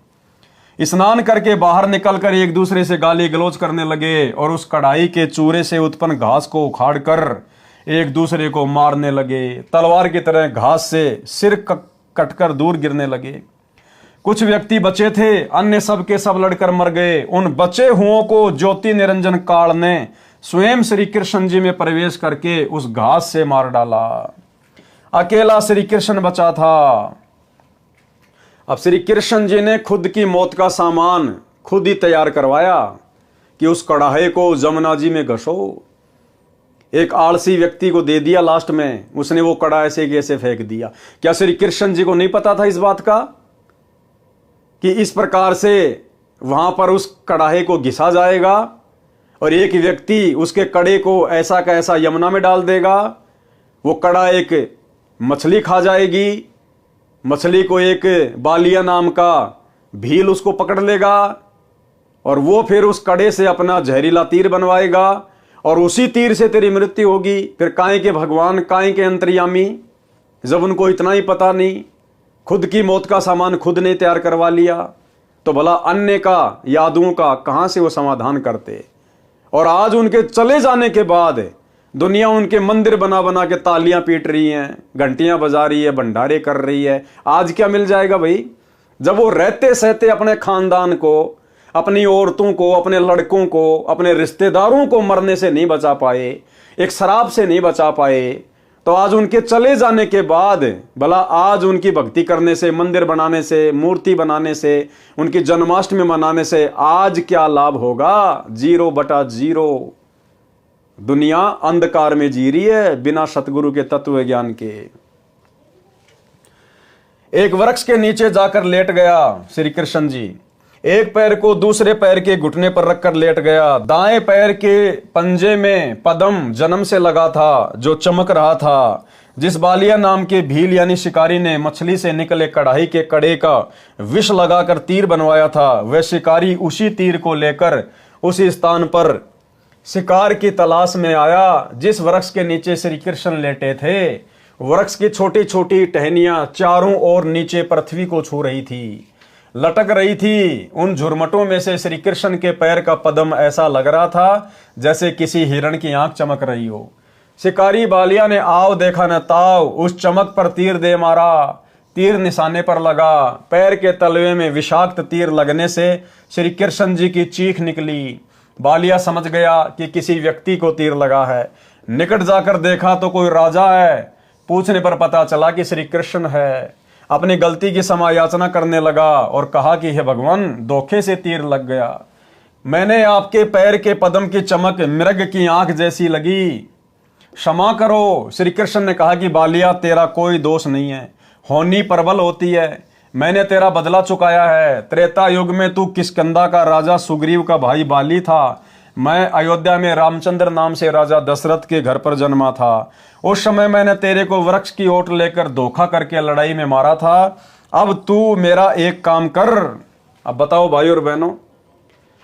स्नान करके बाहर निकलकर एक दूसरे से गाली गलौज करने लगे और उस कढ़ाई के चूरे से उत्पन्न घास को उखाड़कर एक दूसरे को मारने लगे। तलवार की तरह घास से सिर कटकर दूर गिरने लगे। कुछ व्यक्ति बचे थे, अन्य सब के सब लड़कर मर गए। उन बचे हुओं को ज्योति निरंजन काल ने स्वयं श्री कृष्ण जी में प्रवेश करके उस घास से मार डाला। अकेला श्री कृष्ण बचा था। अब श्री कृष्ण जी ने खुद की मौत का सामान खुद ही तैयार करवाया कि उस कढ़ाई को जमुना जी में घसो। एक आलसी व्यक्ति को दे दिया, लास्ट में उसने वो कड़ा ऐसे कैसे फेंक दिया। क्या श्री कृष्ण जी को नहीं पता था इस बात का कि इस प्रकार से वहां पर उस कढ़ाई को घिसा जाएगा और एक व्यक्ति उसके कड़े को ऐसा का ऐसा यमुना में डाल देगा, वो कड़ा एक मछली खा जाएगी, मछली को एक बालिया नाम का भील उसको पकड़ लेगा और वो फिर उस कड़े से अपना जहरीला तीर बनवाएगा और उसी तीर से तेरी मृत्यु होगी। फिर काहे के भगवान, काहे के अंतर्यामी, जब उनको इतना ही पता नहीं, खुद की मौत का सामान खुद ने तैयार करवा लिया, तो भला अन्य का, यादुओं का कहां से वो समाधान करते। और आज उनके चले जाने के बाद दुनिया उनके मंदिर बना बना के तालियां पीट रही हैं, घंटियां बजा रही है, भंडारे कर रही है। आज क्या मिल जाएगा भाई, जब वो रहते सहते अपने खानदान को, अपनी औरतों को, अपने लड़कों को, अपने रिश्तेदारों को मरने से नहीं बचा पाए, एक शराब से नहीं बचा पाए, तो आज उनके चले जाने के बाद भला आज उनकी भक्ति करने से, मंदिर बनाने से, मूर्ति बनाने से, उनकी जन्माष्टमी मनाने से आज क्या लाभ होगा? 0/0। दुनिया अंधकार में जी रही है बिना सतगुरु के तत्व ज्ञान के। एक वृक्ष के नीचे जाकर लेट गया श्री कृष्ण जी। एक पैर को दूसरे पैर के घुटने पर रखकर लेट गया। दाएं पैर के पंजे में पद्म जन्म से लगा था जो चमक रहा था। जिस बालिया नाम के भील यानी शिकारी ने मछली से निकले कढ़ाई के कड़े का विष लगाकर तीर बनवाया था, वह शिकारी उसी तीर को लेकर उसी स्थान पर शिकार की तलाश में आया जिस वृक्ष के नीचे श्री कृष्ण लेटे थे। वृक्ष की छोटी छोटी टहनियां चारों ओर नीचे पृथ्वी को छू रही थी, लटक रही थी। उन झुरमटों में से श्री कृष्ण के पैर का पद्म ऐसा लग रहा था जैसे किसी हिरण की आंख चमक रही हो। शिकारी बालिया ने आव देखा न ताव, उस चमक पर तीर दे मारा। तीर निशाने पर लगा। पैर के तलवे में विषाक्त तीर लगने से श्री कृष्ण जी की चीख निकली। बालिया समझ गया कि किसी व्यक्ति को तीर लगा है। निकट जाकर देखा तो कोई राजा है। पूछने पर पता चला कि श्री कृष्ण है। अपनी गलती की क्षमा याचना करने लगा और कहा कि हे भगवान, धोखे से तीर लग गया। मैंने आपके पैर के पद्म की चमक मृग की आंख जैसी लगी, क्षमा करो। श्री कृष्ण ने कहा कि बालिया, तेरा कोई दोष नहीं है, होनी प्रबल होती है। मैंने तेरा बदला चुकाया है। त्रेता युग में तू किष्किंधा का राजा सुग्रीव का भाई बाली था। मैं अयोध्या में रामचंद्र नाम से राजा दशरथ के घर पर जन्मा था। उस समय मैंने तेरे को वृक्ष की ओट लेकर धोखा करके लड़ाई में मारा था। अब तू मेरा एक काम कर। अब बताओ भाई और बहनों,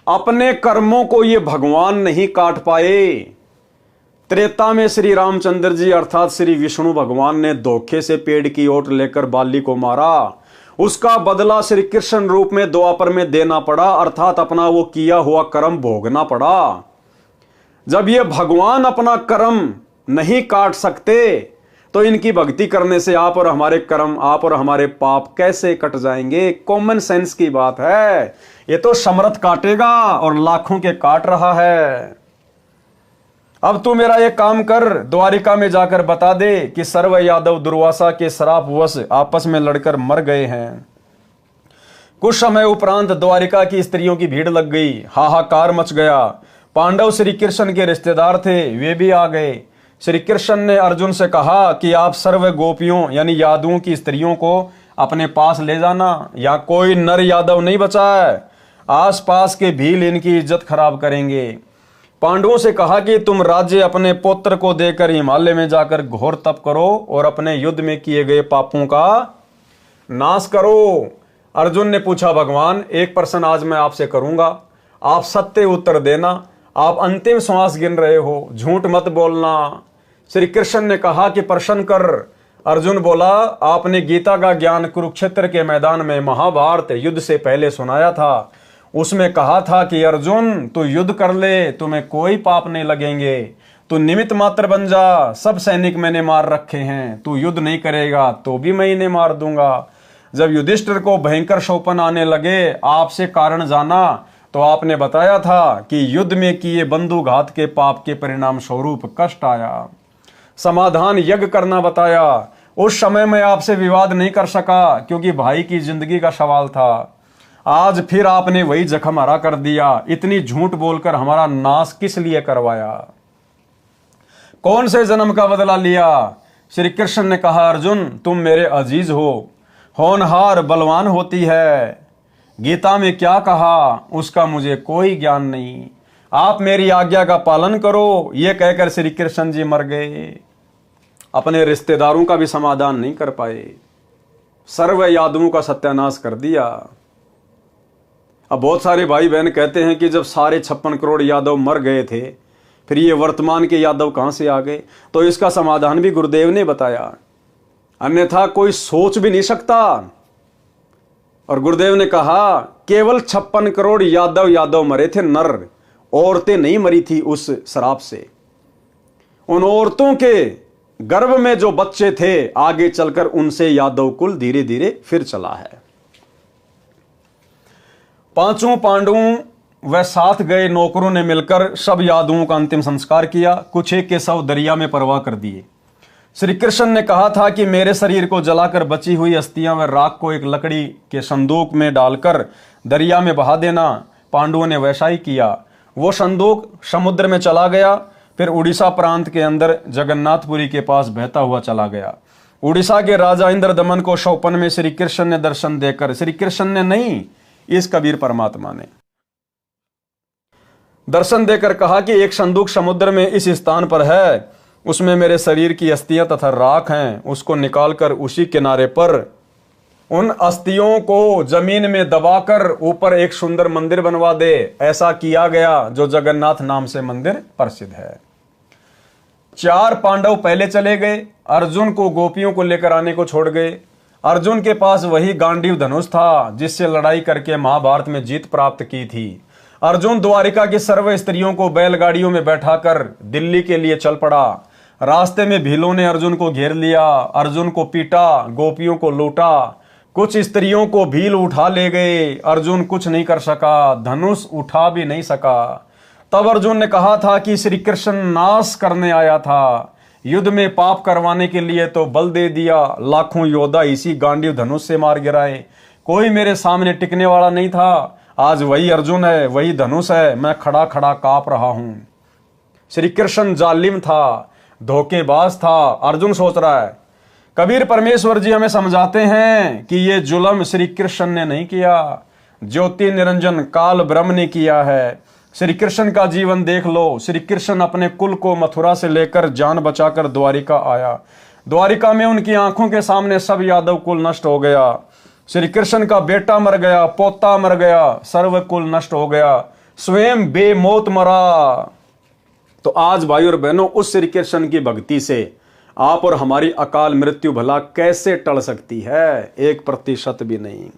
अपने कर्मों को ये भगवान नहीं काट पाए। त्रेता में श्री रामचंद्र जी अर्थात श्री विष्णु भगवान ने धोखे से पेड़ की ओट लेकर बाली को मारा। उसका बदला श्री कृष्ण रूप में द्वापर में देना पड़ा, अर्थात अपना वो किया हुआ कर्म भोगना पड़ा। जब ये भगवान अपना कर्म नहीं काट सकते तो इनकी भक्ति करने से आप और हमारे कर्म, आप और हमारे पाप कैसे कट जाएंगे? कॉमन सेंस की बात है। ये तो समर्थ काटेगा और लाखों के काट रहा है। अब तू मेरा एक काम कर, द्वारिका में जाकर बता दे कि सर्व यादव दुर्वासा के श्रापवश आपस में लड़कर मर गए हैं। कुछ समय उपरांत द्वारिका की स्त्रियों की भीड़ लग गई, हाहाकार मच गया। पांडव श्री कृष्ण के रिश्तेदार थे, वे भी आ गए। श्री कृष्ण ने अर्जुन से कहा कि आप सर्व गोपियों यानी यादवों की स्त्रियों को अपने पास ले जाना, या कोई नर यादव नहीं बचा है। आसपास के भील इनकी इज्जत खराब करेंगे। पांडवों से कहा कि तुम राज्य अपने पुत्र को देकर हिमालय में जाकर घोर तप करो और अपने युद्ध में किए गए पापों का नाश करो। अर्जुन ने पूछा, भगवान एक प्रश्न आज मैं आपसे करूंगा, आप सत्य उत्तर देना। आप अंतिम श्वास गिन रहे हो, झूठ मत बोलना। श्री कृष्ण ने कहा कि प्रश्न कर। अर्जुन बोला, आपने गीता का ज्ञान कुरुक्षेत्र के मैदान में महाभारत युद्ध से पहले सुनाया था। उसमें कहा था कि अर्जुन तू युद्ध कर ले, तुम्हें कोई पाप नहीं लगेंगे, तू निमित्त मात्र बन जा, सब सैनिक मैंने मार रखे हैं, तू युद्ध नहीं करेगा तो भी मैं इन्हें मार दूंगा। जब युधिष्ठिर को भयंकर शोपन आने लगे, आपसे कारण जाना तो आपने बताया था कि युद्ध में किए बंधुघात के पाप के परिणाम स्वरूप कष्ट आया। समाधान यज्ञ करना बताया। उस समय मैं आपसे विवाद नहीं कर सका क्योंकि भाई की जिंदगी का सवाल था। आज फिर आपने वही जख्म हरा कर दिया। इतनी झूठ बोलकर हमारा नाश किस लिए करवाया? कौन से जन्म का बदला लिया? श्री कृष्ण ने कहा, अर्जुन तुम मेरे अजीज हो, होनहार बलवान होती है। गीता में क्या कहा उसका मुझे कोई ज्ञान नहीं। आप मेरी आज्ञा का पालन करो। ये कहकर श्री कृष्ण जी मर गए। अपने रिश्तेदारों का भी समाधान नहीं कर पाए, सर्व यादवों का सत्यानाश कर दिया। अब बहुत सारे भाई बहन कहते हैं कि जब सारे 56 करोड़ यादव मर गए थे, फिर ये वर्तमान के यादव कहां से आ गए? तो इसका समाधान भी गुरुदेव ने बताया, अन्यथा कोई सोच भी नहीं सकता। और गुरुदेव ने कहा केवल 56 करोड़ यादव मरे थे, नर, औरतें नहीं मरी थी उस शराब से। उन औरतों के गर्भ में जो बच्चे थे, आगे चलकर उनसे यादव कुल धीरे धीरे फिर चला है। पांचों पांडवों व साथ गए नौकरों ने मिलकर सब यादवों का अंतिम संस्कार किया। कुछ एक के शव दरिया में परवाह कर दिए। श्री कृष्ण ने कहा था कि मेरे शरीर को जलाकर बची हुई अस्थियां व राख को एक लकड़ी के संदूक में डालकर दरिया में बहा देना। पांडवों ने वैसा ही किया। वो संदूक समुद्र में चला गया, फिर उड़ीसा प्रांत के अंदर जगन्नाथपुरी के पास बहता हुआ चला गया। उड़ीसा के राजा इंद्रदमन को शौपन में श्री कृष्ण ने दर्शन देकर, श्री कृष्ण ने नहीं, इस कबीर परमात्मा ने दर्शन देकर कहा कि एक संदूक समुद्र में इस स्थान पर है, उसमें मेरे शरीर की अस्थियां तथा राख हैं, उसको निकालकर उसी किनारे पर उन अस्थियों को जमीन में दबाकर ऊपर एक सुंदर मंदिर बनवा दे। ऐसा किया गया, जो जगन्नाथ नाम से मंदिर प्रसिद्ध है। 4 पांडव पहले चले गए। अर्जुन को गोपियों को लेकर आने को छोड़ गए। अर्जुन के पास वही गांडीव धनुष था जिससे लड़ाई करके महाभारत में जीत प्राप्त की थी। अर्जुन द्वारिका की सर्व स्त्रियों को बैलगाड़ियों में बैठाकर दिल्ली के लिए चल पड़ा। रास्ते में भीलों ने अर्जुन को घेर लिया, अर्जुन को पीटा, गोपियों को लूटा, कुछ स्त्रियों को भील उठा ले गए। अर्जुन कुछ नहीं कर सका, धनुष उठा भी नहीं सका। तब अर्जुन ने कहा था कि श्री कृष्ण नाश करने आया था, युद्ध में पाप करवाने के लिए तो बल दे दिया। लाखों योद्धा इसी गांडीव धनुष से मार गिराए, कोई मेरे सामने टिकने वाला नहीं था। आज वही अर्जुन है, वही धनुष है, मैं खड़ा खड़ा कांप रहा हूं। श्री कृष्ण जालिम था, धोखेबाज था, अर्जुन सोच रहा है। कबीर परमेश्वर जी हमें समझाते हैं कि ये जुल्म श्री कृष्ण ने नहीं किया, ज्योति निरंजन काल ब्रह्म ने किया है। श्री कृष्ण का जीवन देख लो। श्री कृष्ण अपने कुल को मथुरा से लेकर जान बचाकर द्वारिका आया। द्वारिका में उनकी आंखों के सामने सब यादव कुल नष्ट हो गया। श्री कृष्ण का बेटा मर गया, पोता मर गया, सर्व कुल नष्ट हो गया, स्वयं बेमौत मरा। तो आज भाई और बहनों, उस श्री कृष्ण की भक्ति से आप और हमारी अकाल मृत्यु भला कैसे टल सकती है? 1% भी नहीं।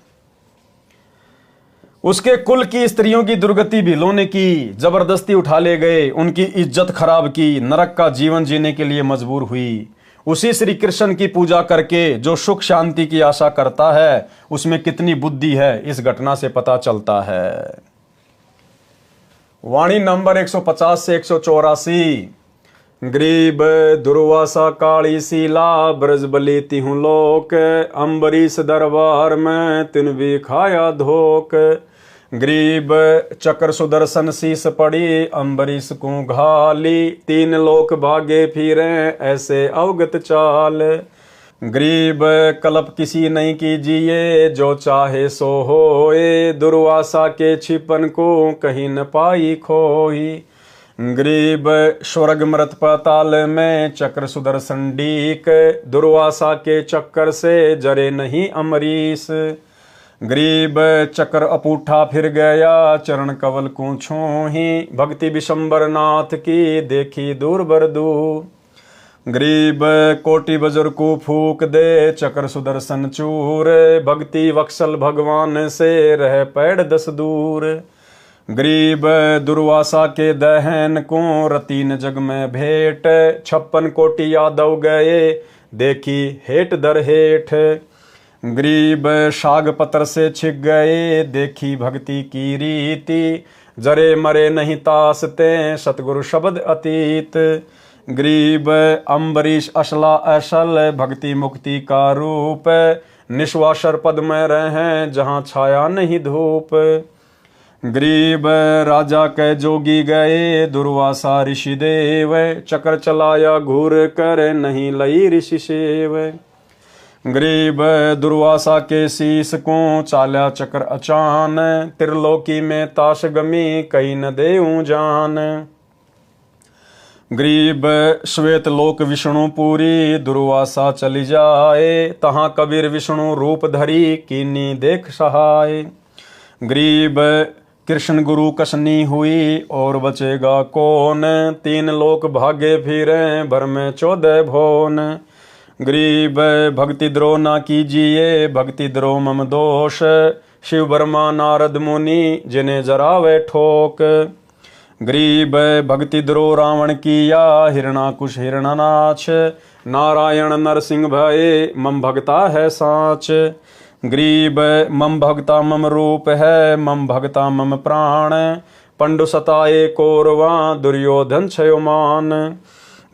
उसके कुल की स्त्रियों की दुर्गति भीलों ने की, जबरदस्ती उठा ले गए, उनकी इज्जत खराब की, नरक का जीवन जीने के लिए मजबूर हुई। उसी श्री कृष्ण की पूजा करके जो सुख शांति की आशा करता है, उसमें कितनी बुद्धि है, इस घटना से पता चलता है। वाणी नंबर 150 से 184। गरीब दुर्वासा काली सीला, ब्रजबली तिहु लोक, अम्बरीश दरबार में तिन भी खाया धोक। गरीब चक्र सुदर्शन शीस पड़ी, अम्बरीश को घाली, 3 लोक भागे फिरे ऐसे अवगत चाल। गरीब कल्प किसी नहीं कीजिए, जो चाहे सो होए, दुर्वासा के छिपन को कहीं न पाई खोई। गरीब स्वर्ग मृत पाताल में चक्र सुदर्शन डीक, दुर्वासा के चक्कर से जरे नहीं अमरीश। गरीब चक्र अपूठा फिर गया चरण कवल को छूही, भक्ति विशंबर नाथ की देखी दूर बरदू। गरीब कोटि बजर को फूक दे चक्र सुदर्शन चूर, भक्ति वत्सल भगवान से रह पैड़ 10 दूर। गरीब दुर्वासा के दहन को रतीन जग में भेंट, 56 कोटि यादव गए देखी हेठ दर हेठ। गरीब शाग पत्र से छिक गए देखी भक्ति की रीति, जरे मरे नहीं तासते सतगुरु शब्द अतीत। गरीब अम्बरीश असला असल भक्ति मुक्ति का रूप, निश्वासर पद में रहें जहाँ छाया नहीं धूप। गरीब राजा के जोगी गए दुर्वासा ऋषि देव, चक्र चलाया घूर कर नहीं लई ऋषि सेव। गरीब दुर्वासा के शीस को चाल्या चक्र अचान, त्रिलोकी में ताश गमी कई न देऊं जान। गरीब श्वेत लोक विष्णुपुरी दुर्वासा चली जाए, तहाँ कबीर विष्णु रूप धरी कीनी देख सहाय। गरीब कृष्ण गुरु कसनी हुई और बचेगा कौन, 3 लोक भागे फिरे भर में 14 भुवन। गरीब भक्ति द्रोह ना कीजिए भक्ति द्रोह मम दोष, शिव ब्रह्मा नारद मुनि जिन्हें जरावे ठोक। गरीब भक्ति द्रोह रावण किया हिरणाकुश हिरणानाच, नारायण नरसिंह भये मम भगता है साच। गरीब मम भगता मम रूप है मम भगता मम प्राण, पंडु सताए कौरवा दुर्योधन क्षयमान।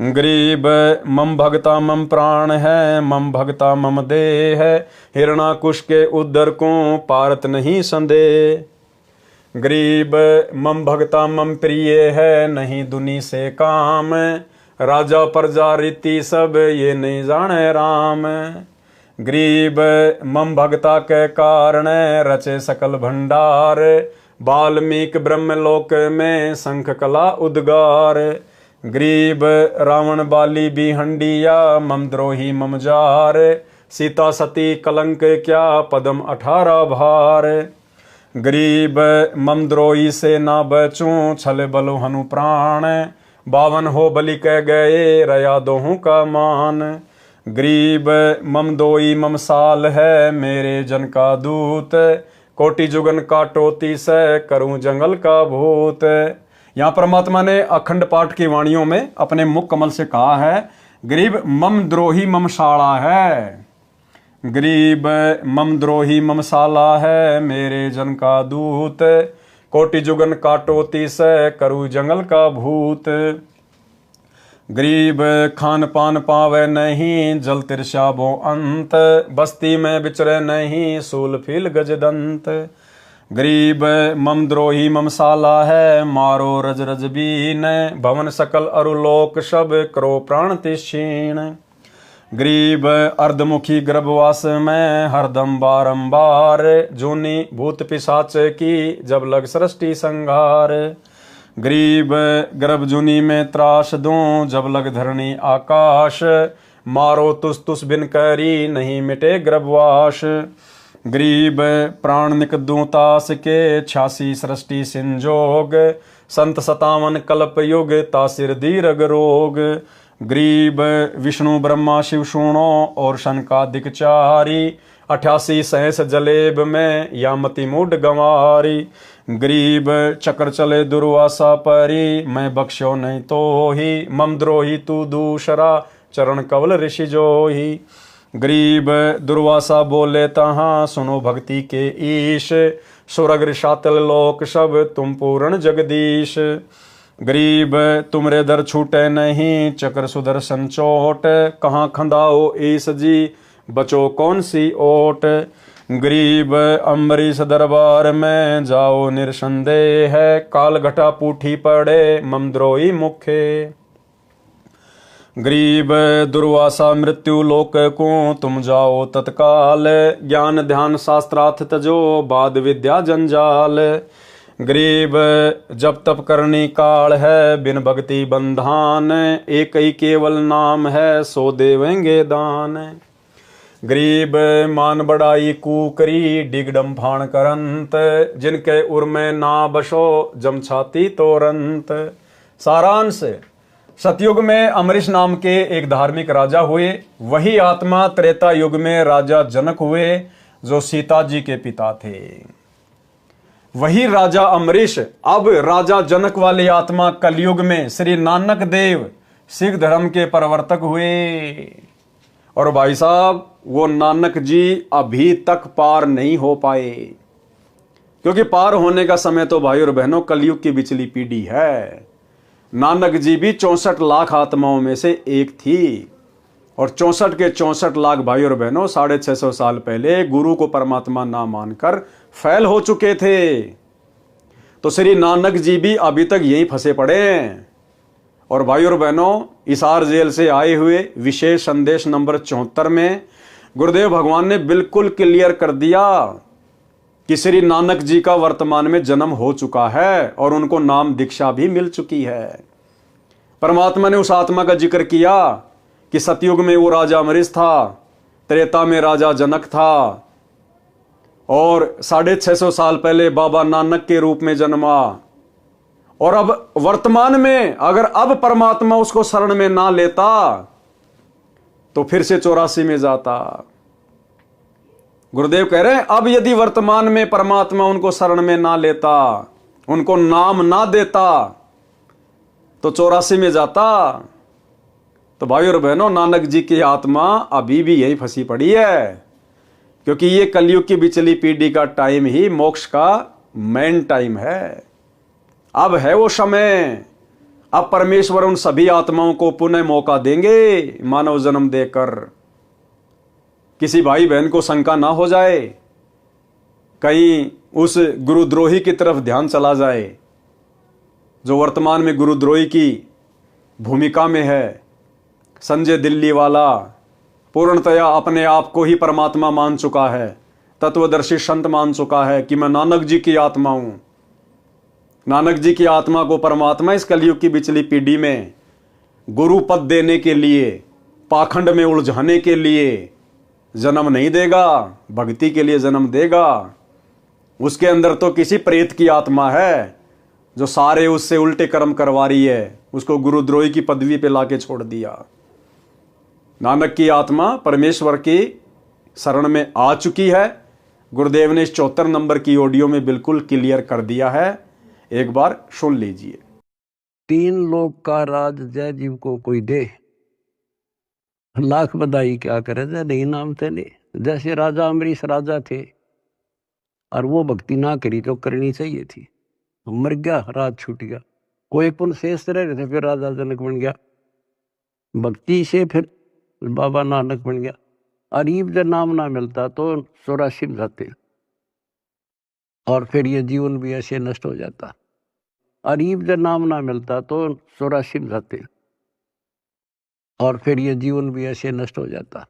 गरीब मम भगता मम प्राण है मम भगता मम देह है, हिरणाकुश के उदर को पारत नहीं संदेह। गरीब मम भगता मम प्रिय है नहीं दुनी से काम, राजा प्रजा रीति सब ये नहीं जाने राम। गरीब मम भगता के कारण रचे सकल भंडार, वाल्मीकि ब्रह्मलोक में शंख कला उद्गार। गरीब रावण बाली भी हंडिया मम द्रोही मम जार, सीता सती कलंक क्या पदम 18 भार। गरीब मम द्रोही से ना बचूं छल बलो हनु प्राण, 52 हो बलि कह गए रया दोहूं का मान। गरीब मम दोई मम साल है मेरे जन का दूत, कोटि जुगन काटोती से करूं जंगल का भूत। यहाँ परमात्मा ने अखंड पाठ की वाणियों में अपने मुख कमल से कहा है, गरीब मम द्रोही मम साला है। गरीब मम द्रोही मम साला है मेरे जन का दूत, कोटि जुगन काटोती से करूं जंगल का भूत। गरीब खान पान पावे नहीं जल तिरशाबो अंत, बस्ती में बिचरे नहीं सूल फील गजदंत। गरीब मम द्रोही मम साला है मारो रज रज बीन, भवन सकल अरुलोक सब करो प्राण तिक्षीण। गरीब अर्धमुखी गर्भवास में हरदम बारंबार, जूनी भूत पिशाच की जब लग सृष्टि संहार। गरीब गर्भ जूनी में त्रास दूं जब लग धरणी आकाश, मारो तुस तुस बिन करी नहीं मिटे गर्भवास। गरीब प्राण निक दूं तास के 86 सृष्टि संजोग, संत 57 कल्प युग तासिर दीर्घ रोग। गरीब विष्णु ब्रह्मा शिव सुनो और शनकादिक चारी, 88 सहस जलेब में यामति मूड गंवारी। गरीब चक्र चले दुर्वासा परी, मैं बख्शो नहीं तो ही मम द्रोही तू दूसरा चरण कवल ऋषि जो ही। गरीब दुर्वासा बोले तहाँ सुनो भक्ति के ईश, सुरग ऋषातल लोक सब तुम पूर्ण जगदीश। गरीब तुमरे दर छूटे नहीं चक्र सुदर्शन चोट, कहाँ खंदाओ ईश जी बचो कौन सी ओट। गरीब अम्बरीश दरबार में जाओ निरसंदेह है, काल घटा पूठी पड़े ममद्रोही मुखे। गरीब दुर्वासा मृत्यु लोक को तुम जाओ तत्काल, ज्ञान ध्यान शास्त्रार्थ तजो बाद विद्या जंजाल। गरीब जब तप करनी काल है, बिन भक्ति बंधान, एक ही केवल नाम है, सो देवेंगे दान। गरीब मान बड़ाई कूकरी, डिगडम फाण करंत, जिनके उर में ना बसो, जम छाती तोरंत। सारांश, सतयुग में अमरीश नाम के एक धार्मिक राजा हुए। वही आत्मा त्रेता युग में राजा जनक हुए, जो सीता जी के पिता थे। वही राजा अमरीश अब राजा जनक वाली आत्मा कलयुग में श्री नानक देव सिख धर्म के प्रवर्तक हुए। और भाई साहब, वो नानक जी अभी तक पार नहीं हो पाए, क्योंकि पार होने का समय तो भाई और बहनों कलयुग की बिचली पीढ़ी है। नानक जी भी 64 लाख आत्माओं में से एक थी, और 64 के 64 लाख भाई और बहनों 650 साल पहले गुरु को परमात्मा ना मानकर फैल हो चुके थे। तो श्री नानक जी भी अभी तक यहीं फंसे पड़े हैं। और भाई और बहनों, हिसार जेल से आए हुए विशेष संदेश नंबर 74 में गुरुदेव भगवान ने बिल्कुल क्लियर कर दिया कि श्री नानक जी का वर्तमान में जन्म हो चुका है और उनको नाम दीक्षा भी मिल चुकी है। परमात्मा ने उस आत्मा का जिक्र किया कि सतयुग में वो राजा अमरीश था, त्रेता में राजा जनक था, और 650 साल पहले बाबा नानक के रूप में जन्मा। और अब वर्तमान में अगर अब परमात्मा उसको शरण में ना लेता तो फिर से 84 में जाता। गुरुदेव कह रहे हैं अब यदि वर्तमान में परमात्मा उनको शरण में ना लेता, उनको नाम ना देता, तो 84 में जाता। तो भाई और बहनों, नानक जी की आत्मा अभी भी यही फंसी पड़ी है, क्योंकि ये कलयुग की बिचली पीढ़ी का टाइम ही मोक्ष का मेन टाइम है। अब है वो समय, अब परमेश्वर उन सभी आत्माओं को पुनः मौका देंगे मानव जन्म देकर। किसी भाई बहन को शंका ना हो जाए, कहीं उस गुरुद्रोही की तरफ ध्यान चला जाए जो वर्तमान में गुरुद्रोही की भूमिका में है। संजय दिल्ली वाला पूर्णतया अपने आप को ही परमात्मा मान चुका है, तत्वदर्शी संत मान चुका है कि मैं नानक जी की आत्मा हूं। नानक जी की आत्मा को परमात्मा इस कलयुग की बिचली पीढ़ी में गुरु पद देने के लिए, पाखंड में उलझाने के लिए जन्म नहीं देगा, भक्ति के लिए जन्म देगा। उसके अंदर तो किसी प्रेत की आत्मा है जो सारे उससे उल्टे कर्म करवा रही है, उसको गुरुद्रोही की पदवी पे लाके छोड़ दिया। नानक की आत्मा परमेश्वर की शरण में आ चुकी है। गुरुदेव ने इस 74 नंबर की ऑडियो में बिल्कुल क्लियर कर दिया है, एक बार सुन लीजिए। 3 लोक का राज जय जीव को कोई दे, लाख बधाई क्या करे जय नहीं नाम थे नहीं। जैसे राजा अमरीश राजा थे और वो भक्ति ना करी तो करनी चाहिए थी, मर गया, राज छूट गया। कोई पुण्य शेष रह रहे थे, फिर राजा जनक बन गया, भक्ति से फिर बाबा नानक बन गया। अरीब जब नाम ना मिलता तो 84 में जाते और फिर ये जीवन भी ऐसे नष्ट हो जाता। अरीब जब नाम ना मिलता तो 84 में जाते और फिर ये जीवन भी ऐसे नष्ट हो जाता।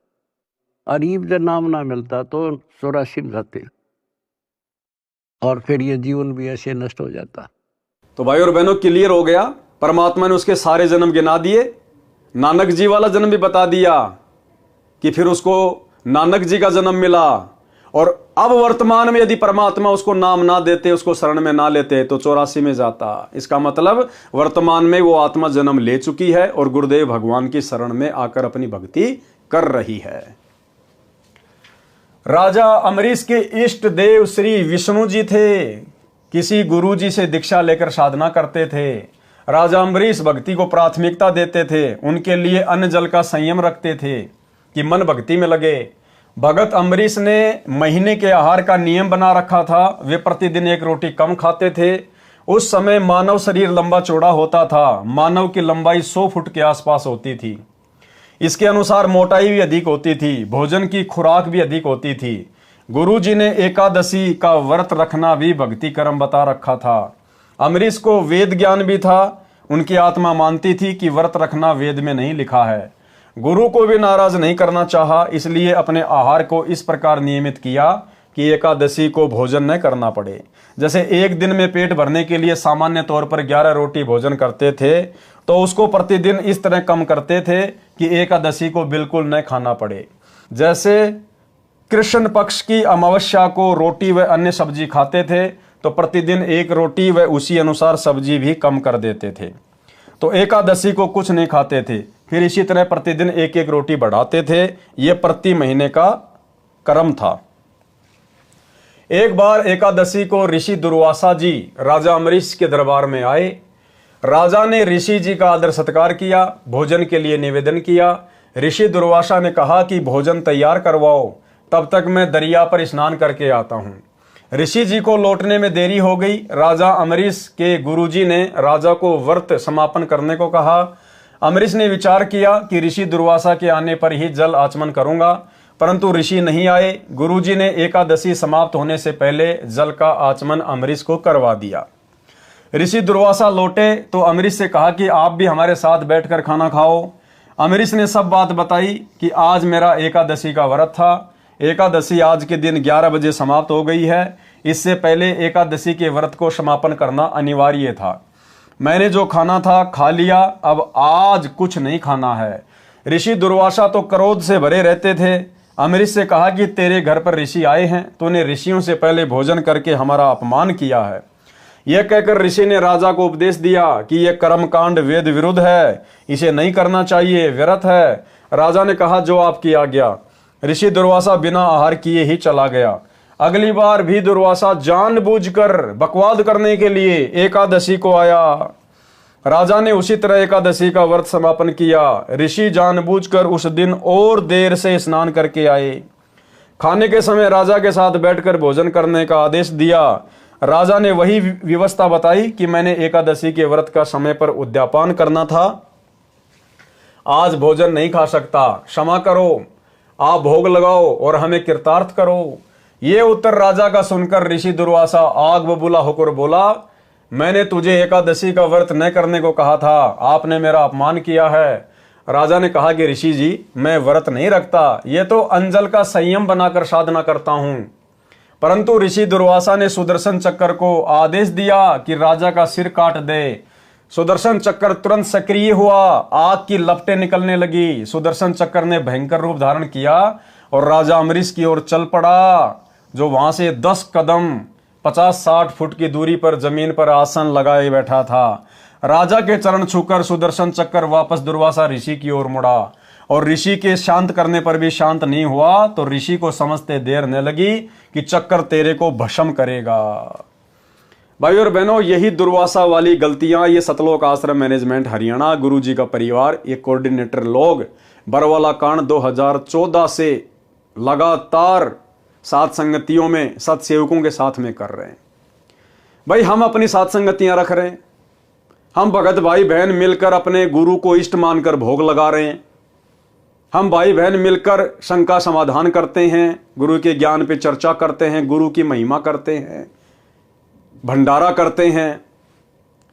अरीब जब नाम ना मिलता तो 84 में जाते और फिर ये जीवन भी ऐसे नष्ट हो जाता। तो भाई और बहनों, क्लियर हो गया। परमात्मा ने उसके सारे जन्म गिना दिए, नानक जी वाला जन्म भी बता दिया कि फिर उसको नानक जी का जन्म मिला। और अब वर्तमान में यदि परमात्मा उसको नाम ना देते, उसको शरण में ना लेते, तो 84 में जाता। इसका मतलब वर्तमान में वो आत्मा जन्म ले चुकी है और गुरुदेव भगवान की शरण में आकर अपनी भक्ति कर रही है। राजा अमरीश के इष्ट देव श्री विष्णु जी थे, किसी गुरु जी से दीक्षा लेकर साधना करते थे। राजा अमरीश भक्ति को प्राथमिकता देते थे, उनके लिए अन्न जल का संयम रखते थे कि मन भक्ति में लगे। भगत अमरीश ने महीने के आहार का नियम बना रखा था, वे प्रतिदिन 1 रोटी कम खाते थे। उस समय मानव शरीर लंबा चौड़ा होता था, मानव की लंबाई 100 फुट के आसपास होती थी। इसके अनुसार मोटाई भी अधिक होती थी, भोजन की खुराक भी अधिक होती थी। गुरु जी ने एकादशी का व्रत रखना भी भक्ति कर्म बता रखा था। अमरीश को वेद ज्ञान भी था, उनकी आत्मा मानती थी कि व्रत रखना वेद में नहीं लिखा है। गुरु को भी नाराज नहीं करना चाहा, इसलिए अपने आहार को इस प्रकार नियमित किया कि एकादशी को भोजन न करना पड़े। जैसे एक दिन में पेट भरने के लिए सामान्य तौर पर 11 रोटी भोजन करते थे, तो उसको प्रतिदिन इस तरह कम करते थे कि एकादशी को बिल्कुल न खाना पड़े। जैसे कृष्ण पक्ष की अमावस्या को रोटी व अन्य सब्जी खाते थे, तो प्रतिदिन 1 रोटी व उसी अनुसार सब्जी भी कम कर देते थे। तो एकादशी को कुछ नहीं खाते थे, फिर इसी तरह प्रतिदिन 1-1 रोटी बढ़ाते थे। यह प्रति महीने का क्रम था। एक बार एकादशी को ऋषि दुर्वासा जी राजा अम्बरीश के दरबार में आए। राजा ने ऋषि जी का आदर सत्कार किया, भोजन के लिए निवेदन किया। ऋषि दुर्वासा ने कहा कि भोजन तैयार करवाओ, तब तक मैं दरिया पर स्नान करके आता हूँ। ऋषि जी को लौटने में देरी हो गई। राजा अम्बरीश के गुरुजी ने राजा को व्रत समापन करने को कहा। अम्बरीश ने विचार किया कि ऋषि दुर्वासा के आने पर ही जल आचमन करूंगा, परंतु ऋषि नहीं आए। गुरुजी ने एकादशी समाप्त होने से पहले जल का आचमन अम्बरीश को करवा दिया। ऋषि दुर्वासा लौटे तो अम्बरीश से कहा कि आप भी हमारे साथ बैठकर खाना खाओ। अम्बरीश ने सब बात बताई कि आज मेरा एकादशी का व्रत था। एकादशी आज के दिन 11 बजे समाप्त हो गई है। इससे पहले एकादशी के व्रत को समापन करना अनिवार्य था। मैंने जो खाना था खा लिया, अब आज कुछ नहीं खाना है। ऋषि दुर्वासा तो क्रोध से भरे रहते थे। अम्बरीश से कहा कि तेरे घर पर ऋषि आए हैं, तूने ऋषियों से पहले भोजन करके हमारा अपमान किया है। यह कहकर ऋषि ने राजा को उपदेश दिया कि यह कर्मकांड वेद विरुद्ध है, इसे नहीं करना चाहिए, व्यर्थ है। राजा ने कहा जो आपकी आज्ञा। ऋषि दुर्वासा बिना आहार किए ही चला गया। अगली बार भी दुर्वासा जानबूझकर बकवाद करने के लिए एकादशी को आया। राजा ने उसी तरह एकादशी का व्रत समापन किया। ऋषि जानबूझकर उस दिन और देर से स्नान करके आए। खाने के समय राजा के साथ बैठकर भोजन करने का आदेश दिया। राजा ने वही व्यवस्था बताई कि मैंने एकादशी के व्रत का समय पर उद्यापन करना था, आज भोजन नहीं खा सकता, क्षमा करो, आप भोग लगाओ और हमें कृतार्थ करो। ये उत्तर राजा का सुनकर ऋषि दुर्वासा आग बबूला होकर बोला, मैंने तुझे एकादशी का व्रत न करने को कहा था, आपने मेरा अपमान किया है। राजा ने कहा कि ऋषि जी, मैं व्रत नहीं रखता, ये तो अंजल का संयम बनाकर साधना करता हूं। परंतु ऋषि दुर्वासा ने सुदर्शन चक्र को आदेश दिया कि राजा का सिर काट दे। सुदर्शन चक्र तुरंत सक्रिय हुआ, आग की लपटें निकलने लगी। सुदर्शन चक्र ने भयंकर रूप धारण किया और राजा अम्बरीश की ओर चल पड़ा, जो वहां से 10 कदम 50-60 फुट की दूरी पर जमीन पर आसन लगाए बैठा था। राजा के चरण छूकर सुदर्शन चक्र वापस दुर्वासा ऋषि की ओर मुड़ा और ऋषि के शांत करने पर भी शांत नहीं हुआ, तो ऋषि को समझते देर न लगी कि चक्र तेरे को भस्म करेगा। भाई और बहनों, यही दुर्वासा वाली गलतियां ये सतलोक आश्रम मैनेजमेंट हरियाणा, गुरुजी का परिवार, ये कोऑर्डिनेटर लोग बरवाला कांड 2014 से लगातार सत्संगतियों में सत्सेवकों के साथ में कर रहे हैं। भाई हम अपनी सत्संगतियां रख रहे हैं, हम भगत भाई बहन मिलकर अपने गुरु को इष्ट मानकर भोग लगा रहे हैं, हम भाई बहन मिलकर शंका समाधान करते हैं, गुरु के ज्ञान पे चर्चा करते हैं, गुरु की महिमा करते हैं, भंडारा करते हैं।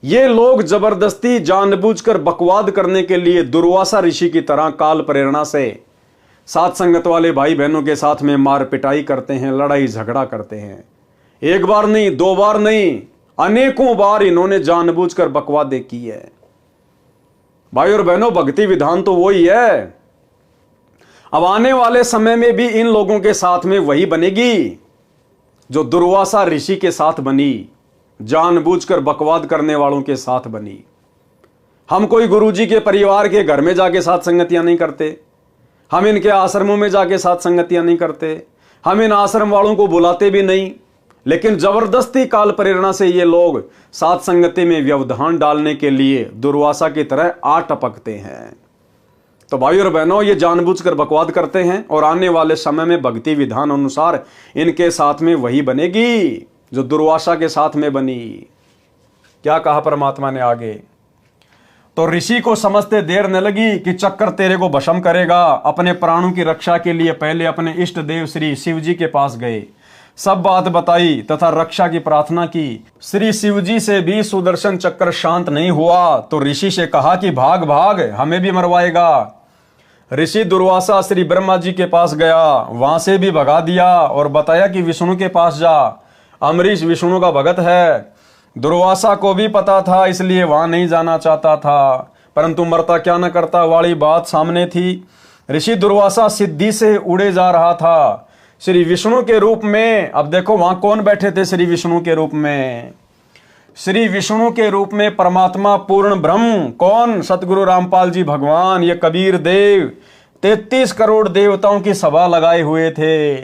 ये लोग जबरदस्ती जानबूझकर बकवाद करने के लिए दुर्वासा ऋषि की तरह काल प्रेरणा से साथ संगत वाले भाई बहनों के साथ में मार पिटाई करते हैं, लड़ाई झगड़ा करते हैं। एक बार नहीं, 2 बार नहीं, अनेकों बार इन्होंने जानबूझकर बकवादें की है। भाई और बहनों, भक्ति विधान तो वही है। अब आने वाले समय में भी इन लोगों के साथ में वही बनेगी जो दुर्वासा ऋषि के साथ बनी, जानबूझकर बकवाद करने वालों के साथ बनी। हम कोई गुरुजी के परिवार के घर में जाके साथ संगतियां नहीं करते, हम इनके आश्रमों में जाके साथ संगतियां नहीं करते, हम इन आश्रम वालों को बुलाते भी नहीं, लेकिन जबरदस्ती काल प्रेरणा से ये लोग साथ संगति में व्यवधान डालने के लिए दुर्वासा की तरह आ टपकते हैं। तो भाई और बहनों, ये जानबूझकर बकवाद करते हैं और आने वाले समय में भक्ति विधान अनुसार इनके साथ में वही बनेगी जो दुर्वासा के साथ में बनी। क्या कहा परमात्मा ने आगे? तो ऋषि को समझते देर न लगी कि चक्कर तेरे को भस्म करेगा। अपने प्राणों की रक्षा के लिए पहले अपने इष्ट देव श्री शिव जी के पास गए, सब बात बताई तथा रक्षा की प्रार्थना की। श्री शिव जी से भी सुदर्शन चक्र शांत नहीं हुआ, तो ऋषि से कहा कि भाग भाग, हमें भी मरवाएगा। ऋषि दुर्वासा श्री ब्रह्मा जी के पास गया, वहां से भी भगा दिया और बताया कि विष्णु के पास जा, अम्बरीश विष्णु का भगत है। दुर्वासा को भी पता था, इसलिए वहां नहीं जाना चाहता था, परंतु मरता क्या न करता वाली बात सामने थी। ऋषि दुर्वासा सिद्धि से उड़े जा रहा था श्री विष्णु के रूप में। अब देखो वहां कौन बैठे थे श्री विष्णु के रूप में? श्री विष्णु के रूप में परमात्मा पूर्ण ब्रह्म। कौन? सतगुरु रामपाल जी भगवान, ये कबीर देव 33 करोड़ देवताओं की सभा लगाए हुए थे।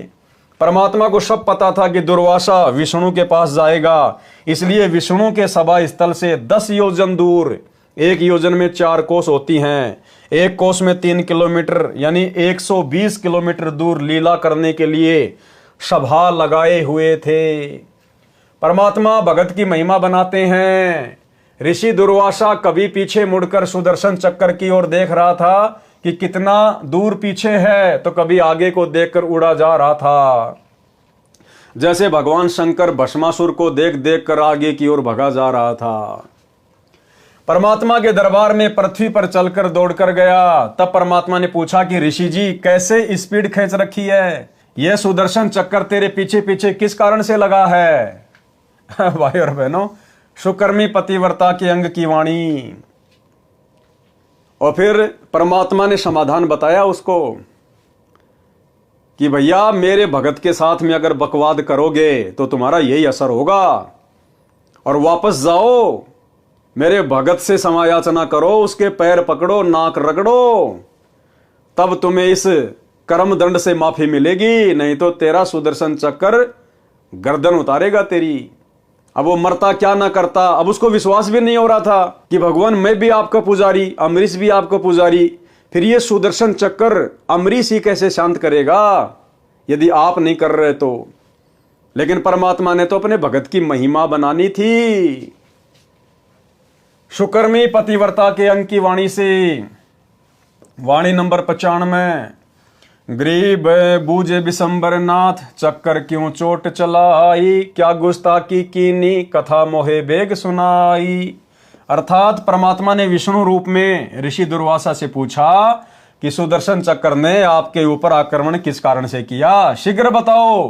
परमात्मा को सब पता था कि दुर्वासा विष्णु के पास जाएगा, इसलिए विष्णु के सभा स्थल से 10 योजन दूर, एक योजन में 4 कोस होती हैं, एक कोस में 3 किलोमीटर यानी 120 किलोमीटर दूर लीला करने के लिए सभा लगाए हुए थे। परमात्मा भगत की महिमा बनाते हैं। ऋषि दुर्वासा कभी पीछे मुड़कर सुदर्शन चक्कर की ओर देख रहा था कि कितना दूर पीछे है, तो कभी आगे को देखकर उड़ा जा रहा था। जैसे भगवान शंकर भस्मासुर को देख देख कर आगे की ओर भगा जा रहा था। परमात्मा के दरबार में पृथ्वी पर चलकर दौड़कर गया। तब परमात्मा ने पूछा कि ऋषि जी कैसे स्पीड खींच रखी है, यह सुदर्शन चक्कर तेरे पीछे पीछे किस कारण से लगा है? भाई और बहनों, सुकर्मी पतिव्रता के अंग की वाणी। और फिर परमात्मा ने समाधान बताया उसको कि भैया मेरे भगत के साथ में अगर बकवाद करोगे तो तुम्हारा यही असर होगा, और वापस जाओ, मेरे भगत से समायाचना करो, उसके पैर पकड़ो, नाक रगड़ो, तब तुम्हें इस कर्म दंड से माफी मिलेगी, नहीं तो तेरा सुदर्शन चक्कर गर्दन उतारेगा तेरी। अब वो मरता क्या ना करता, अब उसको विश्वास भी नहीं हो रहा था कि भगवान मैं भी आपका पुजारी, अम्बरीश भी आपका पुजारी, फिर ये सुदर्शन चक्कर अम्बरीश ही कैसे शांत करेगा यदि आप नहीं कर रहे तो। लेकिन परमात्मा ने तो अपने भगत की महिमा बनानी थी। सुकर्मी पतिव्रता के अंग की वाणी से, वाणी नंबर 95। गरीब बूझे बिशंबर नाथ, चक्कर क्यों चोट चलाई, क्या गुस्ताखी कीनी, कथा मोहे बेग सुनाई। अर्थात परमात्मा ने विष्णु रूप में ऋषि दुर्वासा से पूछा कि सुदर्शन चक्कर ने आपके ऊपर आक्रमण किस कारण से किया, शीघ्र बताओ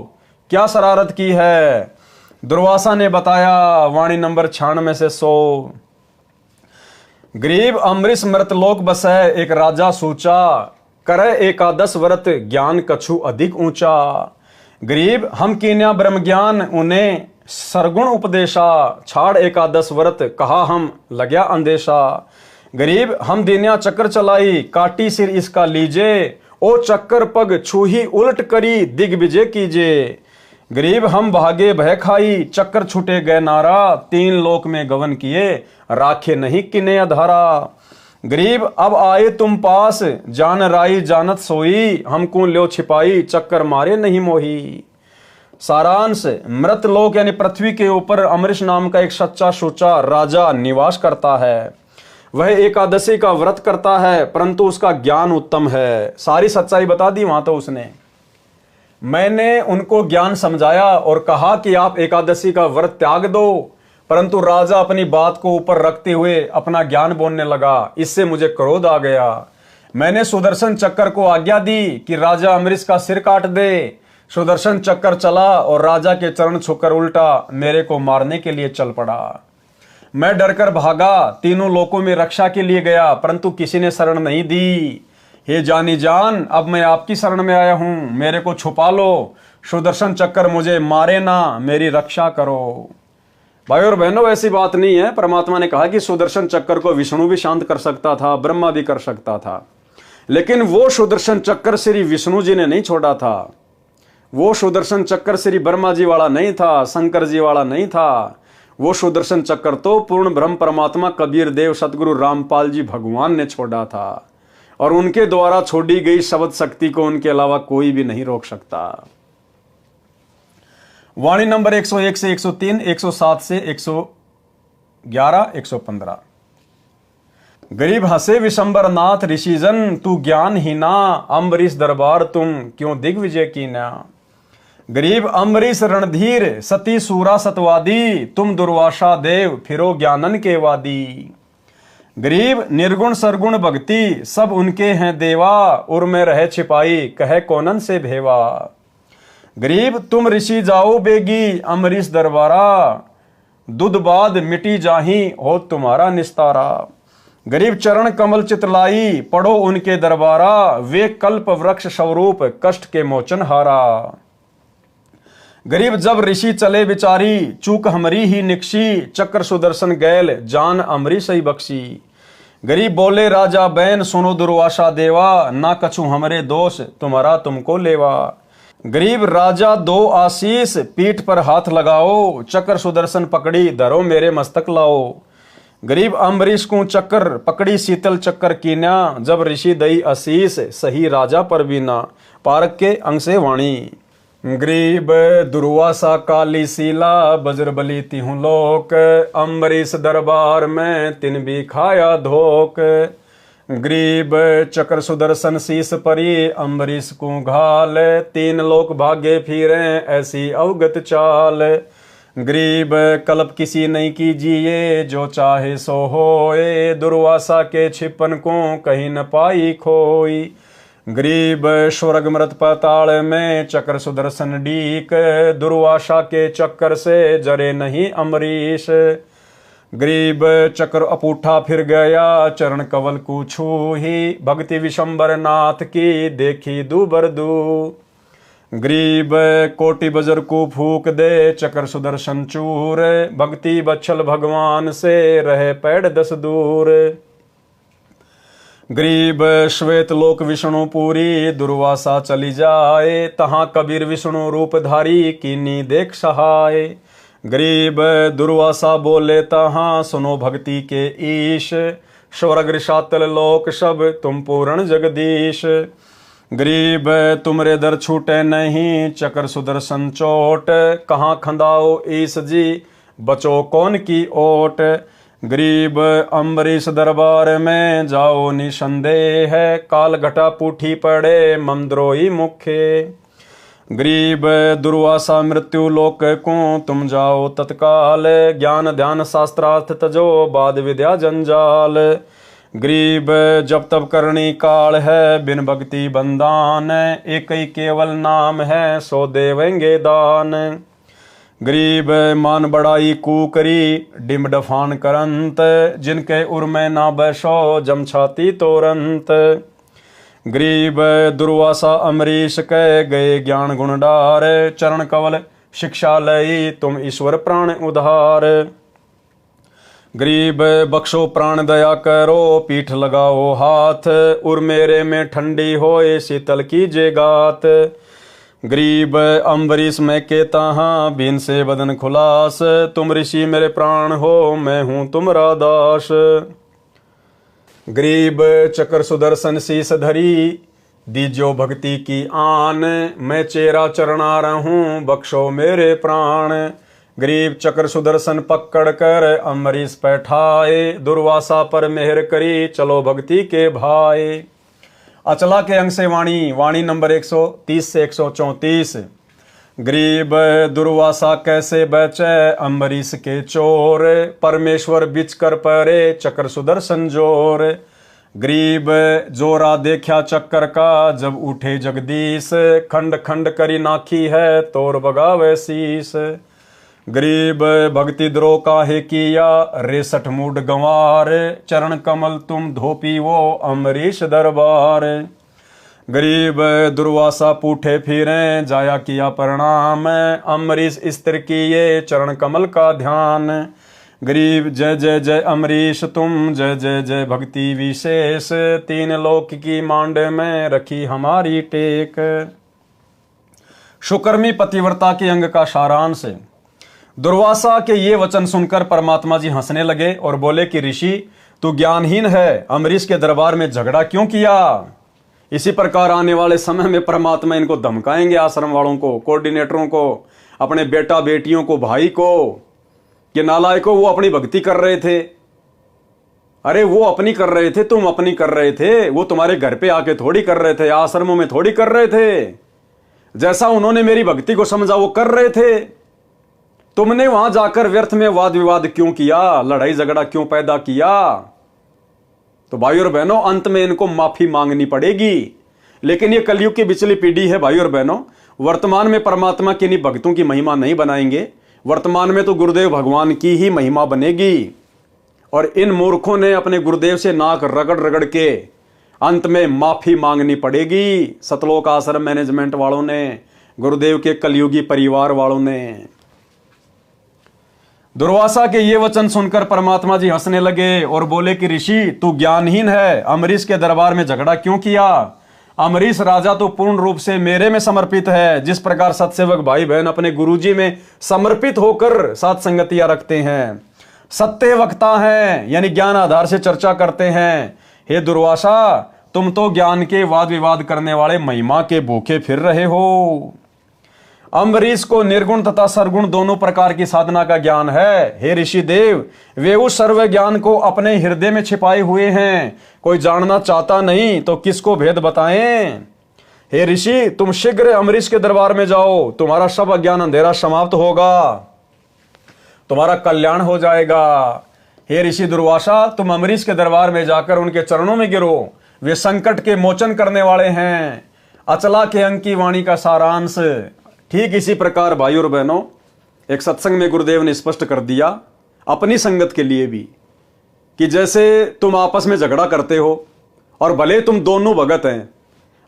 क्या शरारत की है। दुर्वासा ने बताया, वाणी नंबर 96 से 100। गरीब अम्बरीश मृतलोक बसै, एक राजा सोचा, करे एकादश व्रत, ज्ञान कछु अधिक ऊंचा। गरीब हम कीन्या ब्रह्म ज्ञान, उन्हें सरगुण उपदेशा, छाड़ एकादश व्रत, कहा हम लग्या अंदेशा। गरीब हम दीन्या चक्कर चलाई, काटी सिर इसका लीजे, ओ चक्कर पग छूही उलट करी, दिग्विजय कीजे। गरीब हम भागे भय खाई, चक्कर छूटे गए नारा, 3 लोक में गवन किए, राखे नहीं किने अधारा। गरीब अब आए तुम पास, जान राई जानत सोई, हमको ल्यो छिपाई, चक्कर मारे नहीं मोही। सारांश, मृत लोक यानी पृथ्वी के ऊपर अम्बरीश नाम का एक सच्चा सोचा राजा निवास करता है। वह एकादशी का व्रत करता है, परंतु उसका ज्ञान उत्तम है। सारी सच्चाई बता दी वहां तो उसने। मैंने उनको ज्ञान समझाया और कहा कि आप एकादशी का व्रत त्याग दो, परंतु राजा अपनी बात को ऊपर रखते हुए अपना ज्ञान बोलने लगा। इससे मुझे क्रोध आ गया। मैंने सुदर्शन चक्कर को आज्ञा दी कि राजा अम्बरीश का सिर काट दे। सुदर्शन चक्कर चला और राजा के चरण छूकर उल्टा मेरे को मारने के लिए चल पड़ा। मैं डरकर भागा, 3 लोकों में रक्षा के लिए गया, परंतु किसी ने शरण नहीं दी। हे जानी जान, अब मैं आपकी शरण में आया हूं, मेरे को छुपा लो, सुदर्शन चक्कर मुझे मारे ना, मेरी रक्षा करो। भाई और बहनों, ऐसी बात नहीं है। परमात्मा ने कहा कि सुदर्शन चक्कर को विष्णु भी शांत कर सकता था, ब्रह्मा भी कर सकता था, लेकिन वो सुदर्शन चक्कर श्री विष्णु जी ने नहीं छोड़ा था। वो सुदर्शन चक्कर श्री ब्रह्मा जी वाला नहीं था, शंकर जी वाला नहीं था। वो सुदर्शन चक्कर तो पूर्ण ब्रह्म परमात्मा कबीर देव सतगुरु रामपाल जी भगवान ने छोड़ा था, और उनके द्वारा छोड़ी गई शब्द शक्ति को उनके अलावा कोई भी नहीं रोक सकता। वाणी नंबर 101 से 103, 107 से 111, 115। गरीब हंसे विशंबर नाथ, ऋषिजन तू ज्ञान हीना, अम्बरीश दरबार तुम क्यों दिग्विजय कीना। गरीब अम्बरीश रणधीर, सती सूरा सतवादी, तुम दुर्वासा देव फिरो ज्ञानन के वादी। गरीब निर्गुण सरगुण भक्ति सब उनके हैं देवा, उर में रहे छिपाई कहे कोनन से भेवा। गरीब तुम ऋषि जाओ बेगी अमरीश दरबारा, दुध बाद मिटी जाही हो तुम्हारा निस्तारा। गरीब चरण कमल चितलाई पढ़ो उनके दरबारा, वे कल्प वृक्ष स्वरूप कष्ट के मोचन हारा। गरीब जब ऋषि चले बिचारी चूक हमरी ही निकशी, चक्र सुदर्शन गैल जान अमरी सही बख्शी। गरीब बोले राजा बैन सुनो दुर्वासा देवा, ना कछु हमरे दोष तुम्हारा तुमको लेवा। गरीब राजा दो आशीष पीठ पर हाथ लगाओ, चक्र सुदर्शन पकड़ी धरो मेरे मस्तक लाओ। गरीब अम्बरीश को चक्कर पकड़ी शीतल चक्कर कीन्या, जब ऋषि दई आशीष सही राजा पर बीना। पारक के अंग से वाणी। गरीब दुर्वासा काली सीला बजरबली तिहु लोक, अम्बरीश दरबार में तिन भी खाया धोक। गरीब चक्र सुदर्शन शीस परी अम्बरीश को घाल, तीन लोक भागे फिरे ऐसी अवगत चाल। गरीब कल्प किसी नहीं कीजिए जो चाहे सो होए, दुर्वासा के छिपन को कहीं न पाई खोई। गरीब स्वर्ग मृत पाताल में चक्र सुदर्शन डीक, दुर्वासा के चक्कर से जरे नहीं अमरीश। गरीब चक्र अपूठा फिर गया चरण कवल को छू ही, भक्ति विशंबर नाथ की देखी दूबर दू। गरीब कोटि बजर को फूक दे चक्र सुदर्शन चूर, भक्ति बच्छल भगवान से रहे पैड़ 10 दूर। गरीब श्वेत लोक विष्णुपुरी दुर्वासा चली जाए, तहां कबीर विष्णु रूपधारी कीनी देख सहाय। गरीब दुर्वासा बोले तहां सुनो भक्ति के ईश, स्वर्ग ऋषातल लोक सब तुम पूर्ण जगदीश। गरीब तुमरे दर छूटे नहीं चक्र सुदर्शन चोट, कहाँ खंदाओ ईस जी बचो कौन की ओट। गरीब अम्बरीश दरबार में जाओ निसंदेह, काल घटा पूठी पड़े ममद्रोही मुखे। गरीब दुर्वासा मृत्यु लोक को तुम जाओ तत्काल, ज्ञान ध्यान शास्त्रार्थ तजो बाद विद्या जंजाल। गरीब जब तब करनी काल है बिन भक्ति बंदान, एक ही केवल नाम है सो देवेंगे दान। गरीब मान बड़ाई कूकरी डिम डफान करंत, जिनके उर में ना बैसो जम छाती तोरंत। गरीब दुर्वासा अमरीश कह गए ज्ञान गुण डार, चरण कवल शिक्षा लई तुम ईश्वर प्राण उधार। गरीब बख्शो प्राण दया करो पीठ लगाओ हाथ, उर मेरे में ठंडी होए शीतल कीजे गात। गरीब अम्बरीश में केता हाँ बीन से बदन खुलास, तुम ऋषि मेरे प्राण हो मैं हूं तुमरा दास। गरीब चक्र सुदर्शन शीस धरी दीजो भक्ति की आन, मैं चेरा चरणा रहूं बख्शो मेरे प्राण। गरीब चक्र सुदर्शन पकड़ कर अम्बरीश बैठाए, दुर्वासा पर मेहर करी चलो भक्ति के भाई। अचला के अंग से वाणी। वाणी नंबर 130 से 134। गरीब दुर्वासा कैसे बचे अम्बरीश के चोर, परमेश्वर बिच कर परे चक्र सुदर्शन जोर। गरीब जोरा देखा चक्कर का जब उठे जगदीश, खंड खंड करी नाखी है तोर बगावे शीस। गरीब भक्ति द्रोह काहे किया रेसठ मूड गंवार, चरण कमल तुम धोपी वो अम्बरीश दरबार। गरीब दुर्वासा पूठे फिरे जाया किया प्रणाम, अम्बरीश स्त्र किए चरण कमल का ध्यान। गरीब जय जय जय अम्बरीश तुम जय जय जय भक्ति विशेष, तीन लोक की मांड में रखी हमारी टेक। शुकर्मी पतिव्रता के अंग का सारांश। दुर्वासा के ये वचन सुनकर परमात्मा जी हंसने लगे और बोले कि ऋषि तू ज्ञानहीन है, अम्बरीश के दरबार में झगड़ा क्यों किया। इसी प्रकार आने वाले समय में परमात्मा इनको धमकाएंगे, आश्रम वालों को, कोऑर्डिनेटरों को, अपने बेटा बेटियों को, भाई को, कि नालायकों वो अपनी भक्ति कर रहे थे। अरे वो अपनी कर रहे थे, तुम अपनी कर रहे थे, वो तुम्हारे घर पे आके थोड़ी कर रहे थे, आश्रमों में थोड़ी कर रहे थे। जैसा उन्होंने मेरी भक्ति को समझा वो कर रहे थे। तुमने वहां जाकर व्यर्थ में वाद विवाद क्यों किया, लड़ाई झगड़ा क्यों पैदा किया। तो भाई और बहनों अंत में इनको माफी मांगनी पड़ेगी। लेकिन ये कलयुग की बिचली पीढ़ी है भाई और बहनों, वर्तमान में परमात्मा की नहीं भक्तों की महिमा नहीं बनाएंगे, वर्तमान में तो गुरुदेव भगवान की ही महिमा बनेगी। और इन मूर्खों ने अपने गुरुदेव से नाक रगड़ रगड़ के अंत में माफी मांगनी पड़ेगी। सतलोक आश्रम मैनेजमेंट वालों ने, गुरुदेव के कलयुगी परिवार वालों ने। दुर्वासा के ये वचन सुनकर परमात्मा जी हंसने लगे और बोले कि ऋषि तू ज्ञानहीन है, अम्बरीश के दरबार में झगड़ा क्यों किया? अम्बरीश राजा तो पूर्ण रूप से मेरे में समर्पित है। जिस प्रकार सत्सेवक भाई बहन अपने गुरुजी में समर्पित होकर साथ संगतियां रखते हैं, सत्य वक्ता हैं यानी ज्ञान आधार से चर्चा करते हैं। हे दुर्वासा, तुम तो ज्ञान के वाद विवाद करने वाले महिमा के भूखे फिर रहे हो। अम्बरीश को निर्गुण तथा सरगुण दोनों प्रकार की साधना का ज्ञान है। हे ऋषि देव, वे उस सर्व ज्ञान को अपने हृदय में छिपाए हुए हैं, कोई जानना चाहता नहीं तो किसको भेद बताएं। हे ऋषि, तुम शीघ्र अम्बरीश के दरबार में जाओ, तुम्हारा सब अज्ञान अंधेरा समाप्त होगा, तुम्हारा कल्याण हो जाएगा। हे ऋषि दुर्वासा, तुम अम्बरीश के दरबार में जाकर उनके चरणों में गिरो, वे संकट के मोचन करने वाले हैं। अचला के अंक की वाणी का सारांश। ठीक इसी प्रकार भाई और बहनों, एक सत्संग में गुरुदेव ने स्पष्ट कर दिया अपनी संगत के लिए भी कि जैसे तुम आपस में झगड़ा करते हो और भले तुम दोनों भगत हैं,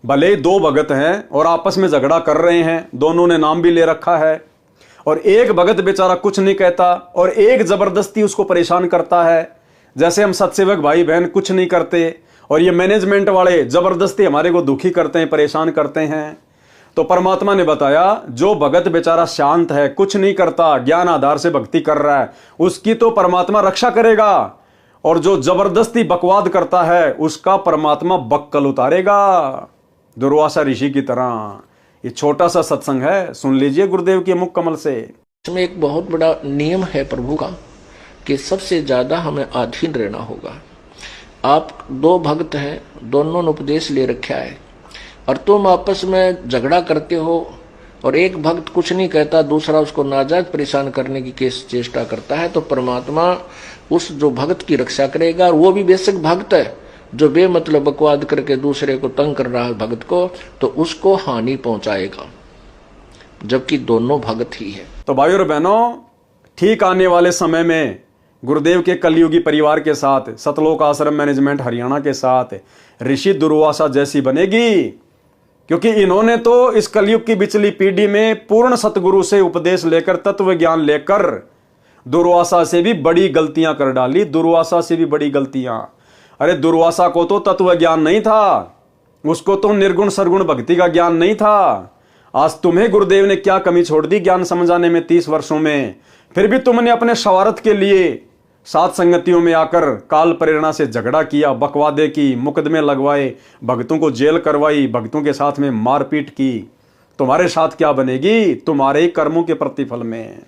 भले दो भगत हैं और आपस में झगड़ा कर रहे हैं, दोनों ने नाम भी ले रखा है, और एक भगत बेचारा कुछ नहीं कहता और एक जबरदस्ती उसको परेशान करता है। जैसे हम सत्सेवक भाई बहन कुछ नहीं करते और ये मैनेजमेंट वाले जबरदस्ती हमारे को दुखी करते हैं, परेशान करते हैं। तो परमात्मा ने बताया जो भगत बेचारा शांत है, कुछ नहीं करता, ज्ञान आधार से भक्ति कर रहा है, उसकी तो परमात्मा रक्षा करेगा, और जो जबरदस्ती बकवाद करता है उसका परमात्मा बक्कल उतारेगा, दुर्वासा ऋषि की तरह। ये छोटा सा सत्संग है, सुन लीजिए गुरुदेव के मुख कमल से। इसमें एक बहुत बड़ा नियम है प्रभु का कि सबसे ज्यादा हमें अधीन रहना होगा। आप दो भक्त हैं, दोनों ने उपदेश ले रखा है और तुम आपस में झगड़ा करते हो और एक भक्त कुछ नहीं कहता, दूसरा उसको नाजायज परेशान करने की चेष्टा करता है, तो परमात्मा उस जो भक्त की रक्षा करेगा। और वो भी बेशक भक्त है जो बेमतलब बकवाद करके दूसरे को तंग कर रहा है भक्त को, तो उसको हानि पहुंचाएगा, जबकि दोनों भक्त ही है। तो भाई और बहनों, ठीक आने वाले समय में गुरुदेव के कलयुगी परिवार के साथ, सतलोक आश्रम मैनेजमेंट हरियाणा के साथ ऋषि दुर्वासा जैसी बनेगी, क्योंकि इन्होंने तो इस कलयुग की बिचली पीढ़ी में पूर्ण सतगुरु से उपदेश लेकर, तत्व ज्ञान लेकर दुर्वासा से भी बड़ी गलतियां कर डाली, दुर्वासा से भी बड़ी गलतियां। अरे दुर्वासा को तो तत्व ज्ञान नहीं था, उसको तो निर्गुण सरगुण भक्ति का ज्ञान नहीं था। आज तुम्हें गुरुदेव ने क्या कमी छोड़ दी ज्ञान समझाने में 30 वर्षों में, फिर भी तुमने अपने स्वार्थ के लिए सात संगतियों में आकर काल प्रेरणा से झगड़ा किया, बकवादे की, मुकदमे लगवाए, भक्तों को जेल करवाई, भक्तों के साथ में मारपीट की। तुम्हारे साथ क्या बनेगी? तुम्हारे ही कर्मों के प्रतिफल में।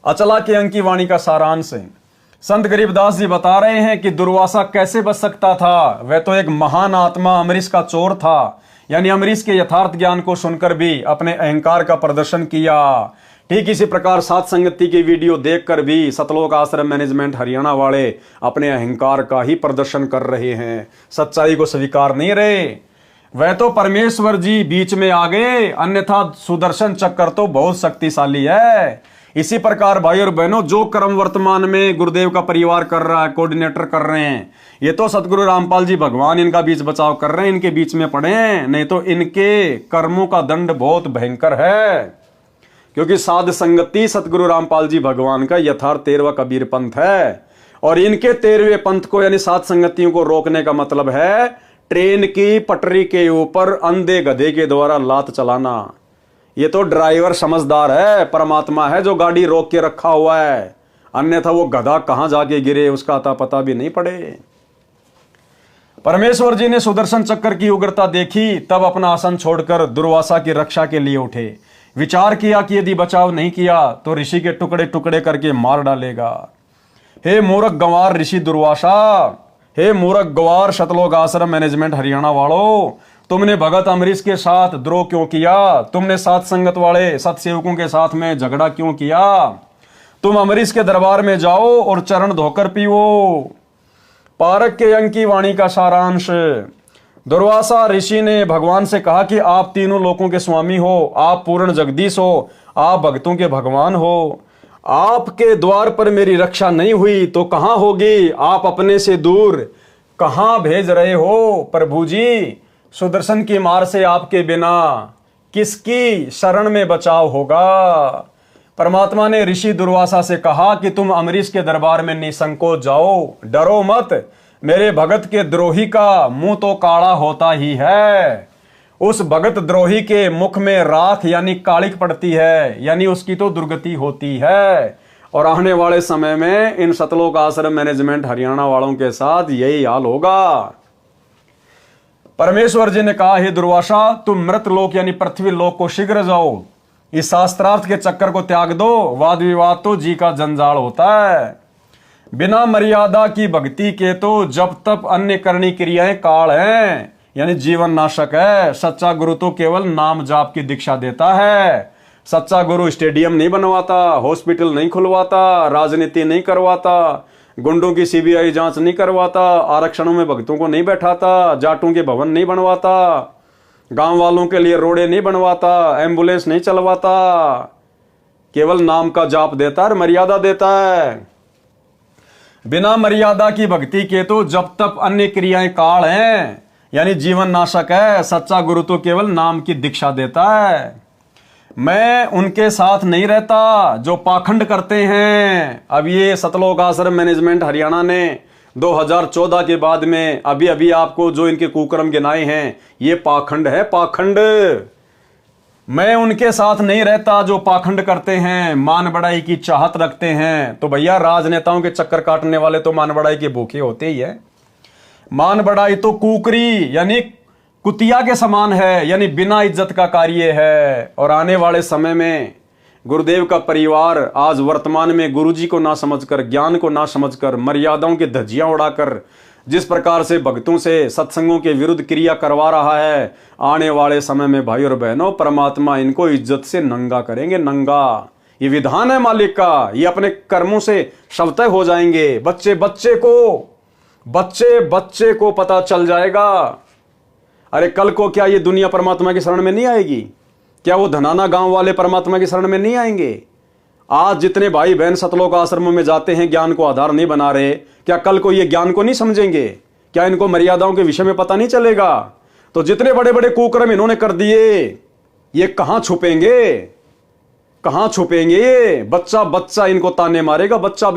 अचला के अंक की वाणी का सारांश संत गरीबदास जी बता रहे हैं कि दुर्वासा कैसे बच सकता था। वह तो एक महान आत्मा अम्बरीश का चोर था, यानी अम्बरीश के यथार्थ ज्ञान को सुनकर भी अपने अहंकार का प्रदर्शन किया। ठीक इसी प्रकार सात संगति की वीडियो देखकर भी सतलोक आश्रम मैनेजमेंट हरियाणा वाले अपने अहंकार का ही प्रदर्शन कर रहे हैं, सच्चाई को स्वीकार नहीं रहे। वह तो परमेश्वर जी बीच में आ गए, अन्यथा सुदर्शन चक्र तो बहुत शक्तिशाली है। इसी प्रकार भाई और बहनों, जो कर्म वर्तमान में गुरुदेव का परिवार कर रहा है, कोऑर्डिनेटर कर रहे हैं, ये तो सतगुरु रामपाल जी भगवान इनका बीच बचाव कर रहे हैं, इनके बीच में पड़े हैं, नहीं तो इनके कर्मों का दंड बहुत भयंकर है। क्योंकि साध संगति सतगुरु रामपाल जी भगवान का यथार्थ 13वां कबीर पंथ है, और इनके 13वें पंथ को यानी सात संगतियों को रोकने का मतलब है ट्रेन की पटरी के ऊपर अंधे गधे के द्वारा लात चलाना। ये तो ड्राइवर समझदार है, परमात्मा है जो गाड़ी रोक के रखा हुआ है, अन्यथा वो गधा कहां जाके गिरे उसका अता पता भी नहीं पड़े। परमेश्वर जी ने सुदर्शन चक्र की उग्रता देखी, तब अपना आसन छोड़कर दुर्वासा की रक्षा के लिए उठे। विचार किया कि यदि बचाव नहीं किया तो ऋषि के टुकड़े टुकड़े करके मार डालेगा। हे मूर्ख गंवार ऋषि दुर्वासा, हे मूर्ख गंवार सतलोक आश्रम मैनेजमेंट हरियाणा वालों, तुमने भगत अम्बरीश के साथ द्रोह क्यों किया? तुमने सात संगत वाले सतसेवकों के साथ में झगड़ा क्यों किया? तुम अम्बरीश के दरबार में जाओ और चरण धोकर पीओ। पारक के अंक की वाणी का सारांश। दुर्वासा ऋषि ने भगवान से कहा कि आप तीनों लोकों के स्वामी हो, आप पूर्ण जगदीश हो, आप भक्तों के भगवान हो। आपके द्वार पर मेरी रक्षा नहीं हुई तो कहां होगी? आप अपने से दूर कहां भेज रहे हो प्रभु जी? सुदर्शन की मार से आपके बिना किसकी शरण में बचाव होगा? परमात्मा ने ऋषि दुर्वासा से कहा कि तुम अम्बरीश के दरबार में निसंकोच जाओ, डरो मत। मेरे भगत के द्रोही का मुंह तो काला होता ही है। उस भगत द्रोही के मुख में राख यानी कालिक पड़ती है, यानी उसकी तो दुर्गति होती है। और आने वाले समय में इन सतलोक आश्रम मैनेजमेंट हरियाणा वालों के साथ यही हाल होगा। परमेश्वर जी ने कहा, हे दुर्वासा, तुम मृत लोक यानी पृथ्वी लोक को शीघ्र जाओ, इस शास्त्रार्थ के चक्कर को त्याग दो। वाद विवाद तो जी का जंजाल होता है। बिना मर्यादा की भक्ति के तो जब तप अन्य करनी क्रियाएं काल हैं, यानी जीवन नाशक है। सच्चा गुरु तो केवल नाम जाप की दीक्षा देता है। सच्चा गुरु स्टेडियम नहीं बनवाता, हॉस्पिटल नहीं खुलवाता, राजनीति नहीं करवाता, गुंडों की सीबीआई जांच नहीं करवाता, आरक्षणों में भक्तों को नहीं बैठाता, जाटों के भवन नहीं बनवाता, गांव वालों के लिए रोडे नहीं बनवाता, एम्बुलेंस नहीं चलवाता। केवल नाम का जाप देता है, मर्यादा देता है। बिना मर्यादा की भक्ति के तो जब तक अन्य क्रियाएं काल हैं, यानी जीवन नाशक है। सच्चा गुरु तो केवल नाम की दीक्षा देता है। मैं उनके साथ नहीं रहता जो पाखंड करते हैं। अब ये सतलोक आश्रम मैनेजमेंट हरियाणा ने 2014 के बाद में अभी अभी आपको जो इनके कुकर्म गिनाए हैं, ये पाखंड है, पाखंड। मैं उनके साथ नहीं रहता जो पाखंड करते हैं, मान बढ़ाई की चाहत रखते हैं। तो भैया राजनेताओं के चक्कर काटने वाले तो मान बढ़ाई के भूखे होते ही है। मान बढ़ाई तो कुकरी यानी कुतिया के समान है, यानी बिना इज्जत का कार्य है। और आने वाले समय में गुरुदेव का परिवार आज वर्तमान में गुरुजी को ना समझकर, ज्ञान को ना समझकर, मर्यादाओं की धज्जियां उड़ाकर जिस प्रकार से भक्तों से सत्संगों के विरुद्ध क्रिया करवा रहा है, आने वाले समय में भाई और बहनों परमात्मा इनको इज्जत से नंगा करेंगे, नंगा। ये विधान है मालिक का, ये अपने कर्मों से शवतः हो जाएंगे। बच्चे बच्चे को पता चल जाएगा। अरे कल को क्या ये दुनिया परमात्मा की शरण में नहीं आएगी? क्या वो धनाना गांव वाले परमात्मा की शरण में नहीं आएंगे? आज जितने भाई बहन सतलोक आश्रमों में जाते हैं, ज्ञान को आधार नहीं बना रहे, क्या कल को ये ज्ञान को नहीं समझेंगे? क्या इनको मर्यादाओं के विषय में पता नहीं चलेगा? तो जितने बड़े बड़े कुकर्म इन्होंने कर दिए, ये कहां छुपेंगे? कहां छुपेंगे? ये बच्चा इनको ताने मारेगा, बच्चा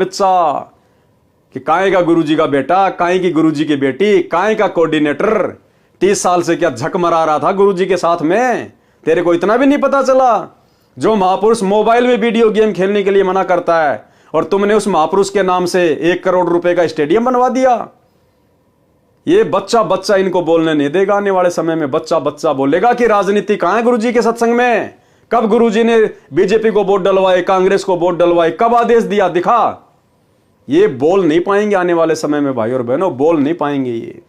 कि काहे का गुरुजी का बेटा, काहे की गुरुजी की बेटी, काहे का कोऑर्डिनेटर 30 साल से क्या झक मरा रहा था गुरुजी के साथ में? तेरे को इतना भी नहीं पता चला? जो महापुरुष मोबाइल में वीडियो गेम खेलने के लिए मना करता है और तुमने उस महापुरुष के नाम से 1 करोड़ रुपए का स्टेडियम बनवा दिया। ये बच्चा इनको बोलने नहीं देगा। आने वाले समय में बच्चा बोलेगा कि राजनीति कहां है गुरुजी के सत्संग में? कब गुरुजी ने बीजेपी को वोट डलवाए, कांग्रेस को वोट डलवाए, कब आदेश दिया? दिखा। ये बोल नहीं पाएंगे आने वाले समय में भाई और बहनों, बोल नहीं पाएंगे। ये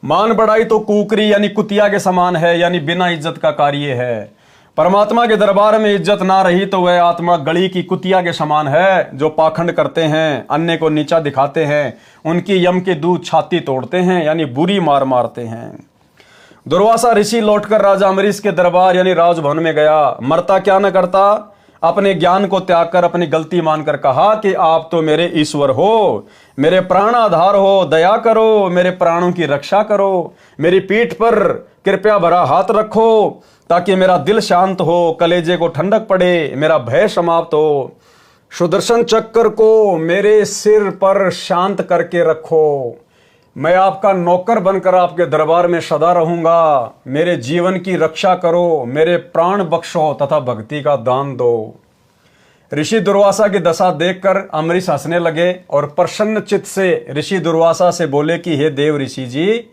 मान बढ़ाई तो कुकरी यानी कुतिया के समान है, यानी बिना इज्जत का कार्य है। परमात्मा के दरबार में इज्जत ना रही तो वह आत्मा गली की कुतिया के समान है, जो पाखंड करते हैं, अन्य को नीचा दिखाते हैं, उनकी यम के दूध छाती तोड़ते हैं, यानी बुरी मार मारते हैं। दुर्वासा ऋषि लौटकर राजा अम्बरीश के दरबार यानी राजभवन में गया। मरता क्या न करता, अपने ज्ञान को त्याग कर अपनी गलती मानकर कहा कि आप तो मेरे ईश्वर हो, मेरे प्राण आधार हो, दया करो, मेरे प्राणों की रक्षा करो, मेरी पीठ पर कृपया भरा हाथ रखो ताकि मेरा दिल शांत हो, कलेजे को ठंडक पड़े, मेरा भय समाप्त हो। सुदर्शन चक्र को मेरे सिर पर शांत करके रखो। मैं आपका नौकर बनकर आपके दरबार में सदा रहूंगा। मेरे जीवन की रक्षा करो, मेरे प्राण बख्शो तथा भक्ति का दान दो। ऋषि दुर्वासा की दशा देखकर अम्बरीश हंसने लगे और प्रसन्न चित्त से ऋषि दुर्वासा से बोले कि हे देव ऋषि जी,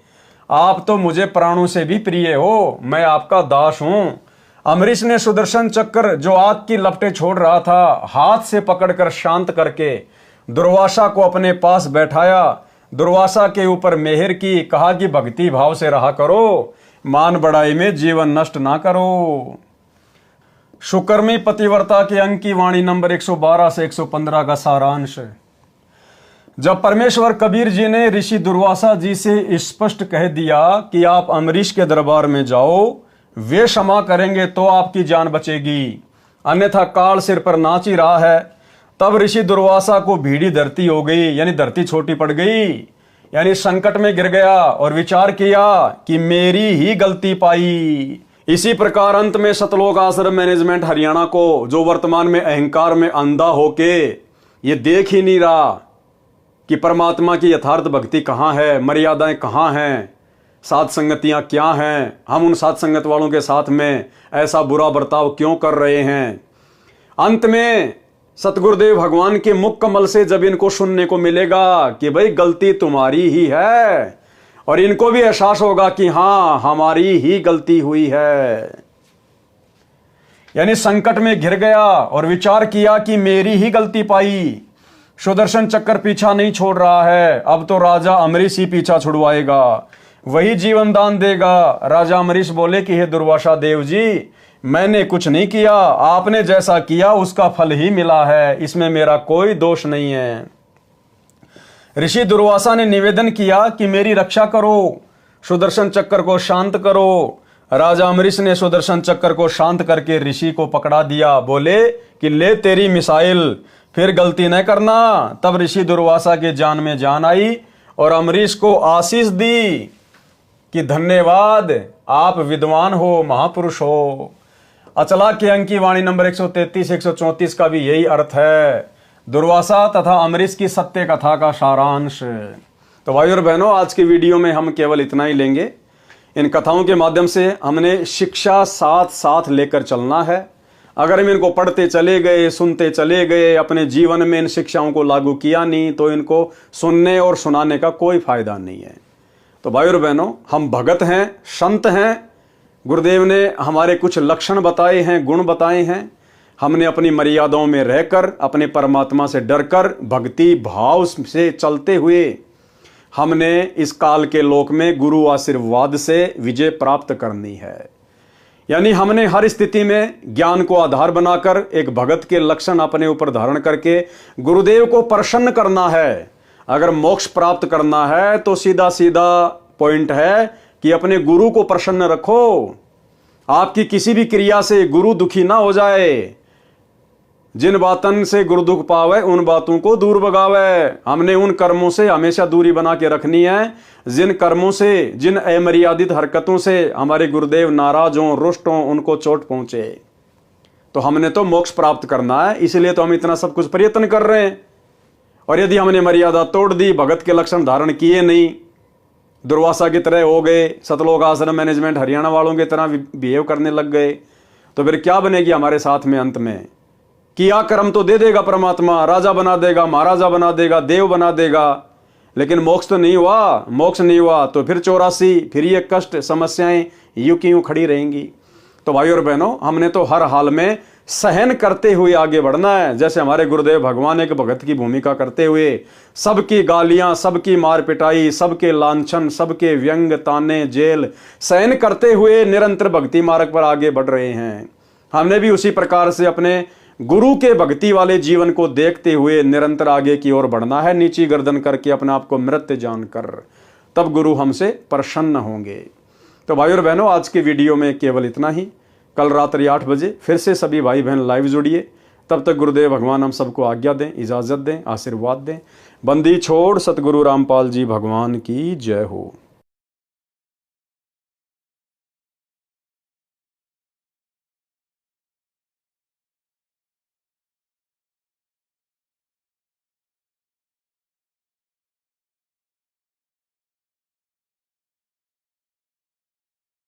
आप तो मुझे प्राणों से भी प्रिय हो, मैं आपका दास हूं। अम्बरीश ने सुदर्शन चक्र जो आग की लपटें छोड़ रहा था, हाथ से पकड़कर शांत करके दुर्वासा को अपने पास बैठाया। दुर्वासा के ऊपर मेहर की, कहा कि भक्ति भाव से रहा करो, मान बढ़ाई में जीवन नष्ट ना करो। सुकर्मी पतिव्रता के अंक की वाणी नंबर 112 से 115 का सारांश। जब परमेश्वर कबीर जी ने ऋषि दुर्वासा जी से स्पष्ट कह दिया कि आप अम्बरीश के दरबार में जाओ, वे क्षमा करेंगे तो आपकी जान बचेगी, अन्यथा काल सिर पर नाच ही रहा है, तब ऋषि दुर्वासा को भीड़ी धरती हो गई, यानी धरती छोटी पड़ गई, यानी संकट में गिर गया और विचार किया कि मेरी ही गलती पाई। इसी प्रकार अंत में सतलोक आश्रम मैनेजमेंट हरियाणा को, जो वर्तमान में अहंकार में अंधा होके ये देख ही नहीं रहा कि परमात्मा की यथार्थ भक्ति कहाँ है, मर्यादाएं कहाँ हैं, साथ संगतियां क्या हैं, हम उन साथ संगत वालों के साथ में ऐसा बुरा बर्ताव क्यों कर रहे हैं। अंत में सतगुरुदेव भगवान के मुख कमल से जब इनको सुनने को मिलेगा कि भाई गलती तुम्हारी ही है, और इनको भी एहसास होगा कि हां हमारी ही गलती हुई है, यानी संकट में घिर गया और विचार किया कि मेरी ही गलती पाई। सुदर्शन चक्र पीछा नहीं छोड़ रहा है, अब तो राजा अम्बरीश ही पीछा छुड़वाएगा, वही जीवन दान देगा। राजा अम्बरीश बोले कि हे दुर्वासा देव जी, मैंने कुछ नहीं किया, आपने जैसा किया उसका फल ही मिला है, इसमें मेरा कोई दोष नहीं है। ऋषि दुर्वासा ने निवेदन किया कि मेरी रक्षा करो, सुदर्शन चक्र को शांत करो। राजा अम्बरीश ने सुदर्शन चक्र को शांत करके ऋषि को पकड़ा दिया, बोले कि ले तेरी मिसाइल, फिर गलती न करना। तब ऋषि दुर्वासा के जान में जान आई और अम्बरीश को आशीष दी कि धन्यवाद, आप विद्वान हो, महापुरुष हो। अचला के अंक की वाणी नंबर 133 134 का भी यही अर्थ है, दुर्वासा तथा अम्बरीश की सत्य कथा का सारांश। तो भाई और बहनों, आज की वीडियो में हम केवल इतना ही लेंगे। इन कथाओं के माध्यम से हमने शिक्षा साथ साथ लेकर चलना है। अगर हम इनको पढ़ते चले गए, सुनते चले गए, अपने जीवन में इन शिक्षाओं को लागू किया नहीं, तो इनको सुनने और सुनाने का कोई फायदा नहीं है। तो भाई और बहनों, हम भगत हैं, संत हैं, गुरुदेव ने हमारे कुछ लक्षण बताए हैं, गुण बताए हैं। हमने अपनी मर्यादाओं में रहकर, अपने परमात्मा से डरकर, भक्ति भाव से चलते हुए हमने इस काल के लोक में गुरु आशीर्वाद से विजय प्राप्त करनी है। यानी हमने हर स्थिति में ज्ञान को आधार बनाकर एक भगत के लक्षण अपने ऊपर धारण करके गुरुदेव को प्रसन्न करना है। अगर मोक्ष प्राप्त करना है तो सीधा सीधा पॉइंट है कि अपने गुरु को प्रसन्न रखो। आपकी किसी भी क्रिया से गुरु दुखी ना हो जाए। जिन बातन से गुरु दुख पावे उन बातों को दूर भगावे। हमने उन कर्मों से हमेशा दूरी बना के रखनी है जिन कर्मों से, जिन अमर्यादित हरकतों से हमारे गुरुदेव नाराज हों, रुष्ट हों, उनको चोट पहुंचे। तो हमने तो मोक्ष प्राप्त करना है, इसलिए तो हम इतना सब कुछ प्रयत्न कर रहे हैं। और यदि हमने मर्यादा तोड़ दी, भगत के लक्षण धारण किए नहीं, दुर्वासा की तरह हो गए, सतलोक आश्रम मैनेजमेंट हरियाणा वालों की तरह बिहेव करने लग गए, तो फिर क्या बनेगी हमारे साथ में। अंत में किया कर्म तो दे देगा परमात्मा, राजा बना देगा, महाराजा बना देगा, देव बना देगा, लेकिन मोक्ष तो नहीं हुआ। मोक्ष नहीं हुआ तो फिर 84, फिर ये कष्ट, समस्याएं यूं की यूं खड़ी रहेंगी। तो भाई और बहनों, हमने तो हर हाल में सहन करते हुए आगे बढ़ना है। जैसे हमारे गुरुदेव भगवान एक भगत की भूमिका करते हुए सबकी गालियां, सबकी मार पिटाई, सबके लांछन, सबके व्यंग, ताने, जेल सहन करते हुए निरंतर भक्ति मार्ग पर आगे बढ़ रहे हैं। हमने भी उसी प्रकार से अपने गुरु के भक्ति वाले जीवन को देखते हुए निरंतर आगे की ओर बढ़ना है, नीची गर्दन करके अपने आप को मृत जानकर, तब गुरु हमसे प्रसन्न होंगे। तो भाई और बहनों, आज के वीडियो में केवल इतना ही। कल रात्रि 8 बजे फिर से सभी भाई बहन लाइव जुड़िए। तब तक गुरुदेव भगवान हम सबको आज्ञा दें, इजाजत दें, आशीर्वाद दें। बंदी छोड़ सतगुरु रामपाल जी भगवान की जय हो।